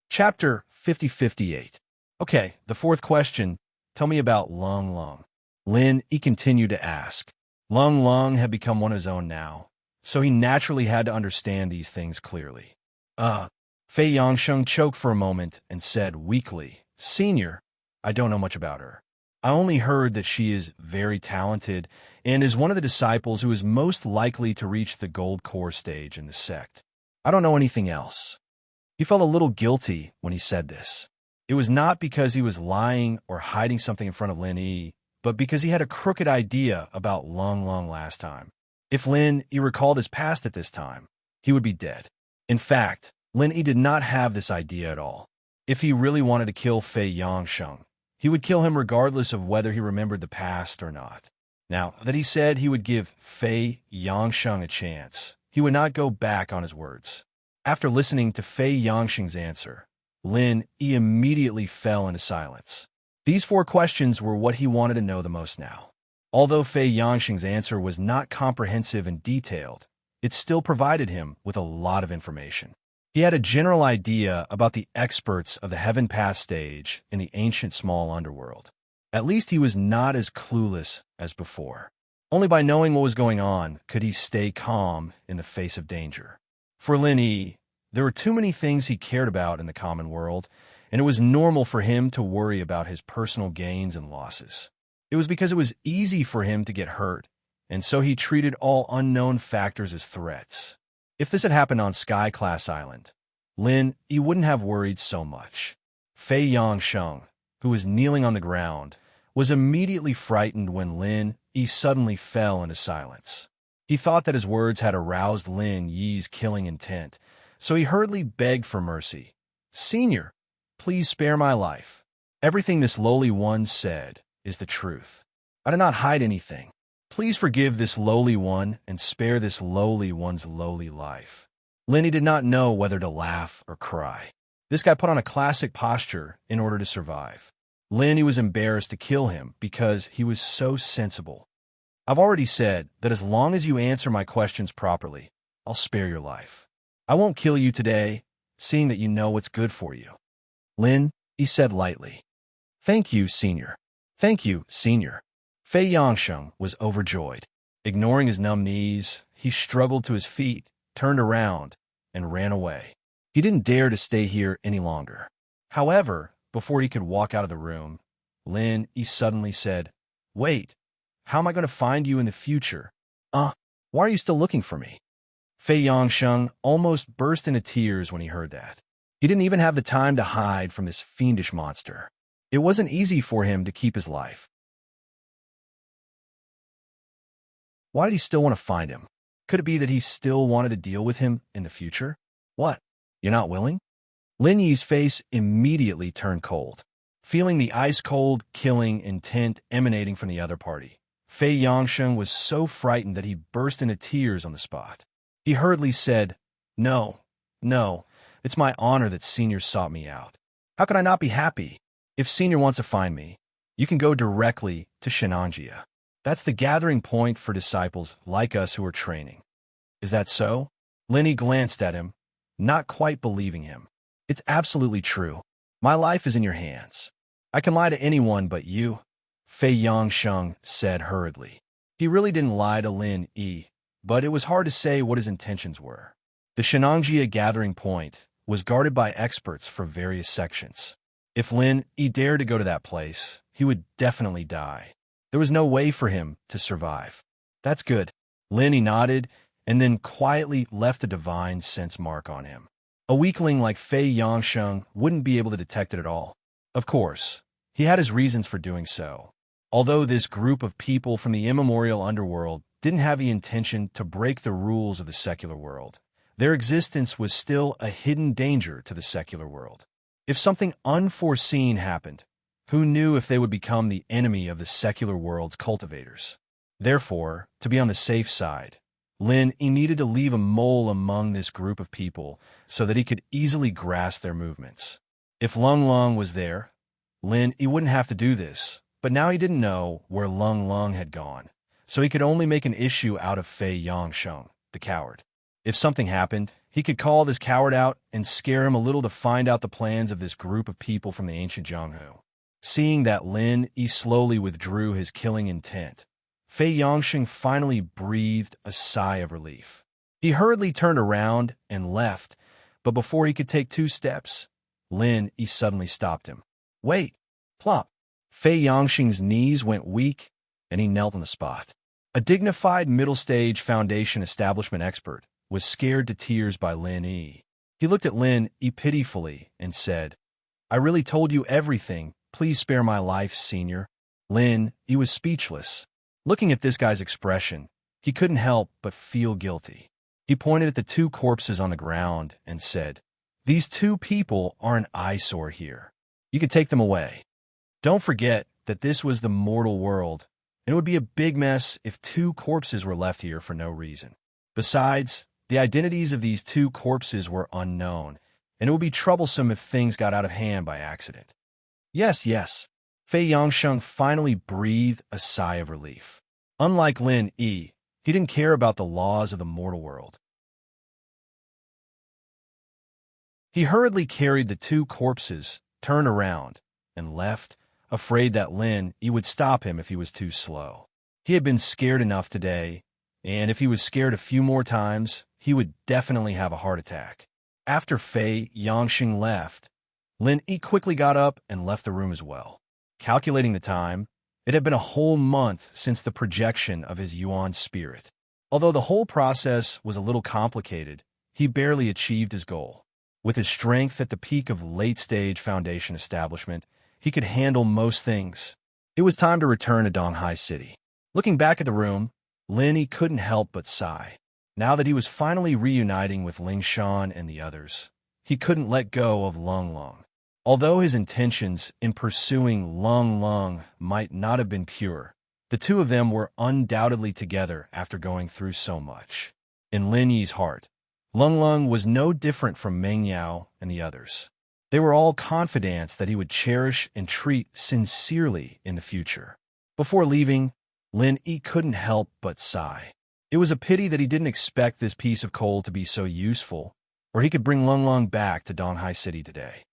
Chapter 5058. Okay, the fourth question. Tell me about Lung Lung. Lin, he continued to ask. Lung Lung had become one of his own now, so he naturally had to understand these things clearly. Fei Yongsheng choked for a moment and said weakly, Senior, I don't know much about her. I only heard that she is very talented and is one of the disciples who is most likely to reach the Gold Core stage in the sect. I don't know anything else. He felt a little guilty when he said this. It was not because he was lying or hiding something in front of Lin Yi, but because he had a crooked idea about Lung Lung last time. If Lin Yi recalled his past at this time, he would be dead. In fact, Lin Yi did not have this idea at all. If he really wanted to kill Fei Yongsheng, he would kill him regardless of whether he remembered the past or not. Now that he said he would give Fei Yongsheng a chance, he would not go back on his words. After listening to Fei Yongsheng's answer, Lin Yi immediately fell into silence. These four questions were what he wanted to know the most now. Although Fei Yongsheng's answer was not comprehensive and detailed, it still provided him with a lot of information. He had a general idea about the experts of the Heaven Path stage in the ancient small underworld. At least he was not as clueless as before. Only by knowing what was going on could he stay calm in the face of danger. For Lin Yi, there were too many things he cared about in the common world, and it was normal for him to worry about his personal gains and losses. It was because it was easy for him to get hurt, and so he treated all unknown factors as threats. If this had happened on Sky Class Island, Lin Yi wouldn't have worried so much. Fei Yongsheng, who was kneeling on the ground, was immediately frightened when Lin Yi suddenly fell into silence. He thought that his words had aroused Lin Yi's killing intent, so he hurriedly begged for mercy. Senior, please spare my life. Everything this lowly one said is the truth. I did not hide anything. Please forgive this lowly one and spare this lowly one's lowly life. Lin Yi did not know whether to laugh or cry. This guy put on a classic posture in order to survive. Lin Yi was embarrassed to kill him because he was so sensible. I've already said that as long as you answer my questions properly, I'll spare your life. I won't kill you today, seeing that you know what's good for you. Lin Yi said lightly. Thank you, Senior. Thank you, Senior. Fei Yongsheng was overjoyed. Ignoring his numb knees, he struggled to his feet, turned around, and ran away. He didn't dare to stay here any longer. However, before he could walk out of the room, Lin Yi suddenly said, Wait, how am I going to find you in the future? Why are you still looking for me? Fei Yongsheng almost burst into tears when he heard that. He didn't even have the time to hide from this fiendish monster. It wasn't easy for him to keep his life. Why did he still want to find him? Could it be that he still wanted to deal with him in the future? What? You're not willing? Lin Yi's face immediately turned cold, feeling the ice-cold, killing intent emanating from the other party. Fei Yangsheng was so frightened that he burst into tears on the spot. He hurriedly said, "No, no, it's my honor that Senior sought me out. How could I not be happy? If Senior wants to find me, you can go directly to Shenangjia. That's the gathering point for disciples like us who are training." "Is that so?" Lin Yi glanced at him, not quite believing him. "It's absolutely true. My life is in your hands. I can lie to anyone but you," Fei Yangsheng said hurriedly. He really didn't lie to Lin Yi, but it was hard to say what his intentions were. The Shenangjia gathering point was guarded by experts for various sections. If Lin Yi dared to go to that place, he would definitely die. There was no way for him to survive. "That's good." Lin Yi nodded and then quietly left a divine sense mark on him. A weakling like Fei Yangsheng wouldn't be able to detect it at all. Of course, he had his reasons for doing so. Although this group of people from the immemorial underworld didn't have the intention to break the rules of the secular world, their existence was still a hidden danger to the secular world. If something unforeseen happened, who knew if they would become the enemy of the secular world's cultivators? Therefore, to be on the safe side, Lin Yi needed to leave a mole among this group of people so that he could easily grasp their movements. If Lung Lung was there, Lin Yi wouldn't have to do this, but now he didn't know where Lung Lung had gone, so he could only make an issue out of Fei Yangsheng, the coward. If something happened, he could call this coward out and scare him a little to find out the plans of this group of people from the ancient Jianghu. Seeing that Lin Yi slowly withdrew his killing intent, Fei Yangsheng finally breathed a sigh of relief. He hurriedly turned around and left, but before he could take 2 steps, Lin Yi suddenly stopped him. "Wait!" Plop! Fei Yangsheng's knees went weak, and he knelt on the spot. A dignified middle-stage foundation establishment expert was scared to tears by Lin Yi. He looked at Lin Yi pitifully and said, "I really told you everything. Please spare my life, Senior." Lin Yi was speechless. Looking at this guy's expression, he couldn't help but feel guilty. He pointed at the 2 corpses on the ground and said, "These 2 people are an eyesore here. You can take them away. Don't forget that this was the mortal world, and it would be a big mess if 2 corpses were left here for no reason. Besides, the identities of these 2 corpses were unknown, and it would be troublesome if things got out of hand by accident." Yes, yes. Fei Yangsheng finally breathed a sigh of relief. Unlike Lin Yi, he didn't care about the laws of the mortal world. He hurriedly carried the 2 corpses, turned around, and left, afraid that Lin Yi would stop him if he was too slow. He had been scared enough today, and if he was scared a few more times, he would definitely have a heart attack. After Fei Yangsheng left, Lin Yi quickly got up and left the room as well. Calculating the time, it had been a whole month since the projection of his Yuan spirit. Although the whole process was a little complicated, he barely achieved his goal. With his strength at the peak of late-stage foundation establishment, he could handle most things. It was time to return to Donghai City. Looking back at the room, Lin Yi couldn't help but sigh. Now that he was finally reuniting with Ling Shan and the others, he couldn't let go of Lung Lung. Although his intentions in pursuing Lung Lung might not have been pure, the 2 of them were undoubtedly together after going through so much. In Lin Yi's heart, Lung Lung was no different from Meng Yao and the others. They were all confidants that he would cherish and treat sincerely in the future. Before leaving, Lin Yi couldn't help but sigh. It was a pity that he didn't expect this piece of coal to be so useful, or he could bring Lung Lung back to Donghai City today.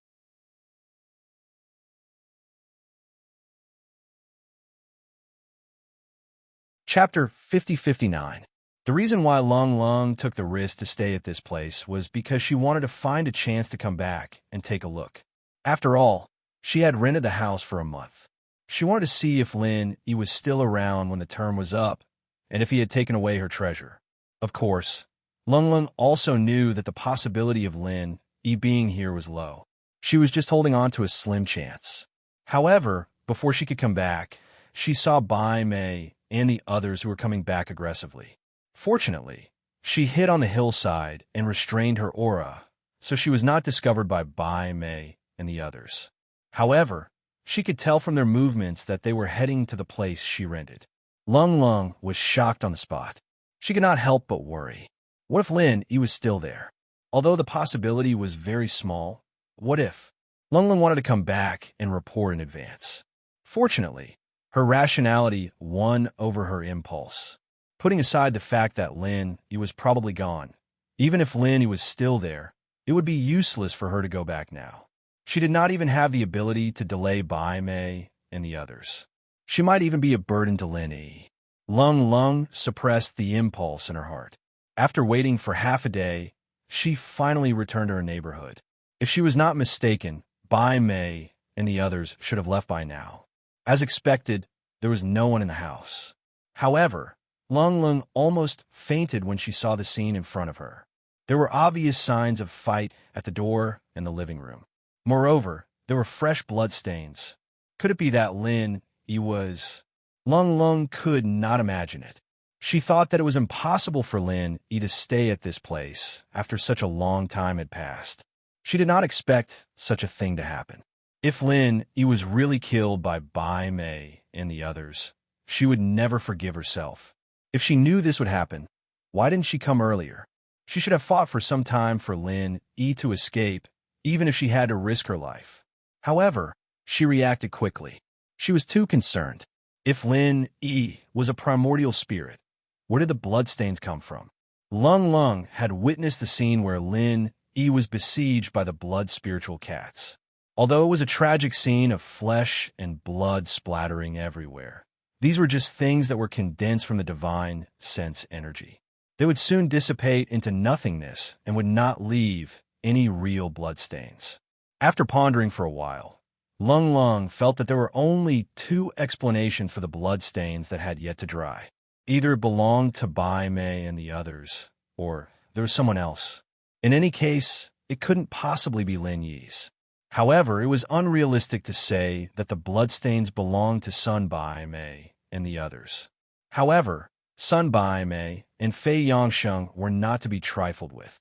Chapter 5059. The reason why Lung Lung took the risk to stay at this place was because she wanted to find a chance to come back and take a look. After all, she had rented the house for a month. She wanted to see if Lin Yi was still around when the term was up, and if he had taken away her treasure. Of course, Lung Lung also knew that the possibility of Lin Yi being here was low. She was just holding on to a slim chance. However, before she could come back, she saw Bai Mei and the others who were coming back aggressively. Fortunately, she hid on the hillside and restrained her aura, so she was not discovered by Bai Mei and the others. However, she could tell from their movements that they were heading to the place she rented. Lung Lung was shocked on the spot. She could not help but worry. What if Lin Yi was still there? Although the possibility was very small, what if? Lung Lung wanted to come back and report in advance. Fortunately, her rationality won over her impulse. Putting aside the fact that Lin Yi was probably gone, even if Lin Yi was still there, it would be useless for her to go back now. She did not even have the ability to delay Bai Mei and the others. She might even be a burden to Lin Yi. Lung Lung suppressed the impulse in her heart. After waiting for half a day, she finally returned to her neighborhood. If she was not mistaken, Bai Mei and the others should have left by now. As expected, there was no one in the house. However, Lung Lung almost fainted when she saw the scene in front of her. There were obvious signs of fight at the door and the living room. Moreover, there were fresh bloodstains. Could it be that Lin Yi was... Lung Lung could not imagine it. She thought that it was impossible for Lin Yi to stay at this place after such a long time had passed. She did not expect such a thing to happen. If Lin Yi was really killed by Bai Mei and the others, she would never forgive herself. If she knew this would happen, why didn't she come earlier? She should have fought for some time for Lin Yi to escape, even if she had to risk her life. However, she reacted quickly. She was too concerned. If Lin Yi was a primordial spirit, where did the bloodstains come from? Lung Lung had witnessed the scene where Lin Yi was besieged by the blood spiritual cats. Although it was a tragic scene of flesh and blood splattering everywhere, these were just things that were condensed from the divine sense energy. They would soon dissipate into nothingness and would not leave any real bloodstains. After pondering for a while, Lung Lung felt that there were only two explanations for the bloodstains that had yet to dry. Either it belonged to Bai Mei and the others, or there was someone else. In any case, it couldn't possibly be Lin Yi's. However, it was unrealistic to say that the bloodstains belonged to Sun Bai Mei and the others. However, Sun Bai Mei and Fei Yangsheng were not to be trifled with.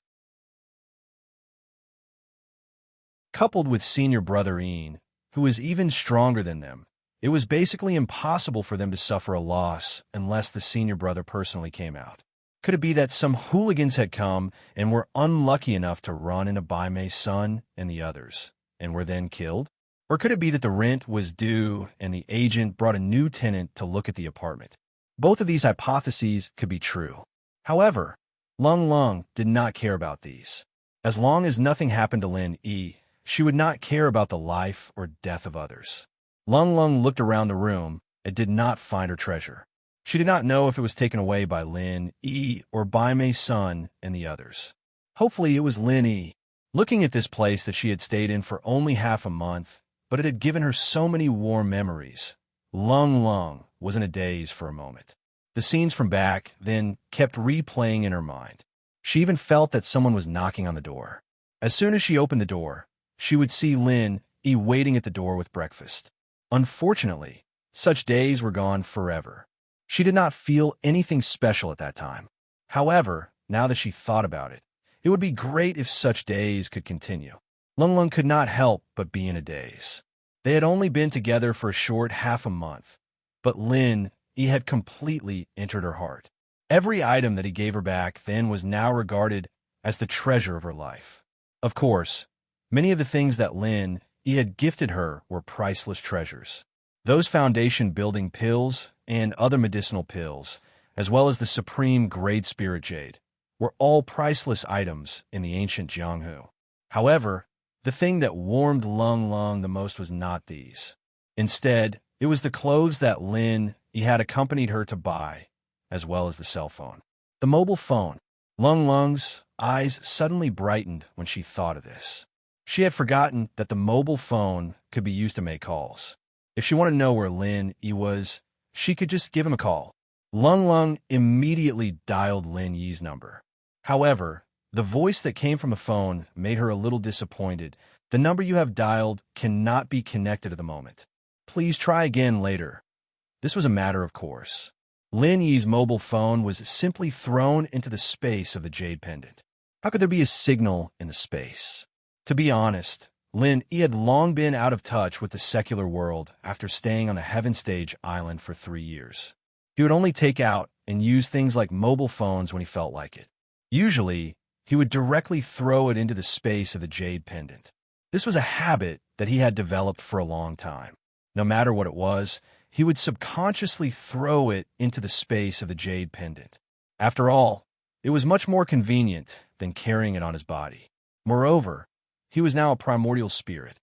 Coupled with senior brother Yin, who was even stronger than them, it was basically impossible for them to suffer a loss unless the senior brother personally came out. Could it be that some hooligans had come and were unlucky enough to run into Bai Mei's son and the others, and were then killed? Or could it be that the rent was due and the agent brought a new tenant to look at the apartment? Both of these hypotheses could be true. However, Lung Lung did not care about these. As long as nothing happened to Lin Yi, she would not care about the life or death of others. Lung Lung looked around the room and did not find her treasure. She did not know if it was taken away by Lin Yi or Bai Mei's son and the others. Hopefully it was Lin Yi. Looking at this place that she had stayed in for only half a month, but it had given her so many warm memories, Lung Lung was in a daze for a moment. The scenes from back then kept replaying in her mind. She even felt that someone was knocking on the door. As soon as she opened the door, she would see Lin Yi waiting at the door with breakfast. Unfortunately, such days were gone forever. She did not feel anything special at that time. However, now that she thought about it, it would be great if such days could continue. Lung Lung could not help but be in a daze. They had only been together for a short half a month, but Lin Yi had completely entered her heart. Every item that he gave her back then was now regarded as the treasure of her life. Of course, many of the things that Lin Yi had gifted her were priceless treasures. Those foundation-building pills and other medicinal pills, as well as the supreme Great Spirit Jade, were all priceless items in the ancient Jianghu. However, the thing that warmed Lung Lung the most was not these. Instead, it was the clothes that Lin Yi had accompanied her to buy, as well as the cell phone. The mobile phone. Lung Lung's eyes suddenly brightened when she thought of this. She had forgotten that the mobile phone could be used to make calls. If she wanted to know where Lin Yi was, she could just give him a call. Lung Lung immediately dialed Lin Yi's number. However, the voice that came from the phone made her a little disappointed. The number you have dialed cannot be connected at the moment. Please try again later. This was a matter of course. Lin Yi's mobile phone was simply thrown into the space of the jade pendant. How could there be a signal in the space? To be honest, Lin Yi had long been out of touch with the secular world after staying on the Heaven Stage Island for 3 years. He would only take out and use things like mobile phones when he felt like it. Usually, he would directly throw it into the space of the jade pendant. This was a habit that he had developed for a long time. No matter what it was, he would subconsciously throw it into the space of the jade pendant. After all, it was much more convenient than carrying it on his body. Moreover, he was now a primordial spirit.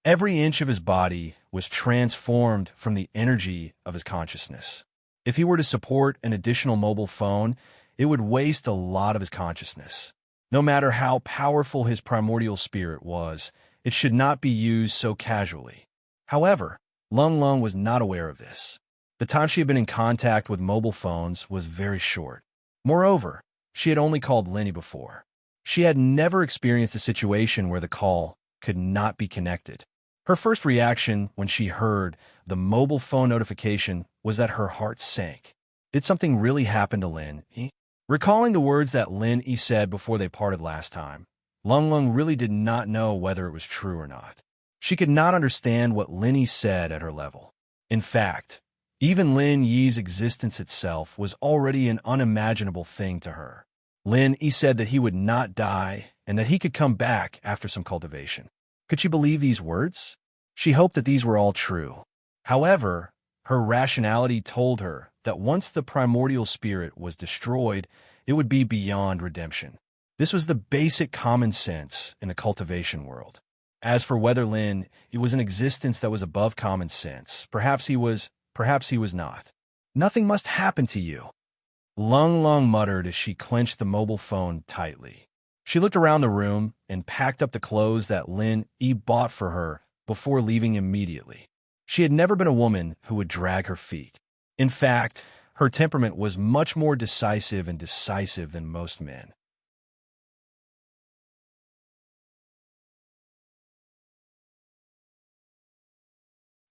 Every inch of his body was transformed from the energy of his consciousness. If he were to support an additional mobile phone, it would waste a lot of his consciousness. No matter how powerful his primordial spirit was, it should not be used so casually. However, Lung Lung was not aware of this. The time she had been in contact with mobile phones was very short. Moreover, she had only called Lenny before. She had never experienced a situation where the call could not be connected. Her first reaction when she heard the mobile phone notification was that her heart sank. Did something really happen to Lin Yi? Recalling the words that Lin Yi said before they parted last time, Lung Lung really did not know whether it was true or not. She could not understand what Lin Yi said at her level. In fact, even Lin Yi's existence itself was already an unimaginable thing to her. Lin Yi said that he would not die and that he could come back after some cultivation. Could she believe these words? She hoped that these were all true. However, her rationality told her that once the primordial spirit was destroyed, it would be beyond redemption. This was the basic common sense in the cultivation world. As for whether Lin Yi was an existence that was above common sense, perhaps he was not. Nothing must happen to you, Lung Lung muttered as she clenched the mobile phone tightly. She looked around the room and packed up the clothes that Lin Yi bought for her before leaving immediately. She had never been a woman who would drag her feet. In fact, her temperament was much more decisive than most men.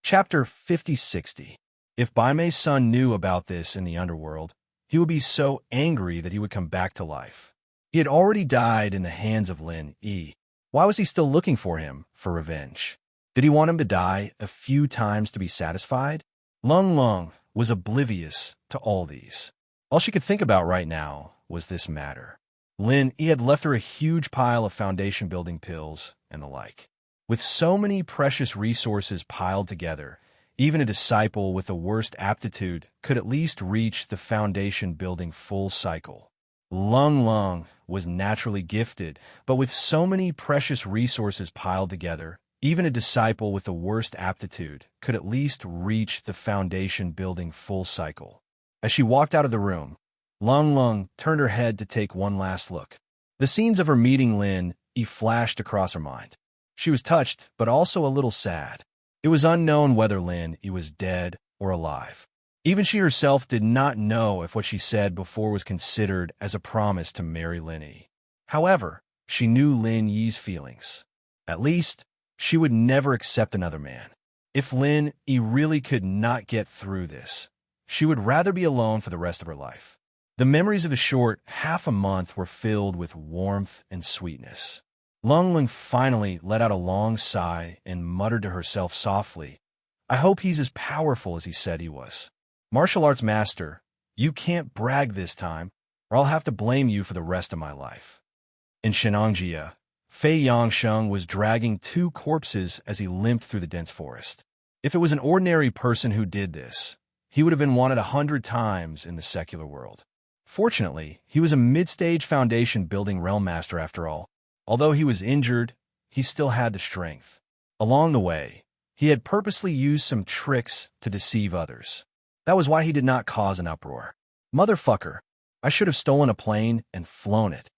Chapter 50-60. If Bai Mei's son knew about this in the underworld, he would be so angry that he would come back to life. He had already died in the hands of Lin Yi. Why was he still looking for him for revenge? Did he want him to die a few times to be satisfied? Lung Lung was oblivious to all these. All she could think about right now was this matter. Lin Yi had left her a huge pile of foundation-building pills and the like. With so many precious resources piled together, even a disciple with the worst aptitude could at least reach the foundation-building full cycle. Lung Lung was naturally gifted, but with so many precious resources piled together, even a disciple with the worst aptitude could at least reach the foundation-building full cycle. As she walked out of the room, Lung Lung turned her head to take one last look. The scenes of her meeting Lin Yi flashed across her mind. She was touched, but also a little sad. It was unknown whether Lin Yi was dead or alive. Even she herself did not know if what she said before was considered as a promise to marry Lin Yi. However, she knew Lin Yi's feelings. At least, she would never accept another man. If Lin Yi really could not get through this, she would rather be alone for the rest of her life. The memories of a short half a month were filled with warmth and sweetness. Lung Lung finally let out a long sigh and muttered to herself softly, "I hope he's as powerful as he said he was. Martial arts master, you can't brag this time, or I'll have to blame you for the rest of my life." In Shenangjia, Fei Yangsheng was dragging 2 corpses as he limped through the dense forest. If it was an ordinary person who did this, he would have been wanted 100 times in the secular world. Fortunately, he was a mid-stage foundation-building realm master after all. Although he was injured, he still had the strength. Along the way, he had purposely used some tricks to deceive others. That was why he did not cause an uproar. Motherfucker, I should have stolen a plane and flown it.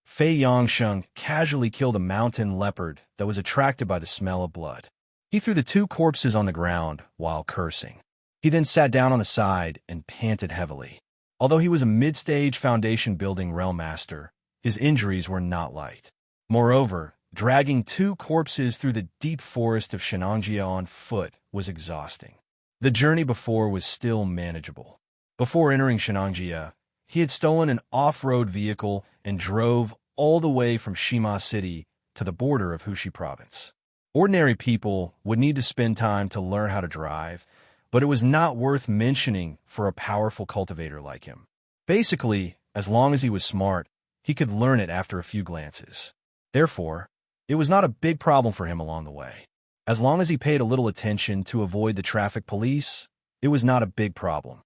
Fei Yangsheng casually killed a mountain leopard that was attracted by the smell of blood. He threw the 2 corpses on the ground while cursing. He then sat down on the side and panted heavily. Although he was a mid-stage foundation-building realm master, his injuries were not light. Moreover, Dragging two corpses through the deep forest of Shenangjia on foot was exhausting. The journey before was still manageable. Before entering Shenangjia, he had stolen an off-road vehicle and drove all the way from Shima City to the border of Hushi Province. Ordinary people would need to spend time to learn how to drive, but it was not worth mentioning for a powerful cultivator like him. Basically, as long as he was smart, he could learn it after a few glances. Therefore, it was not a big problem for him along the way. As long as he paid a little attention to avoid the traffic police, it was not a big problem.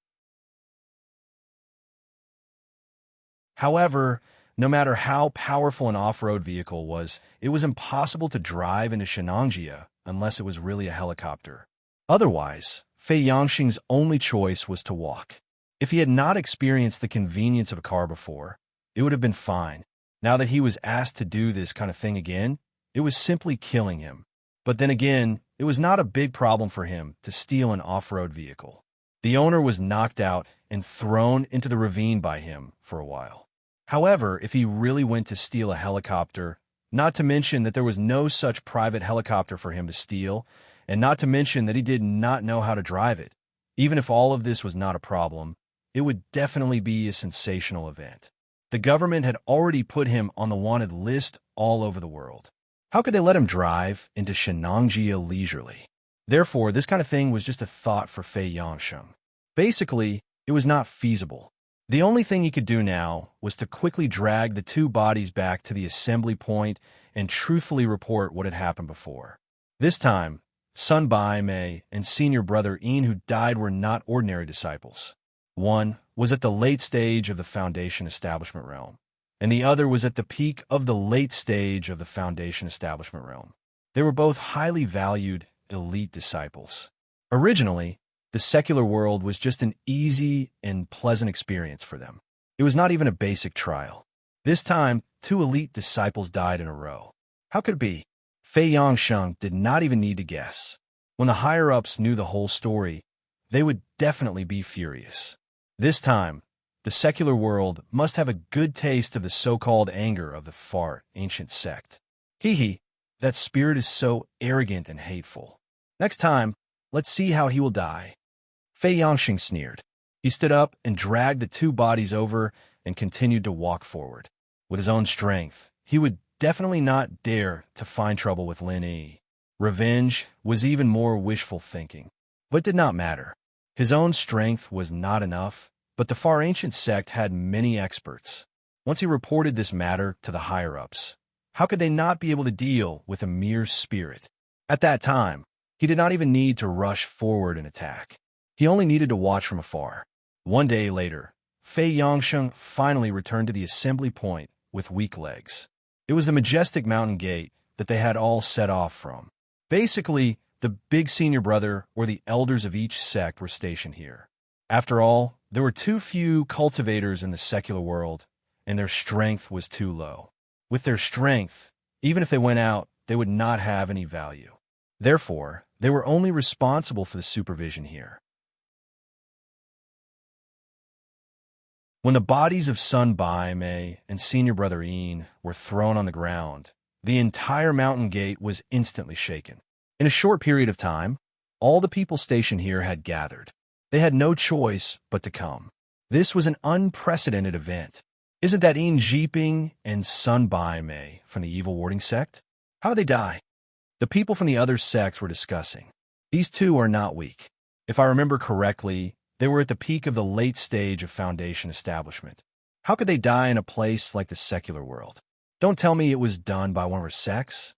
However, no matter how powerful an off-road vehicle was, it was impossible to drive into Shenangjia unless it was really a helicopter. Otherwise, Fei Yangxing's only choice was to walk. If he had not experienced the convenience of a car before, it would have been fine. Now that he was asked to do this kind of thing again, it was simply killing him. But then again, it was not a big problem for him to steal an off-road vehicle. The owner was knocked out and thrown into the ravine by him for a while. However, if he really went to steal a helicopter, not to mention that there was no such private helicopter for him to steal, and not to mention that he did not know how to drive it, even if all of this was not a problem, it would definitely be a sensational event. The government had already put him on the wanted list all over the world. How could they let him drive into Shenangjia leisurely? Therefore, this kind of thing was just a thought for Fei Yangsheng. Basically, it was not feasible. The only thing he could do now was to quickly drag the two bodies back to the assembly point and truthfully report what had happened before. This time, Sun Bai Mei and senior brother Yin who died were not ordinary disciples. One was at the late stage of the Foundation Establishment realm, and the other was at the peak of the late stage of the Foundation Establishment realm. They were both highly valued, elite disciples. Originally, the secular world was just an easy and pleasant experience for them. It was not even a basic trial. This time, two elite disciples died in a row. How could it be? Fei Yangsheng did not even need to guess. When the higher-ups knew the whole story, they would definitely be furious. This time, the secular world must have a good taste of the so-called anger of the far ancient sect. Hee, that spirit is so arrogant and hateful. Next time, let's see how he will die. Fei Yangxing sneered. He stood up and dragged the two bodies over and continued to walk forward. With his own strength, he would definitely not dare to find trouble with Lin Yi. Revenge was even more wishful thinking, but it did not matter. His own strength was not enough, but the far ancient sect had many experts. Once he reported this matter to the higher-ups, how could they not be able to deal with a mere spirit? At that time, he did not even need to rush forward and attack. He only needed to watch from afar. One day later, Fei Yangsheng finally returned to the assembly point with weak legs. It was the majestic mountain gate that they had all set off from. Basically, the big senior brother or the elders of each sect were stationed here. After all, there were too few cultivators in the secular world, and their strength was too low. With their strength, even if they went out, they would not have any value. Therefore, they were only responsible for the supervision here. When the bodies of Sun Bai Mei and senior brother Yin were thrown on the ground, the entire mountain gate was instantly shaken. In a short period of time, all the people stationed here had gathered. They had no choice but to come. This was an unprecedented event. Isn't that Yin Jiping and Sun Bai Mei from the evil warding sect? How did they die? The people from the other sects were discussing. These two are not weak. If I remember correctly, they were at the peak of the late stage of Foundation establishment. How could they die in a place like the secular world? Don't tell me it was done by one of our sects.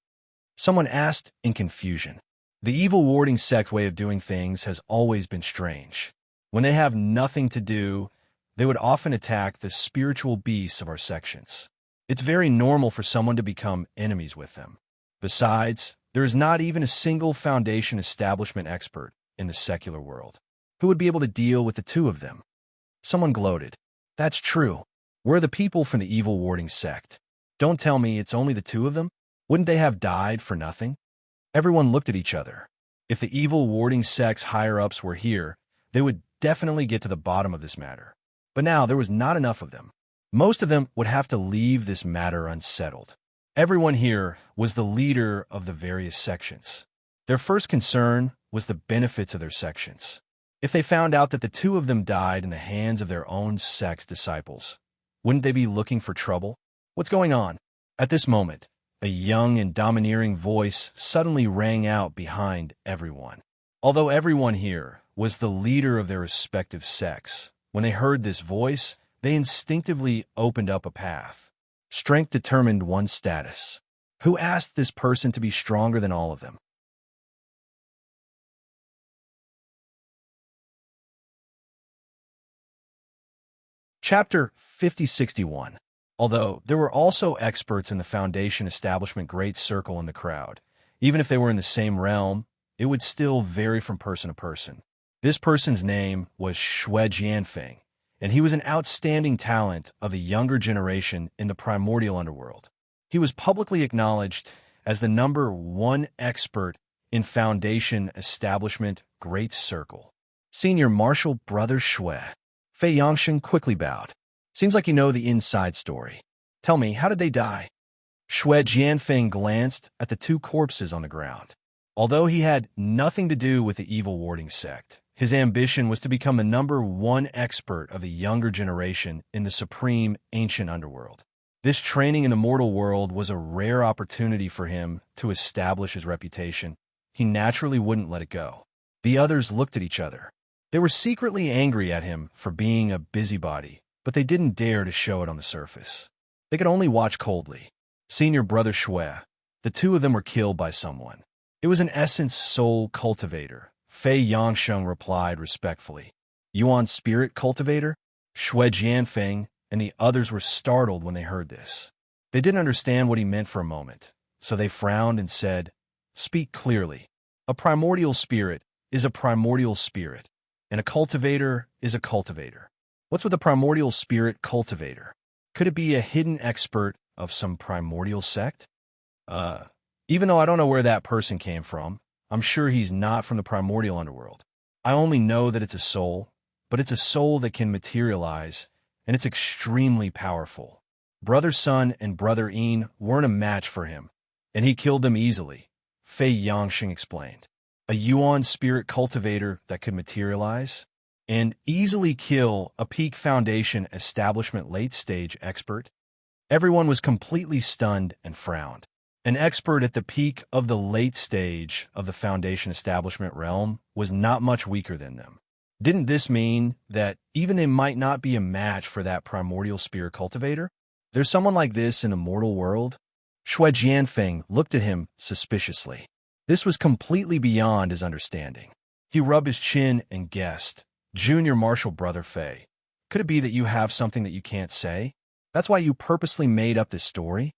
Someone asked in confusion. The evil warding sect way of doing things has always been strange. When they have nothing to do, they would often attack the spiritual beasts of our sections. It's very normal for someone to become enemies with them. Besides, there is not even a single Foundation establishment expert in the secular world. Who would be able to deal with the two of them? Someone gloated. That's true. We're the people from the evil warding sect. Don't tell me it's only the two of them. Wouldn't they have died for nothing? Everyone looked at each other. If the evil warding sect's higher-ups were here, they would definitely get to the bottom of this matter. But now there was not enough of them. Most of them would have to leave this matter unsettled. Everyone here was the leader of the various sections. Their first concern was the benefits of their sections. If they found out that the two of them died in the hands of their own sect's disciples, wouldn't they be looking for trouble? What's going on? At this moment, a young and domineering voice suddenly rang out behind everyone. Although everyone here was the leader of their respective sects, when they heard this voice, they instinctively opened up a path. Strength determined one's status. Who asked this person to be stronger than all of them? Chapter 5061. Although there were also experts in the Foundation Establishment Great Circle in the crowd, even if they were in the same realm, it would still vary from person to person. This person's name was Shui Jianfeng, and he was an outstanding talent of the younger generation in the primordial underworld. He was publicly acknowledged as the #1 expert in Foundation Establishment Great Circle. Senior Marshal Brother Shui. Fei Yangshen quickly bowed. Seems like you know the inside story. Tell me, how did they die? Shui Jianfeng glanced at the two corpses on the ground. Although he had nothing to do with the evil warding sect, his ambition was to become the #1 expert of the younger generation in the supreme ancient underworld. This training in the mortal world was a rare opportunity for him to establish his reputation. He naturally wouldn't let it go. The others looked at each other. They were secretly angry at him for being a busybody, but they didn't dare to show it on the surface. They could only watch coldly. Senior Brother Shui, the two of them were killed by someone. It was an essence soul cultivator. Fei Yangsheng replied respectfully. Yuan spirit cultivator? Shui Jianfeng and the others were startled when they heard this. They didn't understand what he meant for a moment, so they frowned and said, "Speak clearly. A primordial spirit is a primordial spirit, and a cultivator is a cultivator. What's with a primordial spirit cultivator? Could it be a hidden expert of some primordial sect? Even though I don't know where that person came from, I'm sure he's not from the primordial underworld. I only know that it's a soul, but it's a soul that can materialize, and it's extremely powerful. Brother Sun and Brother Yin weren't a match for him, and he killed them easily," Fei Yangxing explained. A Yuan spirit cultivator that could materialize and easily kill a Peak Foundation Establishment late-stage expert? Everyone was completely stunned and frowned. An expert at the peak of the late stage of the Foundation Establishment realm was not much weaker than them. Didn't this mean that even they might not be a match for that primordial spirit cultivator? There's someone like this in the mortal world? Shui Jianfeng looked at him suspiciously. This was completely beyond his understanding. He rubbed his chin and guessed, "Junior Marshal Brother Fei, could it be that you have something that you can't say? That's why you purposely made up this story?"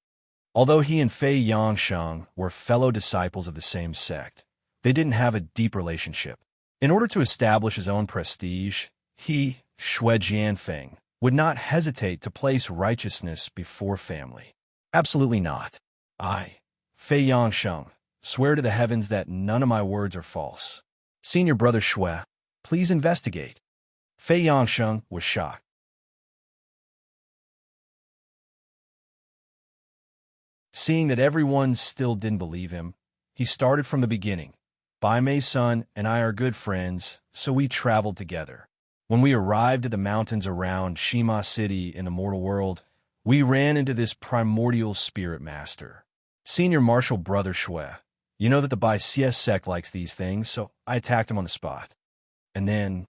Although he and Fei Yangsheng were fellow disciples of the same sect, they didn't have a deep relationship. In order to establish his own prestige, he, Shui Jianfeng, would not hesitate to place righteousness before family. Absolutely not. I, Fei Yangsheng, swear to the heavens that none of my words are false. Senior Brother Shui, please investigate. Fei Yangsheng was shocked. Seeing that everyone still didn't believe him, he started from the beginning. Bai Mei-sun and I are good friends, so we traveled together. When we arrived at the mountains around Shima City in the mortal world, we ran into this primordial spirit master. Senior Marshal Brother Shui, you know that the Bai Xie sect likes these things, so I attacked him on the spot. And then,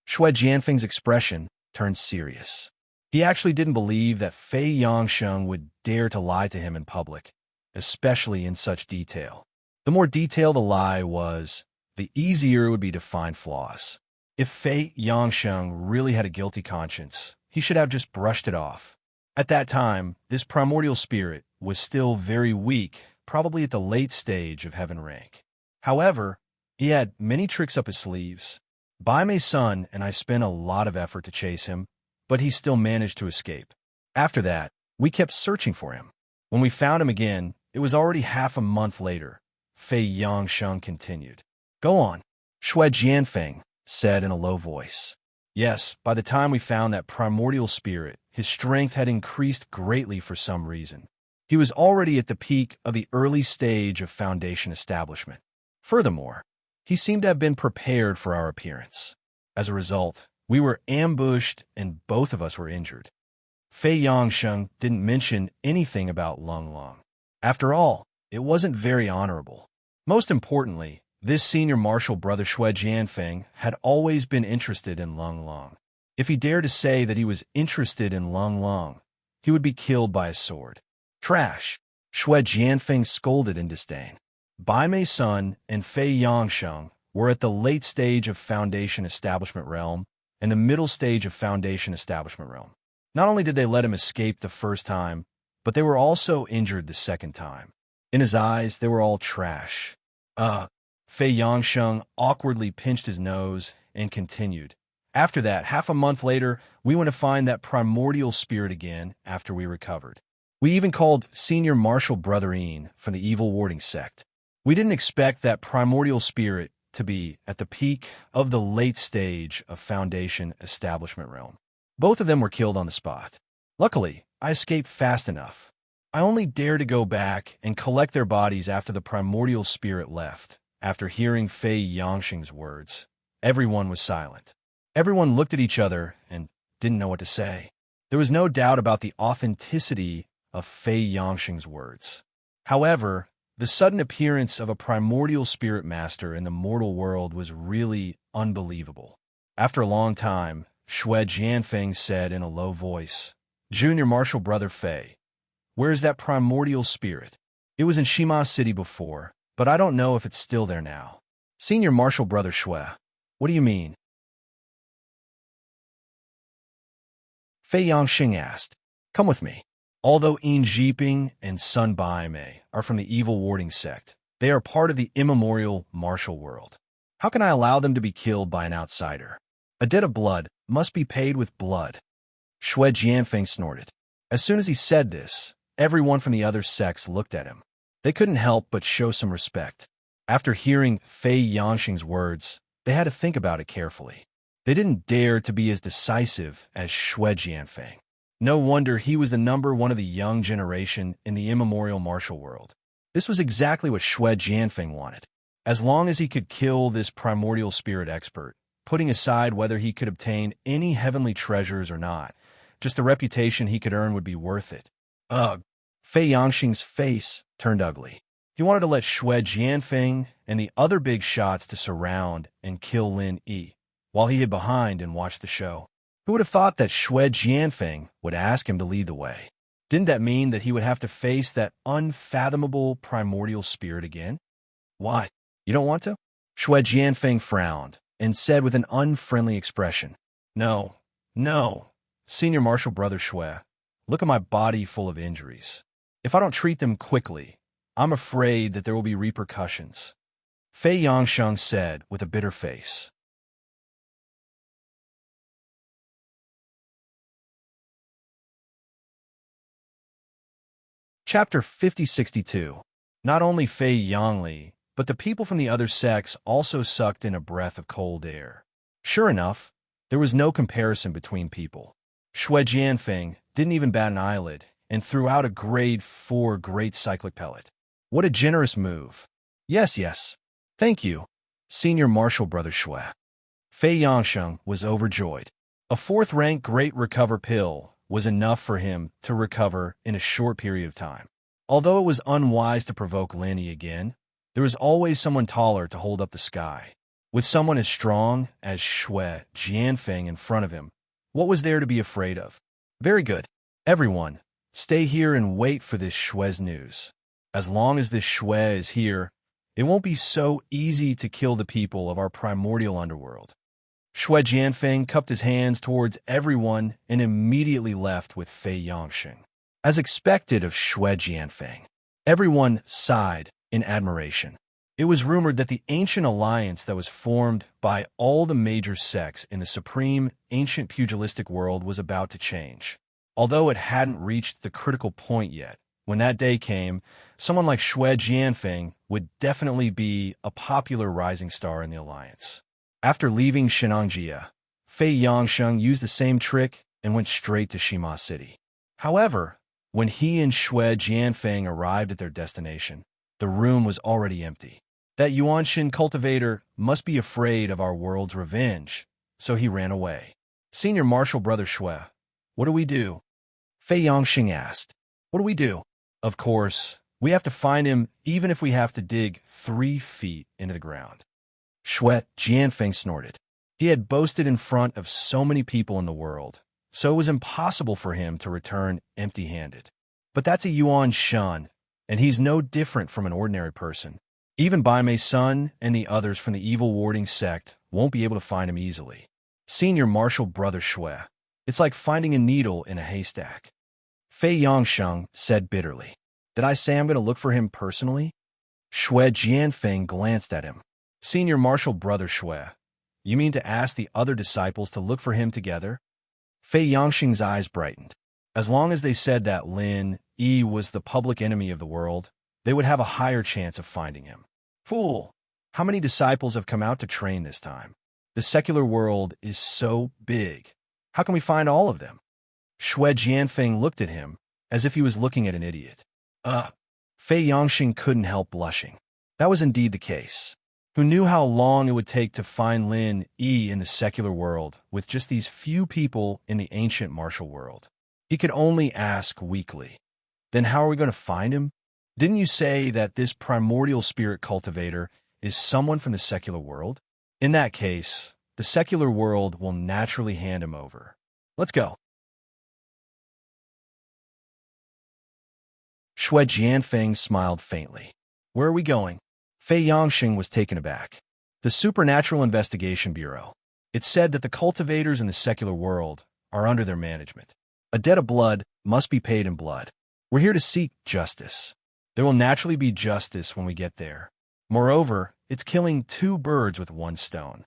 Shui Jianfeng's expression turned serious. He actually didn't believe that Fei Yangsheng would dare to lie to him in public, especially in such detail. The more detailed the lie was, the easier it would be to find flaws. If Fei Yangsheng really had a guilty conscience, he should have just brushed it off. At that time, this primordial spirit was still very weak, probably at the late stage of heaven rank. However, he had many tricks up his sleeves. Bai Mei-sun and I spent a lot of effort to chase him, but he still managed to escape. After that, we kept searching for him. When we found him again, it was already half a month later. Fei Yangsheng continued. Go on, Shui Jianfeng said in a low voice. Yes, by the time we found that primordial spirit, his strength had increased greatly for some reason. He was already at the peak of the early stage of Foundation establishment. Furthermore, he seemed to have been prepared for our appearance. As a result, we were ambushed and both of us were injured. Fei Yangsheng didn't mention anything about Lung Long. After all, it wasn't very honorable. Most importantly, this senior martial brother Xue Jianfeng had always been interested in Lung Long. If he dared to say that he was interested in Lung Long, he would be killed by a sword. Trash! Xue Jianfeng scolded in disdain. Bai Mei Sun and Fei Yangsheng were at the late stage of Foundation Establishment Realm and the middle stage of Foundation Establishment Realm. Not only did they let him escape the first time, but they were also injured the second time. In his eyes, they were all trash. Fei Yangsheng awkwardly pinched his nose and continued. After that, half a month later, we went to find that primordial spirit again after we recovered. We even called Senior Martial Brother Ian from the evil warding sect. We didn't expect that primordial spirit to be at the peak of the late stage of Foundation Establishment Realm. Both of them were killed on the spot. Luckily, I escaped fast enough. I only dared to go back and collect their bodies after the primordial spirit left. After hearing Fei Yangsheng's words, everyone was silent. Everyone looked at each other and didn't know what to say. There was no doubt about the authenticity of Fei Yangsheng's words. However, the sudden appearance of a primordial spirit master in the mortal world was really unbelievable. After a long time, Xue Jianfeng said in a low voice, "Junior Martial Brother Fei, where is that primordial spirit? It was in Shima City before, but I don't know if it's still there now." Senior Martial Brother Xue, what do you mean? Fei Yangsheng asked. Come with me. Although Yin Jiping and Sun Baimei are from the evil warding sect, they are part of the immemorial martial world. How can I allow them to be killed by an outsider? A debt of blood must be paid with blood. Xue Jianfeng snorted. As soon as he said this, everyone from the other sects looked at him. They couldn't help but show some respect. After hearing Fei Yangsheng's words, they had to think about it carefully. They didn't dare to be as decisive as Xue Jianfeng. No wonder he was the number one of the young generation in the immemorial martial world. This was exactly what Xue Jianfeng wanted. As long as he could kill this primordial spirit expert, putting aside whether he could obtain any heavenly treasures or not, just the reputation he could earn would be worth it. Ugh! Fei Yangsheng's face turned ugly. He wanted to let Xue Jianfeng and the other big shots to surround and kill Lin Yi, while he hid behind and watched the show. Who would have thought that Xue Jianfeng would ask him to lead the way? Didn't that mean that he would have to face that unfathomable primordial spirit again? Why? You don't want to? Xue Jianfeng frowned and said with an unfriendly expression, No, Senior Martial Brother Xue, look at my body full of injuries. If I don't treat them quickly, I'm afraid that there will be repercussions. Fei Yangsheng said with a bitter face. Chapter 5062. Not only Fei Yangli, but the people from the other sects also sucked in a breath of cold air. Sure enough, there was no comparison between people. Xue Jianfeng didn't even bat an eyelid and threw out a grade 4 great cyclic pellet. What a generous move. Yes. Thank you, Senior Martial Brother Xue. Fei Yangsheng was overjoyed. A 4th rank Great Recover pill was enough for him to recover in a short period of time. Although it was unwise to provoke Lenny again, there was always someone taller to hold up the sky. With someone as strong as Xue Jianfeng in front of him, what was there to be afraid of? Very good. Everyone, stay here and wait for this Xue's news. As long as this Xue is here, it won't be so easy to kill the people of our primordial underworld. Xue Jianfeng cupped his hands towards everyone and immediately left with Fei Yangsheng. As expected of Xue Jianfeng, everyone sighed in admiration. It was rumored that the ancient alliance that was formed by all the major sects in the supreme ancient pugilistic world was about to change. Although it hadn't reached the critical point yet, when that day came, someone like Xue Jianfeng would definitely be a popular rising star in the alliance. After leaving Shenangjia, Fei Yangsheng used the same trick and went straight to Shima City. However, When he and Shui Jianfeng arrived at their destination, the room was already empty. That Yuanshin cultivator must be afraid of our world's revenge, so he ran away. Senior Marshal Brother Shui, what do we do? Fei Yongxing asked. What do we do? Of course, we have to find him even if we have to dig 3 feet into the ground. Shui Jianfeng snorted. He had boasted in front of so many people in the world, so it was impossible for him to return empty-handed. But that's a Yuan Shan, and he's no different from an ordinary person. Even Bai Mei's son and the others from the evil warding sect won't be able to find him easily. Senior Marshal Brother Shui, it's like finding a needle in a haystack. Fei Yongsheng said bitterly. Did I say I'm going to look for him personally? Shui Jianfeng glanced at him. Senior Marshal Brother Shui, you mean to ask the other disciples to look for him together? Fei Yongxing's eyes brightened. As long as they said that Lin Yi was the public enemy of the world, they would have a higher chance of finding him. Fool! How many disciples have come out to train this time? The secular world is so big. How can we find all of them? Shui Jianfeng looked at him as if he was looking at an idiot. Fei Yongxing couldn't help blushing. That was indeed the case. Who knew how long it would take to find Lin Yi in the secular world with just these few people in the ancient martial world? He could only ask weakly. Then how are we going to find him? Didn't you say that this primordial spirit cultivator is someone from the secular world? In that case, the secular world will naturally hand him over. Let's go. Shui Jianfeng smiled faintly. Where are we going? Fei Yongxing was taken aback. The Supernatural Investigation Bureau. It said that the cultivators in the secular world are under their management. A debt of blood must be paid in blood. We're here to seek justice. There will naturally be justice when we get there. Moreover, it's killing 2 birds with 1 stone.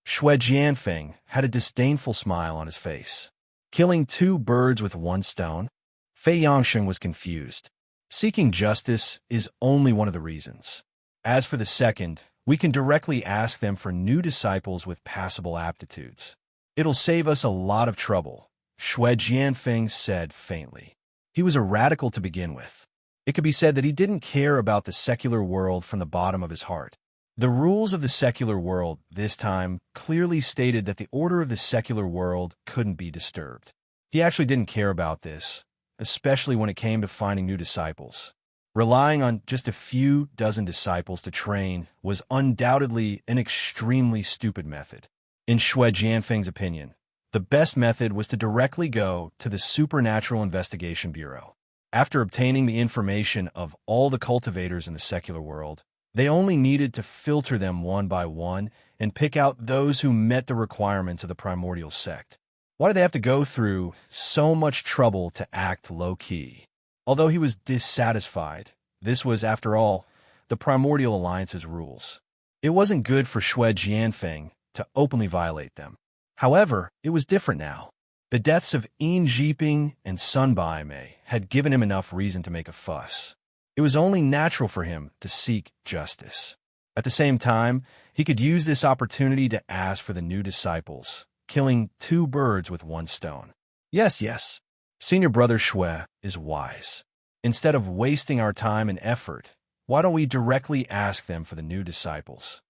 Shui Jianfeng had a disdainful smile on his face. Killing 2 birds with 1 stone? Fei Yongxing was confused. Seeking justice is only one of the reasons. As for the second, we can directly ask them for new disciples with passable aptitudes. It'll save us a lot of trouble, Shui Jianfeng said faintly. He was a radical to begin with. It could be said that he didn't care about the secular world from the bottom of his heart. The rules of the secular world this time clearly stated that the order of the secular world couldn't be disturbed. He actually didn't care about this, especially when it came to finding new disciples. Relying on just a few dozen disciples to train was undoubtedly an extremely stupid method. In Shui Jianfeng's opinion, the best method was to directly go to the Supernatural Investigation Bureau. After obtaining the information of all the cultivators in the secular world, they only needed to filter them one by one and pick out those who met the requirements of the primordial sect. Why did they have to go through so much trouble to act low-key? Although he was dissatisfied, this was, after all, the Primordial Alliance's rules. It wasn't good for Shui Jianfeng to openly violate them. However, it was different now. The deaths of Yin Jiping and Sun Bai Mei had given him enough reason to make a fuss. It was only natural for him to seek justice. At the same time, he could use this opportunity to ask for the new disciples, killing 2 birds with 1 stone. Yes. Senior Brother Shui is wise. Instead of wasting our time and effort, why don't we directly ask them for the new disciples?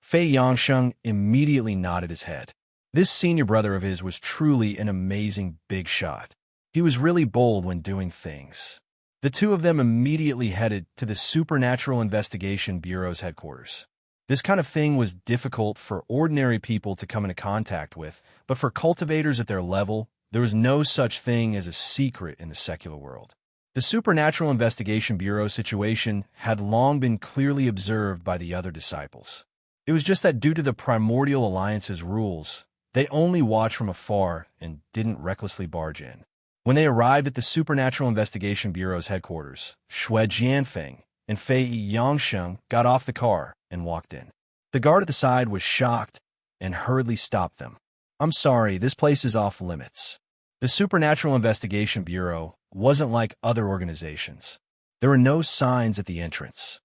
Fei Yongsheng immediately nodded his head. This senior brother of his was truly an amazing big shot. He was really bold when doing things. The 2 of them immediately headed to the Supernatural Investigation Bureau's headquarters. This kind of thing was difficult for ordinary people to come into contact with, but for cultivators at their level, there was no such thing as a secret in the secular world. The Supernatural Investigation Bureau situation had long been clearly observed by the other disciples. It was just that due to the Primordial Alliance's rules, they only watched from afar and didn't recklessly barge in. When they arrived at the Supernatural Investigation Bureau's headquarters, Shui Jianfeng and Fei Yongsheng got off the car and walked in. The guard at the side was shocked and hurriedly stopped them. I'm sorry, this place is off limits. The Supernatural Investigation Bureau wasn't like other organizations. There were no signs at the entrance.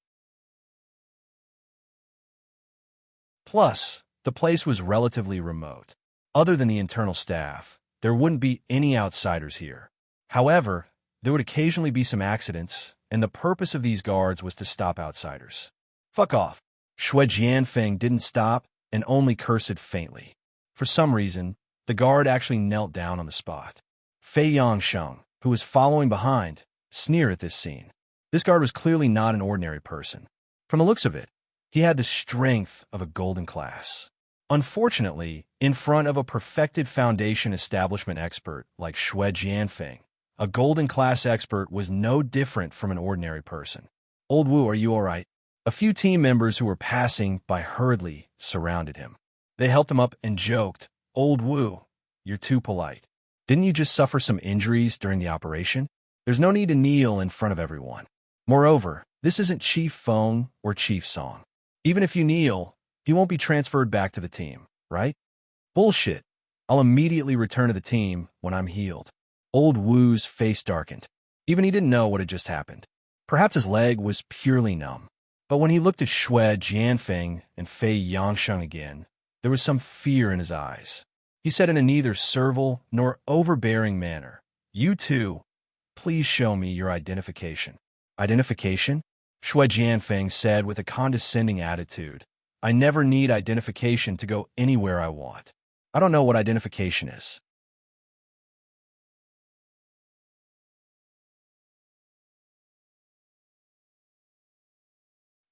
Plus, the place was relatively remote. Other than the internal staff, there wouldn't be any outsiders here. However, There would occasionally be some accidents, and the purpose of these guards was to stop outsiders. Fuck off. Shui Jianfeng didn't stop and only cursed faintly. For some reason, the guard actually knelt down on the spot. Fei Yangsheng, who was following behind, sneered at this scene. This guard was clearly not an ordinary person. From the looks of it, he had the strength of a golden class. Unfortunately, in front of a perfected foundation establishment expert like Shui Jianfeng, a golden class expert was no different from an ordinary person. Old Wu, are you all right? A few team members who were passing by hurriedly surrounded him. They helped him up and joked, Old Wu, you're too polite. Didn't you just suffer some injuries during the operation? There's no need to kneel in front of everyone. Moreover, this isn't Chief Feng or Chief Song. Even if you kneel, you won't be transferred back to the team, right? Bullshit. I'll immediately return to the team when I'm healed. Old Wu's face darkened. Even he didn't know what had just happened. Perhaps his leg was purely numb. But when he looked at Shui Jianfeng and Fei Yangsheng again, there was some fear in his eyes. He said in a neither servile nor overbearing manner, You two, please show me your identification. Identification? Shui Jianfeng said with a condescending attitude. I never need identification to go anywhere I want. I don't know what identification is.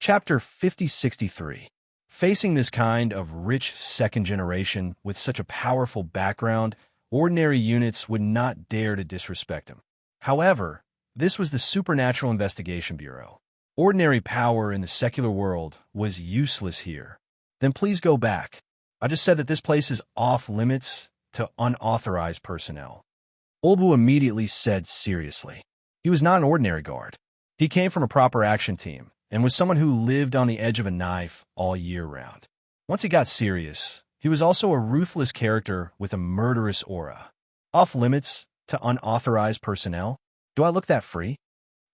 Chapter 5063. Facing this kind of rich second generation with such a powerful background, ordinary units would not dare to disrespect him. However, this was the Supernatural Investigation Bureau. Ordinary power in the secular world was useless here. Then please go back. I just said that this place is off limits to unauthorized personnel. Old Wu immediately said seriously. He was not an ordinary guard. He came from a proper action team and was someone who lived on the edge of a knife all year round. Once he got serious, he was also a ruthless character with a murderous aura. Off limits to unauthorized personnel? Do I look that free?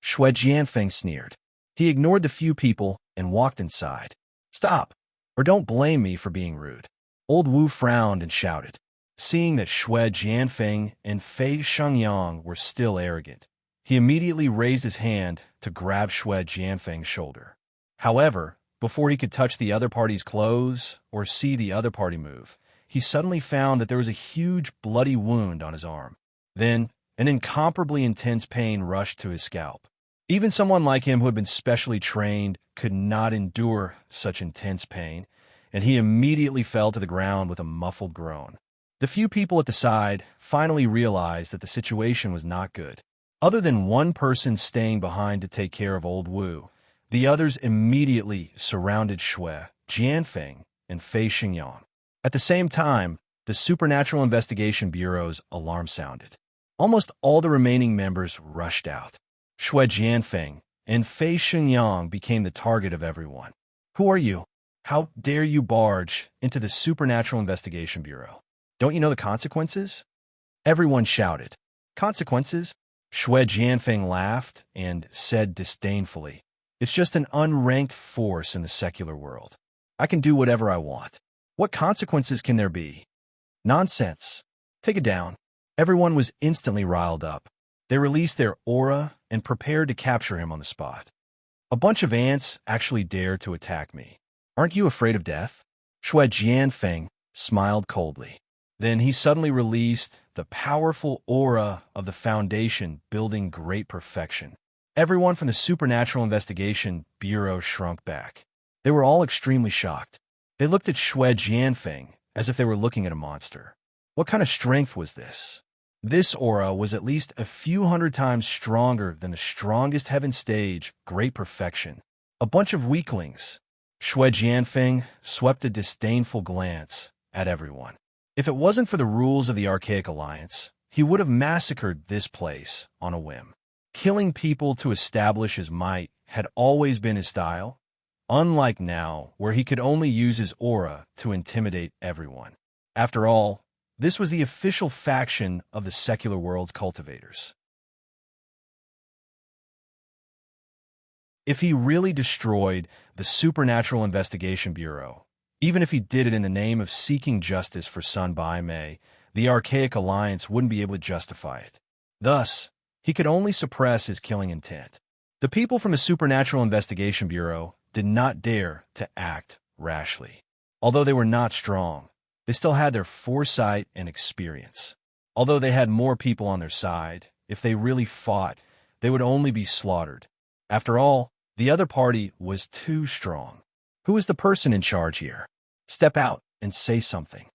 Shui Jianfeng sneered. He ignored the few people and walked inside. Stop, or don't blame me for being rude. Old Wu frowned and shouted. Seeing that Shui Jianfeng and Fei Shengyang were still arrogant, he immediately raised his hand to grab Shui Jianfeng's shoulder. However, before he could touch the other party's clothes or see the other party move, he suddenly found that there was a huge bloody wound on his arm. Then, an incomparably intense pain rushed to his scalp. Even someone like him who had been specially trained could not endure such intense pain, and he immediately fell to the ground with a muffled groan. The few people at the side finally realized that the situation was not good. Other than one person staying behind to take care of Old Wu, the others immediately surrounded Shui, Jianfeng, and Fei Xingyang. At the same time, the Supernatural Investigation Bureau's alarm sounded. Almost all the remaining members rushed out. Shui Jianfeng and Fei Xingyang became the target of everyone. Who are you? How dare you barge into the Supernatural Investigation Bureau? Don't you know the consequences? Everyone shouted. Consequences? Shui Jianfeng laughed and said disdainfully, It's just an unranked force in the secular world. I can do whatever I want. What consequences can there be? Nonsense. Take it down. Everyone was instantly riled up. They released their aura and prepared to capture him on the spot. A bunch of ants actually dared to attack me. Aren't you afraid of death? Shui Jianfeng smiled coldly. Then he suddenly released the powerful aura of the Foundation building great perfection. Everyone from the Supernatural Investigation Bureau shrunk back. They were all extremely shocked. They looked at Shui Jianfeng as if they were looking at a monster. What kind of strength was this? This aura was at least a few hundred times stronger than the strongest heaven stage, great perfection. A bunch of weaklings. Shui Jianfeng swept a disdainful glance at everyone. If it wasn't for the rules of the Archaic Alliance, he would have massacred this place on a whim. Killing people to establish his might had always been his style, unlike now, where he could only use his aura to intimidate everyone. After all, this was the official faction of the secular world's cultivators. If he really destroyed the Supernatural Investigation Bureau, even if he did it in the name of seeking justice for Sun Bai Mei, the Archaic Alliance wouldn't be able to justify it. Thus, He could only suppress his killing intent. The people from the Supernatural Investigation Bureau did not dare to act rashly. Although they were not strong, they still had their foresight and experience. Although they had more people on their side, if they really fought, they would only be slaughtered. After all, the other party was too strong. Who is the person in charge here? Step out and say something.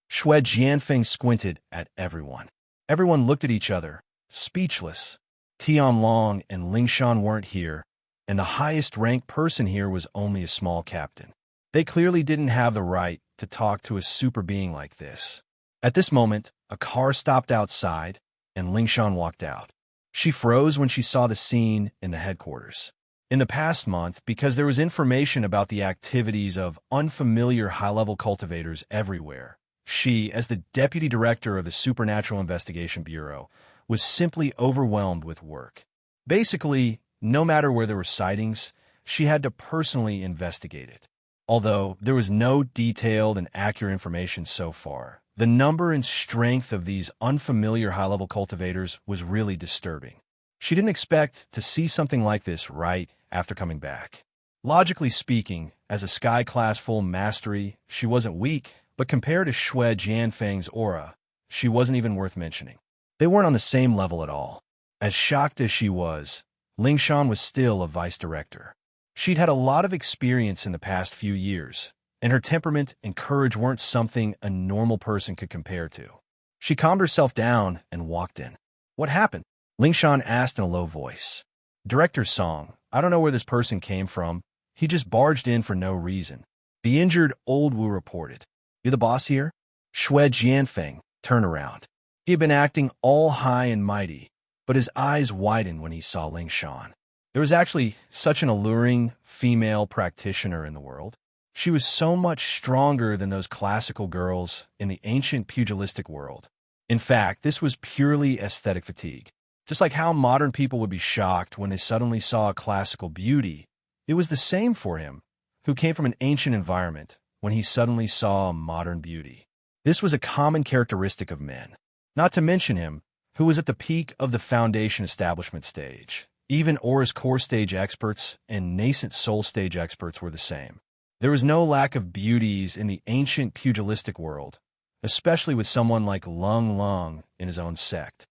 Shui Jianfeng squinted at everyone. Everyone looked at each other, speechless. Tian Long and Ling Shan weren't here, and the highest-ranked person here was only a small captain. They clearly didn't have the right to talk to a super being like this. At this moment, a car stopped outside, and Ling Shan walked out. She froze when she saw the scene in the headquarters. In the past month, because there was information about the activities of unfamiliar high-level cultivators everywhere, she, as the deputy director of the Supernatural Investigation Bureau, was simply overwhelmed with work. Basically, no matter where there were sightings, she had to personally investigate it. Although there was no detailed and accurate information so far, the number and strength of these unfamiliar high-level cultivators was really disturbing. She didn't expect to see something like this right after coming back. Logically speaking, as a Sky Class full mastery, she wasn't weak, but compared to Shui Jianfeng's aura, she wasn't even worth mentioning. They weren't on the same level at all. As shocked as she was, Ling Shan was still a vice director. She'd had a lot of experience in the past few years, and her temperament and courage weren't something a normal person could compare to. She calmed herself down and walked in. What happened? Ling Shan asked in a low voice. Director Song, I don't know where this person came from. He just barged in for no reason. The injured Old Wu reported. You the boss here? Shui Jianfeng turned around. He had been acting all high and mighty, but his eyes widened when he saw Ling Shan. There was actually such an alluring female practitioner in the world. She was so much stronger than those classical girls in the ancient pugilistic world. In fact, this was purely aesthetic fatigue. Just like how modern people would be shocked when they suddenly saw a classical beauty, it was the same for him, who came from an ancient environment, when he suddenly saw a modern beauty. This was a common characteristic of men. Not to mention him, who was at the peak of the Foundation establishment stage. Even Aura's core stage experts and nascent soul stage experts were the same. There was no lack of beauties in the ancient pugilistic world, especially with someone like Lung Lung in his own sect.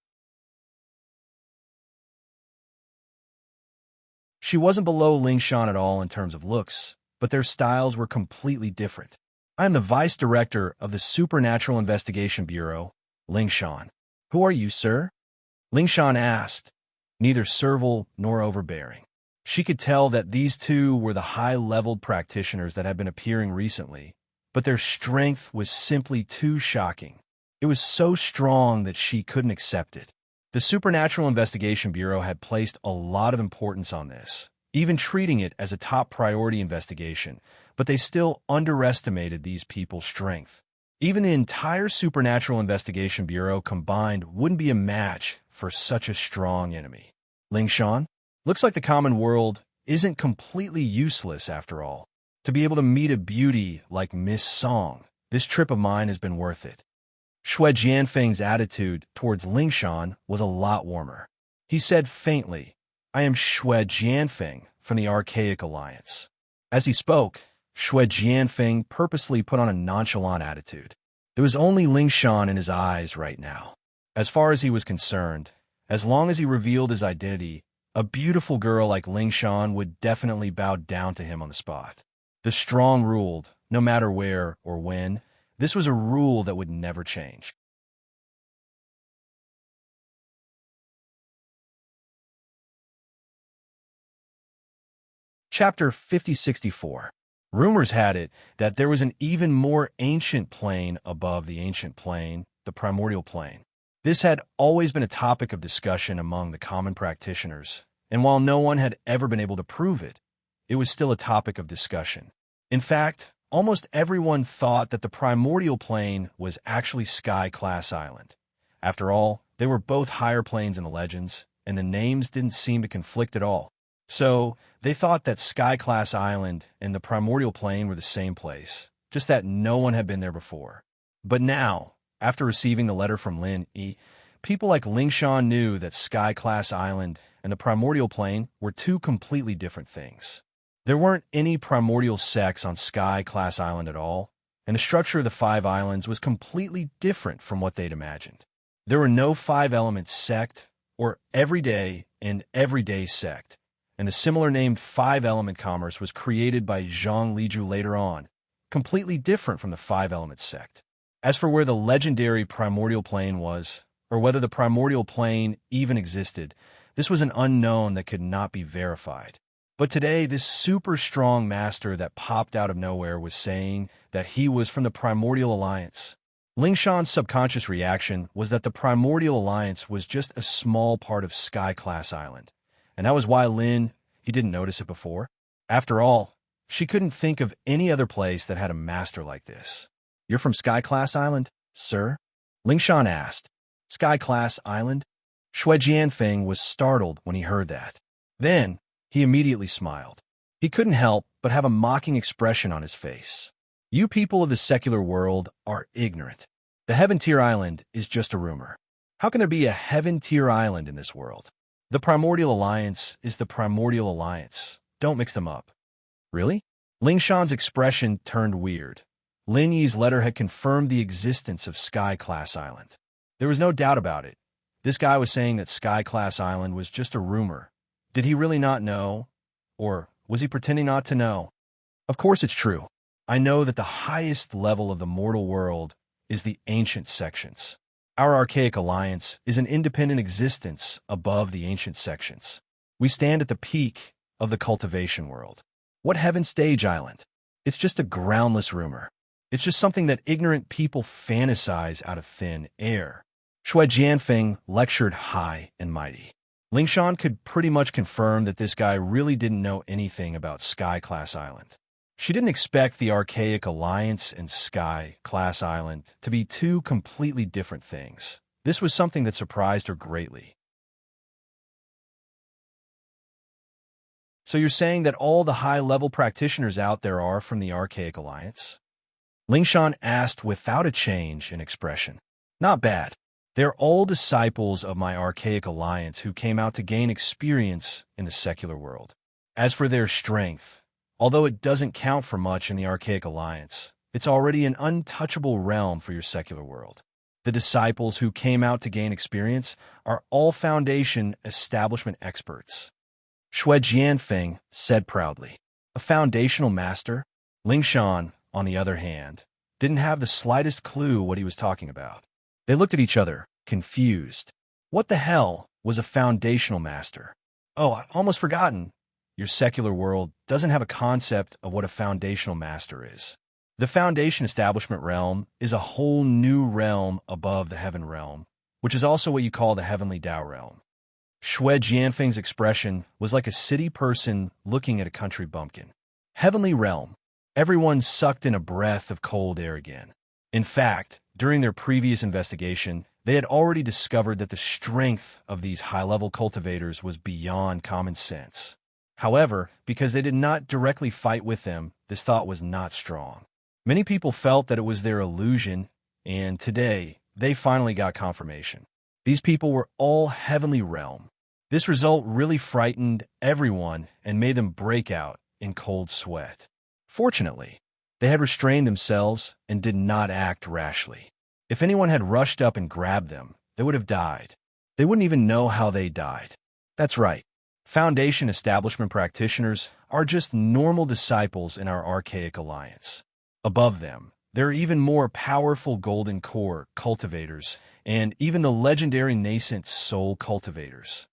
She wasn't below Ling Shan at all in terms of looks, but their styles were completely different. I am the vice director of the Supernatural Investigation Bureau, Ling Shan. Who are you, sir? Ling Shan asked, neither servile nor overbearing. She could tell that these two were the high-leveled practitioners that had been appearing recently, but their strength was simply too shocking. It was so strong that she couldn't accept it. The Supernatural Investigation Bureau had placed a lot of importance on this, even treating it as a top priority investigation, but they still underestimated these people's strength. Even the entire Supernatural Investigation Bureau combined wouldn't be a match for such a strong enemy. Ling Shan, looks like the common world isn't completely useless after all. To be able to meet a beauty like Miss Song, this trip of mine has been worth it. Shui Jianfeng's attitude towards Ling Shan was a lot warmer. He said faintly, I am Shui Jianfeng from the Archaic Alliance. As he spoke, Shui Jianfeng purposely put on a nonchalant attitude. There was only Ling Shan in his eyes right now. As far as he was concerned, as long as he revealed his identity, a beautiful girl like Ling Shan would definitely bow down to him on the spot. The strong ruled, no matter where or when. This was a rule that would never change. Chapter 5064. Rumors had it that there was an even more ancient plane above the ancient plane, the primordial plane. This had always been a topic of discussion among the common practitioners, and while no one had ever been able to prove it, it was still a topic of discussion. In fact, almost everyone thought that the primordial plane was actually Sky Class Island. After all, they were both higher planes in the legends, and the names didn't seem to conflict at all. So, they thought that Sky Class Island and the primordial plane were the same place, just that no one had been there before. But now, after receiving the letter from Lin Yi, people like Lingshan knew that Sky-class island and the primordial plane were two completely different things. There weren't any primordial sects on Sky-class island at all, and the structure of the 5 islands was completely different from what they'd imagined. There were no 5-element sect or everyday sect, and the similar named 5-element commerce was created by Zhang Liju later on, completely different from the 5-element sect. As for where the legendary primordial plane was, or whether the primordial plane even existed, this was an unknown that could not be verified. But today, this super strong master that popped out of nowhere was saying that he was from the Primordial Alliance. Lingshan's subconscious reaction was that the Primordial Alliance was just a small part of Sky-class island, and that was why he didn't notice it before. After all, she couldn't think of any other place that had a master like this. "You're from Sky-class island, sir?" Lingshan asked. "Sky-class island?" Shui Jianfeng was startled when he heard that. Then, he immediately smiled. He couldn't help but have a mocking expression on his face. "You people of the secular world are ignorant. The Heaven-tier island is just a rumor. How can there be a Heaven-tier island in this world? The Primordial Alliance is the Primordial Alliance. Don't mix them up." "Really?" Lingshan's expression turned weird. Lin Yi's letter had confirmed the existence of Sky-class island. There was no doubt about it. This guy was saying that Sky-class island was just a rumor. Did he really not know? Or was he pretending not to know? "Of course it's true. I know that the highest level of the mortal world is the ancient sections. Our archaic alliance is an independent existence above the ancient sections. We stand at the peak of the cultivation world. What Heaven Stage Island? It's just a groundless rumor. It's just something that ignorant people fantasize out of thin air." Shui Jianfeng lectured high and mighty. Lingshan could pretty much confirm that this guy really didn't know anything about Sky-class island. She didn't expect the archaic alliance and Sky-class island to be two completely different things. This was something that surprised her greatly. "So you're saying that all the high-level practitioners out there are from the archaic alliance?" Lingshan asked without a change in expression. "Not bad. They're all disciples of my archaic alliance who came out to gain experience in the secular world. As for their strength, although it doesn't count for much in the archaic alliance, it's already an untouchable realm for your secular world. The disciples who came out to gain experience are all Foundation establishment experts." Shui Jianfeng said proudly. "A foundational master?" Lingshan, on the other hand, didn't have the slightest clue what he was talking about. They looked at each other, confused. What the hell was a foundational master? "Oh, I almost forgotten. Your secular world doesn't have a concept of what a foundational master is. The Foundation establishment realm is a whole new realm above the heaven realm, which is also what you call the heavenly Tao realm." Shui Jianfeng's expression was like a city person looking at a country bumpkin. Heavenly realm. Everyone sucked in a breath of cold air again. In fact, during their previous investigation, they had already discovered that the strength of these high-level cultivators was beyond common sense. However, because they did not directly fight with them, this thought was not strong. Many people felt that it was their illusion, and today, they finally got confirmation. These people were all heavenly realm. This result really frightened everyone and made them break out in cold sweat. Fortunately, they had restrained themselves and did not act rashly. If anyone had rushed up and grabbed them, they would have died. They wouldn't even know how they died. That's right. Foundation establishment practitioners are just normal disciples in our archaic alliance. Above them, there are even more powerful golden core cultivators and even the legendary nascent soul cultivators.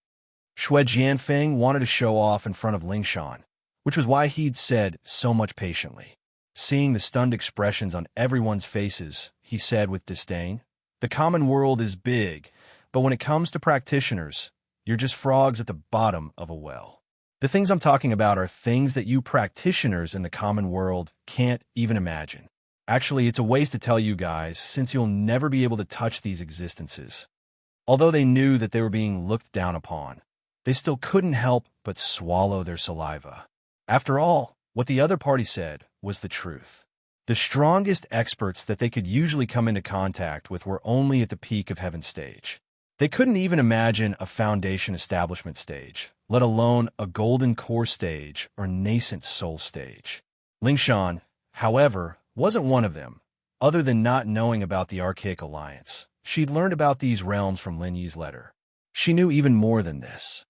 Shui Jianfeng wanted to show off in front of Lingshan, which was why he'd said so much patiently. Seeing the stunned expressions on everyone's faces, he said with disdain, "The common world is big, but when it comes to practitioners, you're just frogs at the bottom of a well. The things I'm talking about are things that you practitioners in the common world can't even imagine. Actually, it's a waste to tell you guys, since you'll never be able to touch these existences." Although they knew that they were being looked down upon, they still couldn't help but swallow their saliva. After all, what the other party said was the truth. The strongest experts that they could usually come into contact with were only at the peak of Heaven Stage. They couldn't even imagine a foundation establishment stage, let alone a golden core stage or nascent soul stage. Lingshan, however, wasn't one of them. Other than not knowing about the Archaic Alliance, she'd learned about these realms from Lin Yi's letter. She knew even more than this.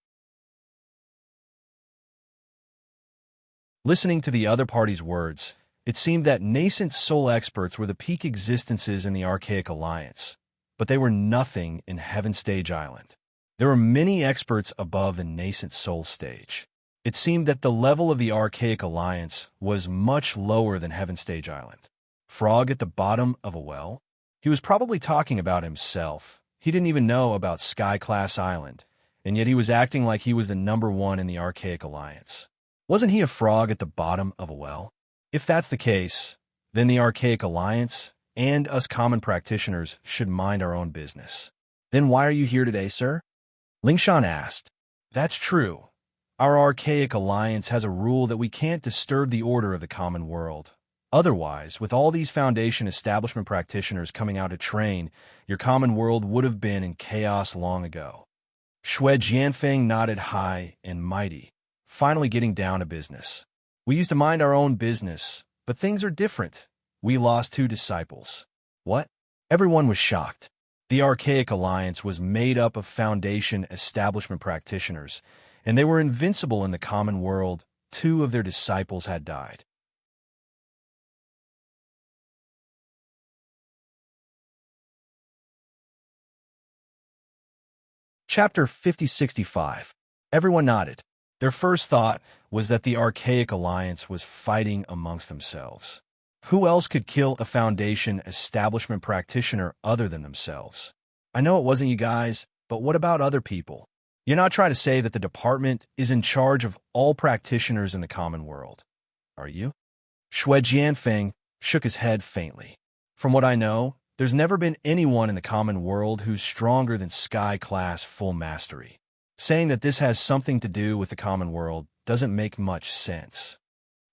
Listening to the other party's words, it seemed that nascent soul experts were the peak existences in the Archaic Alliance, but they were nothing in Heaven Stage Island. There were many experts above the nascent soul stage. It seemed that the level of the Archaic Alliance was much lower than Heaven Stage Island. Frog at the bottom of a well? He was probably talking about himself. He didn't even know about Sky Class Island, and yet he was acting like he was the #1 in the Archaic Alliance. Wasn't he a frog at the bottom of a well? If that's the case, then the Archaic Alliance and us common practitioners should mind our own business. Then why are you here today, sir? Lingshan asked. That's true. Our Archaic Alliance has a rule that we can't disturb the order of the common world. Otherwise, with all these Foundation establishment practitioners coming out to train, your common world would have been in chaos long ago. Shui Jianfeng nodded high and mighty, finally getting down to business. We used to mind our own business, but things are different. We lost 2 disciples. What? Everyone was shocked. The Archaic Alliance was made up of Foundation establishment practitioners, and they were invincible in the common world. 2 of their disciples had died. Chapter 5065. Everyone nodded. Their first thought was that the Archaic Alliance was fighting amongst themselves. Who else could kill a Foundation establishment practitioner other than themselves? I know it wasn't you guys, but what about other people? You're not trying to say that the department is in charge of all practitioners in the common world, are you? Shui Jianfeng shook his head faintly. From what I know, there's never been anyone in the common world who's stronger than Sky Class Full Mastery. Saying that this has something to do with the common world doesn't make much sense.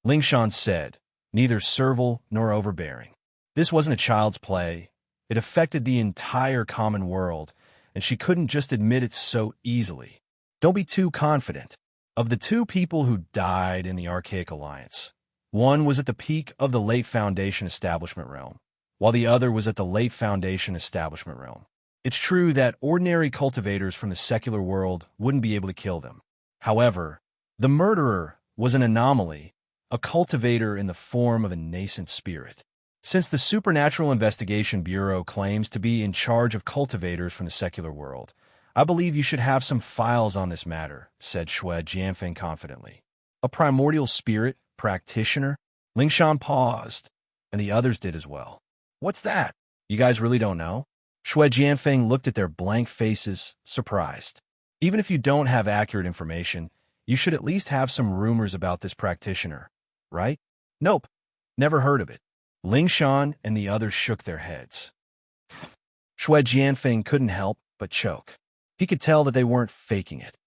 Lingshan said, neither servile nor overbearing. This wasn't a child's play. It affected the entire common world, and she couldn't just admit it so easily. Don't be too confident. Of the 2 people who died in the Archaic Alliance, one was at the peak of the late Foundation establishment realm, while the other was at the late Foundation establishment realm. It's true that ordinary cultivators from the secular world wouldn't be able to kill them. However, the murderer was an anomaly, a cultivator in the form of a nascent spirit. Since the Supernatural Investigation Bureau claims to be in charge of cultivators from the secular world, I believe you should have some files on this matter, said Shui Jianfeng confidently. A primordial spirit practitioner? Lingshan paused, and the others did as well. What's that? You guys really don't know? Shui Jianfeng looked at their blank faces, surprised. Even if you don't have accurate information, you should at least have some rumors about this practitioner, right? Nope, never heard of it. Lingshan and the others shook their heads. Shui Jianfeng couldn't help but choke. He could tell that they weren't faking it.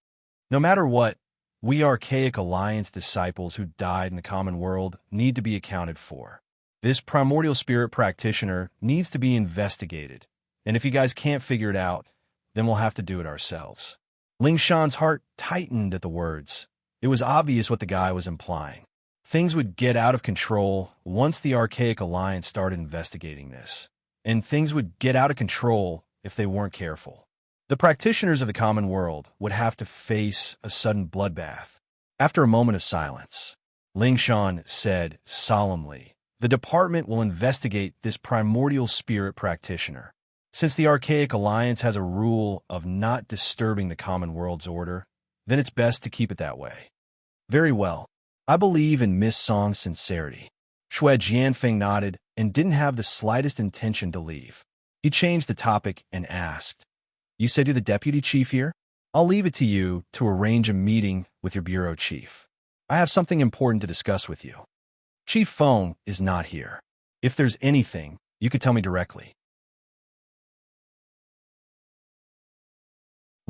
No matter what, we Archaic Alliance disciples who died in the common world need to be accounted for. This primordial spirit practitioner needs to be investigated. And if you guys can't figure it out, then we'll have to do it ourselves. Lingshan's heart tightened at the words. It was obvious what the guy was implying. Things would get out of control once the Archaic Alliance started investigating this. And things would get out of control if they weren't careful. The practitioners of the common world would have to face a sudden bloodbath. After a moment of silence, Lingshan said solemnly, the department will investigate this primordial spirit practitioner. Since the Archaic Alliance has a rule of not disturbing the common world's order, then it's best to keep it that way. Very well. I believe in Miss Song's sincerity. Shui Jianfeng nodded and didn't have the slightest intention to leave. He changed the topic and asked, you said you're the deputy chief here? I'll leave it to you to arrange a meeting with your bureau chief. I have something important to discuss with you. Chief Feng is not here. If there's anything, you could tell me directly.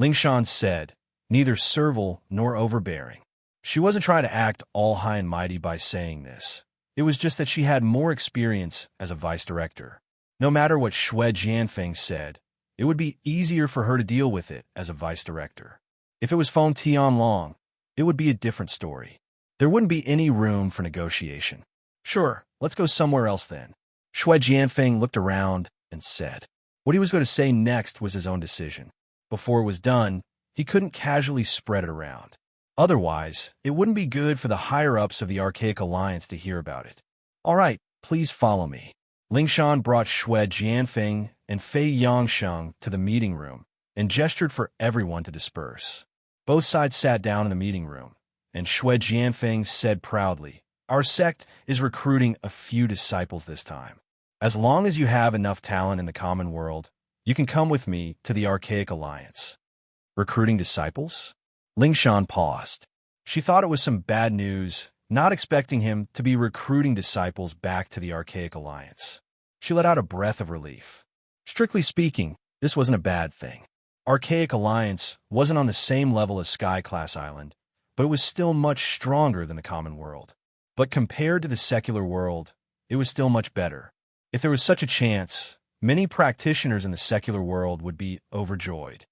Lingshan said, neither servile nor overbearing. She wasn't trying to act all high and mighty by saying this. It was just that she had more experience as a vice director. No matter what Shui Jianfeng said, it would be easier for her to deal with it as a vice director. If it was Feng Tianlong, it would be a different story. There wouldn't be any room for negotiation. Sure, let's go somewhere else then. Shui Jianfeng looked around and said. What he was going to say next was his own decision. Before it was done, he couldn't casually spread it around. Otherwise, it wouldn't be good for the higher-ups of the Archaic Alliance to hear about it. All right, please follow me. Lingshan brought Shui Jianfeng and Fei Yangsheng to the meeting room and gestured for everyone to disperse. Both sides sat down in the meeting room, and Shui Jianfeng said proudly, Our sect is recruiting a few disciples this time. As long as you have enough talent in the common world, you can come with me to the Archaic Alliance. Recruiting disciples? Lingshan paused. She thought it was some bad news, not expecting him to be recruiting disciples back to the Archaic Alliance. She let out a breath of relief. Strictly speaking, this wasn't a bad thing. Archaic Alliance wasn't on the same level as Sky-class Island, but it was still much stronger than the common world. But compared to the secular world, it was still much better. If there was such a chance, many practitioners in the secular world would be overjoyed.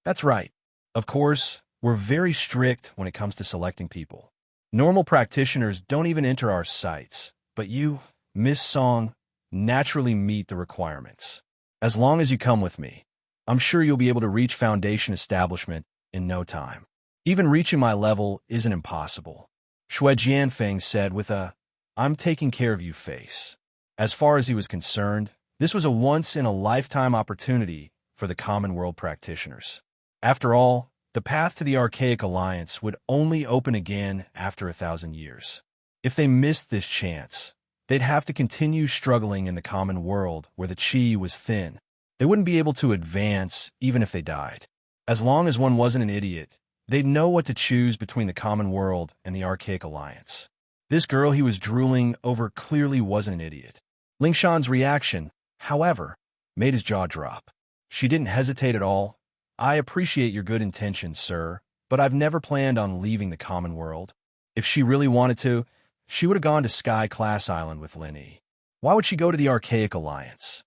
That's right. Of course, we're very strict when it comes to selecting people. Normal practitioners don't even enter our sites, but you, Miss Song, naturally meet the requirements. As long as you come with me, I'm sure you'll be able to reach Foundation establishment in no time. Even reaching my level isn't impossible, Shui Jianfeng said with a, I'm taking care of you face. As far as he was concerned, this was a once-in-a-lifetime opportunity for the common world practitioners. After all, the path to the Archaic Alliance would only open again after 1,000 years. If they missed this chance, they'd have to continue struggling in the common world where the qi was thin. They wouldn't be able to advance even if they died. As long as one wasn't an idiot, they'd know what to choose between the common world and the Archaic Alliance. This girl he was drooling over clearly wasn't an idiot. Lingshan's reaction, however, made his jaw drop. She didn't hesitate at all. I appreciate your good intentions, sir, but I've never planned on leaving the common world. If she really wanted to, she would have gone to Sky-class Island with Lin Yi. Why would she go to the Archaic Alliance?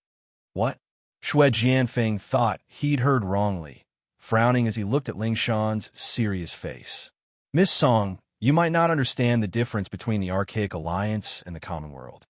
What? Shui Jianfeng thought he'd heard wrongly, frowning as he looked at Lingshan's serious face. Miss Song, you might not understand the difference between the Archaic Alliance and the common world.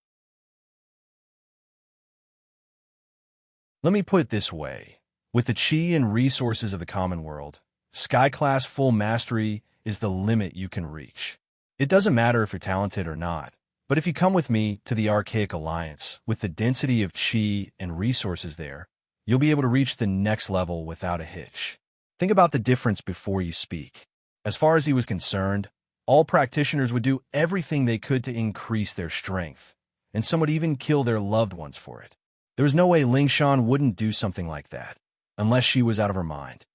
Let me put it this way. With the qi and resources of the common world, Sky-class full mastery is the limit you can reach. It doesn't matter if you're talented or not, but if you come with me to the Archaic Alliance with the density of qi and resources there, you'll be able to reach the next level without a hitch. Think about the difference before you speak. As far as he was concerned, all practitioners would do everything they could to increase their strength, and some would even kill their loved ones for it. There was no way Lingshan wouldn't do something like that, unless she was out of her mind.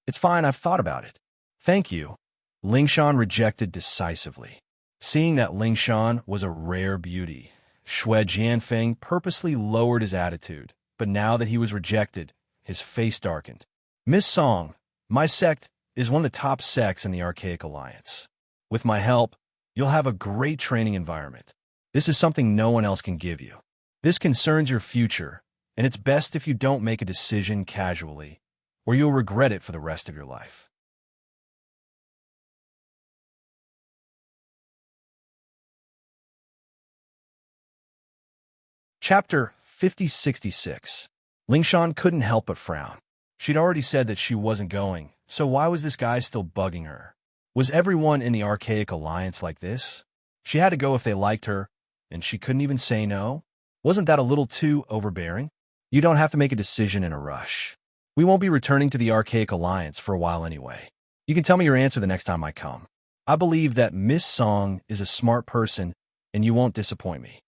It's fine, I've thought about it. Thank you. Lingshan rejected decisively. Seeing that Lingshan was a rare beauty, Shui Jianfeng purposely lowered his attitude, but now that he was rejected, his face darkened. Miss Song, my sect is one of the top sects in the Archaic Alliance. With my help, you'll have a great training environment. This is something no one else can give you. This concerns your future, and it's best if you don't make a decision casually, or you'll regret it for the rest of your life. Chapter 5066. Lingshan couldn't help but frown. She'd already said that she wasn't going, so why was this guy still bugging her? Was everyone in the Archaic Alliance like this? She had to go if they liked her, and she couldn't even say no? Wasn't that a little too overbearing? You don't have to make a decision in a rush. We won't be returning to the Archaic Alliance for a while anyway. You can tell me your answer the next time I come. I believe that Miss Song is a smart person, and you won't disappoint me.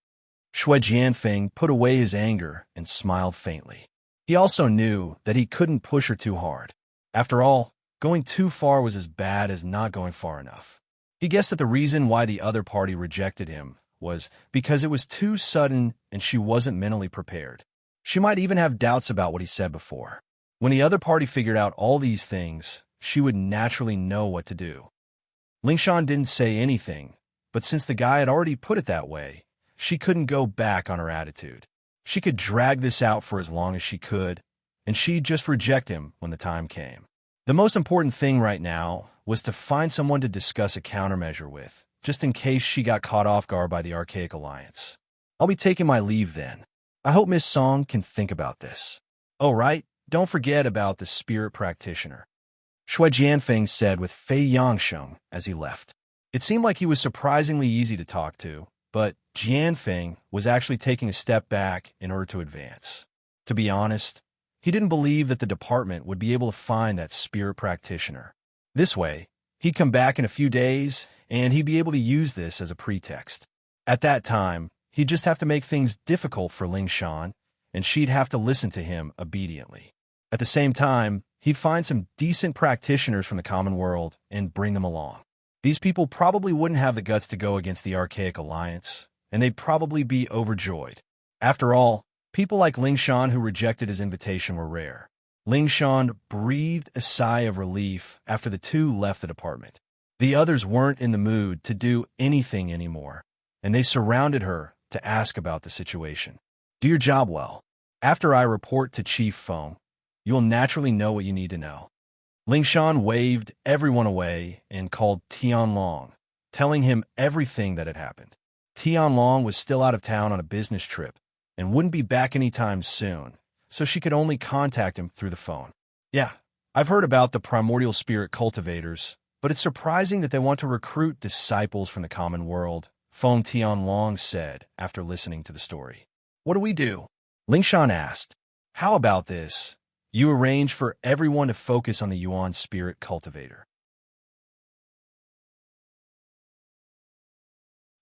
Shui Jianfeng put away his anger and smiled faintly. He also knew that he couldn't push her too hard. After all, going too far was as bad as not going far enough. He guessed that the reason why the other party rejected him was because it was too sudden and she wasn't mentally prepared. She might even have doubts about what he said before. When the other party figured out all these things, she would naturally know what to do. Lingshan didn't say anything, but since the guy had already put it that way, she couldn't go back on her attitude. She could drag this out for as long as she could, and she'd just reject him when the time came. The most important thing right now was to find someone to discuss a countermeasure with, just in case she got caught off guard by the Archaic Alliance. I'll be taking my leave then. I hope Miss Song can think about this. Oh, right, don't forget about the spirit practitioner, Shui Jianfeng said with Fei Yangsheng as he left. It seemed like he was surprisingly easy to talk to, but Jianfeng was actually taking a step back in order to advance. To be honest, he didn't believe that the department would be able to find that spirit practitioner. This way, he'd come back in a few days, and he'd be able to use this as a pretext. At that time, he'd just have to make things difficult for Ling Shan, and she'd have to listen to him obediently. At the same time, he'd find some decent practitioners from the common world and bring them along. These people probably wouldn't have the guts to go against the Archaic Alliance, and they'd probably be overjoyed. After all, people like Ling Shan who rejected his invitation were rare. Ling Shan breathed a sigh of relief after the two left the department. The others weren't in the mood to do anything anymore, and they surrounded her to ask about the situation. Do your job well. After I report to Chief Feng, you will naturally know what you need to know. Ling Shan waved everyone away and called Tianlong, telling him everything that had happened. Tianlong was still out of town on a business trip and wouldn't be back anytime soon, so she could only contact him through the phone. Yeah, I've heard about the primordial spirit cultivators, but it's surprising that they want to recruit disciples from the common world, Feng Tianlong said after listening to the story. What do we do? Ling Shan asked. How about this? You arrange for everyone to focus on the Yuan spirit cultivator.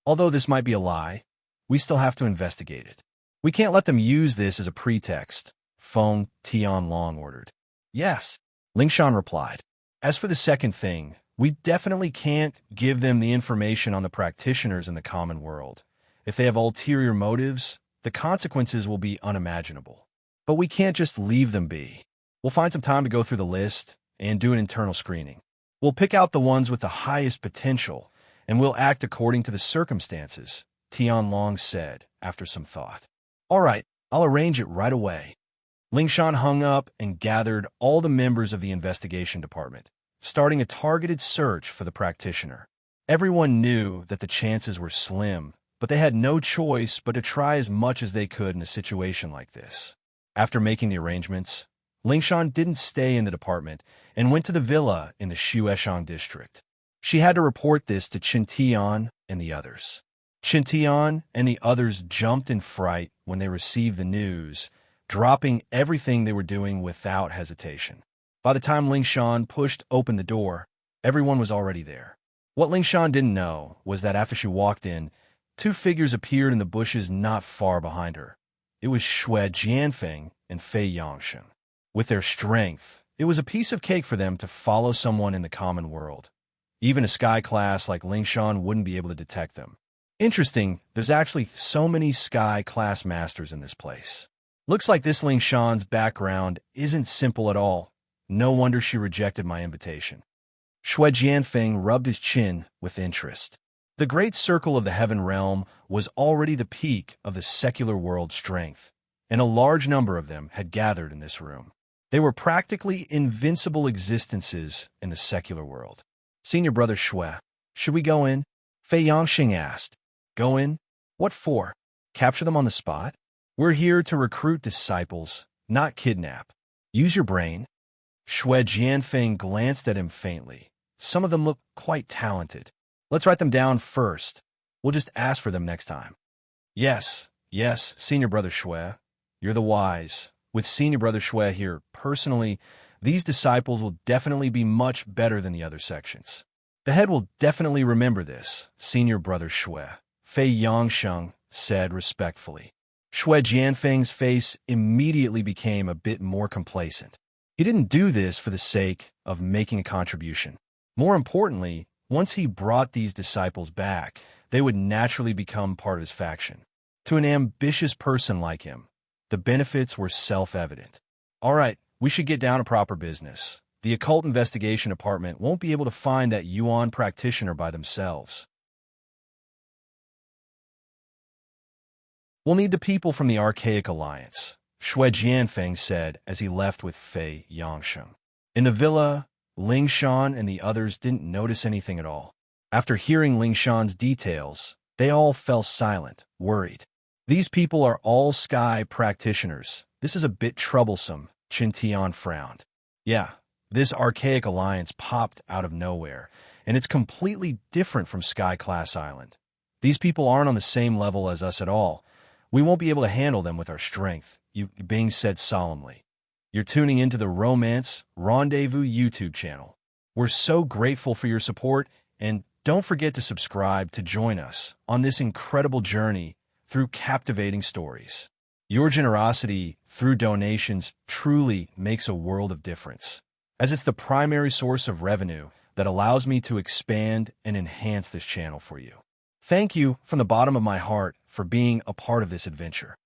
Although this might be a lie, we still have to investigate it. We can't let them use this as a pretext, Feng Tianlong ordered. Yes, Ling Shan replied. As for the second thing, we definitely can't give them the information on the practitioners in the common world. If they have ulterior motives, the consequences will be unimaginable. But we can't just leave them be. We'll find some time to go through the list and do an internal screening. We'll pick out the ones with the highest potential, and we'll act according to the circumstances, Tianlong said after some thought. All right, I'll arrange it right away. Ling Shan hung up and gathered all the members of the investigation department, starting a targeted search for the practitioner. Everyone knew that the chances were slim, but they had no choice but to try as much as they could in a situation like this. After making the arrangements, Ling Shan didn't stay in the department and went to the villa in the Shueshang district. She had to report this to Qin Tian and the others. Qin Tian and the others jumped in fright when they received the news, dropping everything they were doing without hesitation. By the time Ling Shan pushed open the door, everyone was already there. What Ling Shan didn't know was that after she walked in, two figures appeared in the bushes not far behind her. It was Shui Jianfeng and Fei Yangsheng. With their strength, it was a piece of cake for them to follow someone in the common world. Even a sky class like Ling Shan wouldn't be able to detect them. Interesting, there's actually so many sky class masters in this place. Looks like this Ling Shan's background isn't simple at all. No wonder she rejected my invitation. Shui Jianfeng rubbed his chin with interest. The great circle of the heaven realm was already the peak of the secular world's strength, and a large number of them had gathered in this room. They were practically invincible existences in the secular world. Senior Brother Shui, should we go in? Fei Yangxing asked. Go in? What for? Capture them on the spot? We're here to recruit disciples, not kidnap. Use your brain. Shui Jianfeng glanced at him faintly. Some of them look quite talented. Let's write them down first. We'll just ask for them next time. Yes, Senior Brother Shui. You're the wise. With Senior Brother Shui here, personally, these disciples will definitely be much better than the other sections. The head will definitely remember this, Senior Brother Shui, Fei Yangsheng said respectfully. Shui Jianfeng's face immediately became a bit more complacent. He didn't do this for the sake of making a contribution. More importantly, once he brought these disciples back, they would naturally become part of his faction. To an ambitious person like him, the benefits were self-evident. All right, we should get down to proper business. The Occult Investigation Department won't be able to find that Yuan practitioner by themselves. We'll need the people from the Archaic Alliance, Shui Jianfeng said as he left with Fei Yangsheng. In the villa, Ling Shan and the others didn't notice anything at all. After hearing Ling Shan's details, they all fell silent, worried. These people are all sky practitioners. This is a bit troublesome, Qin Tian frowned. Yeah, this archaic alliance popped out of nowhere, and it's completely different from Sky Class Island. These people aren't on the same level as us at all. We won't be able to handle them with our strength, Bing said solemnly. You're tuning into the Romance Rendezvous YouTube channel. We're so grateful for your support, and don't forget to subscribe to join us on this incredible journey through captivating stories. Your generosity through donations truly makes a world of difference, as it's the primary source of revenue that allows me to expand and enhance this channel for you. Thank you from the bottom of my heart for being a part of this adventure.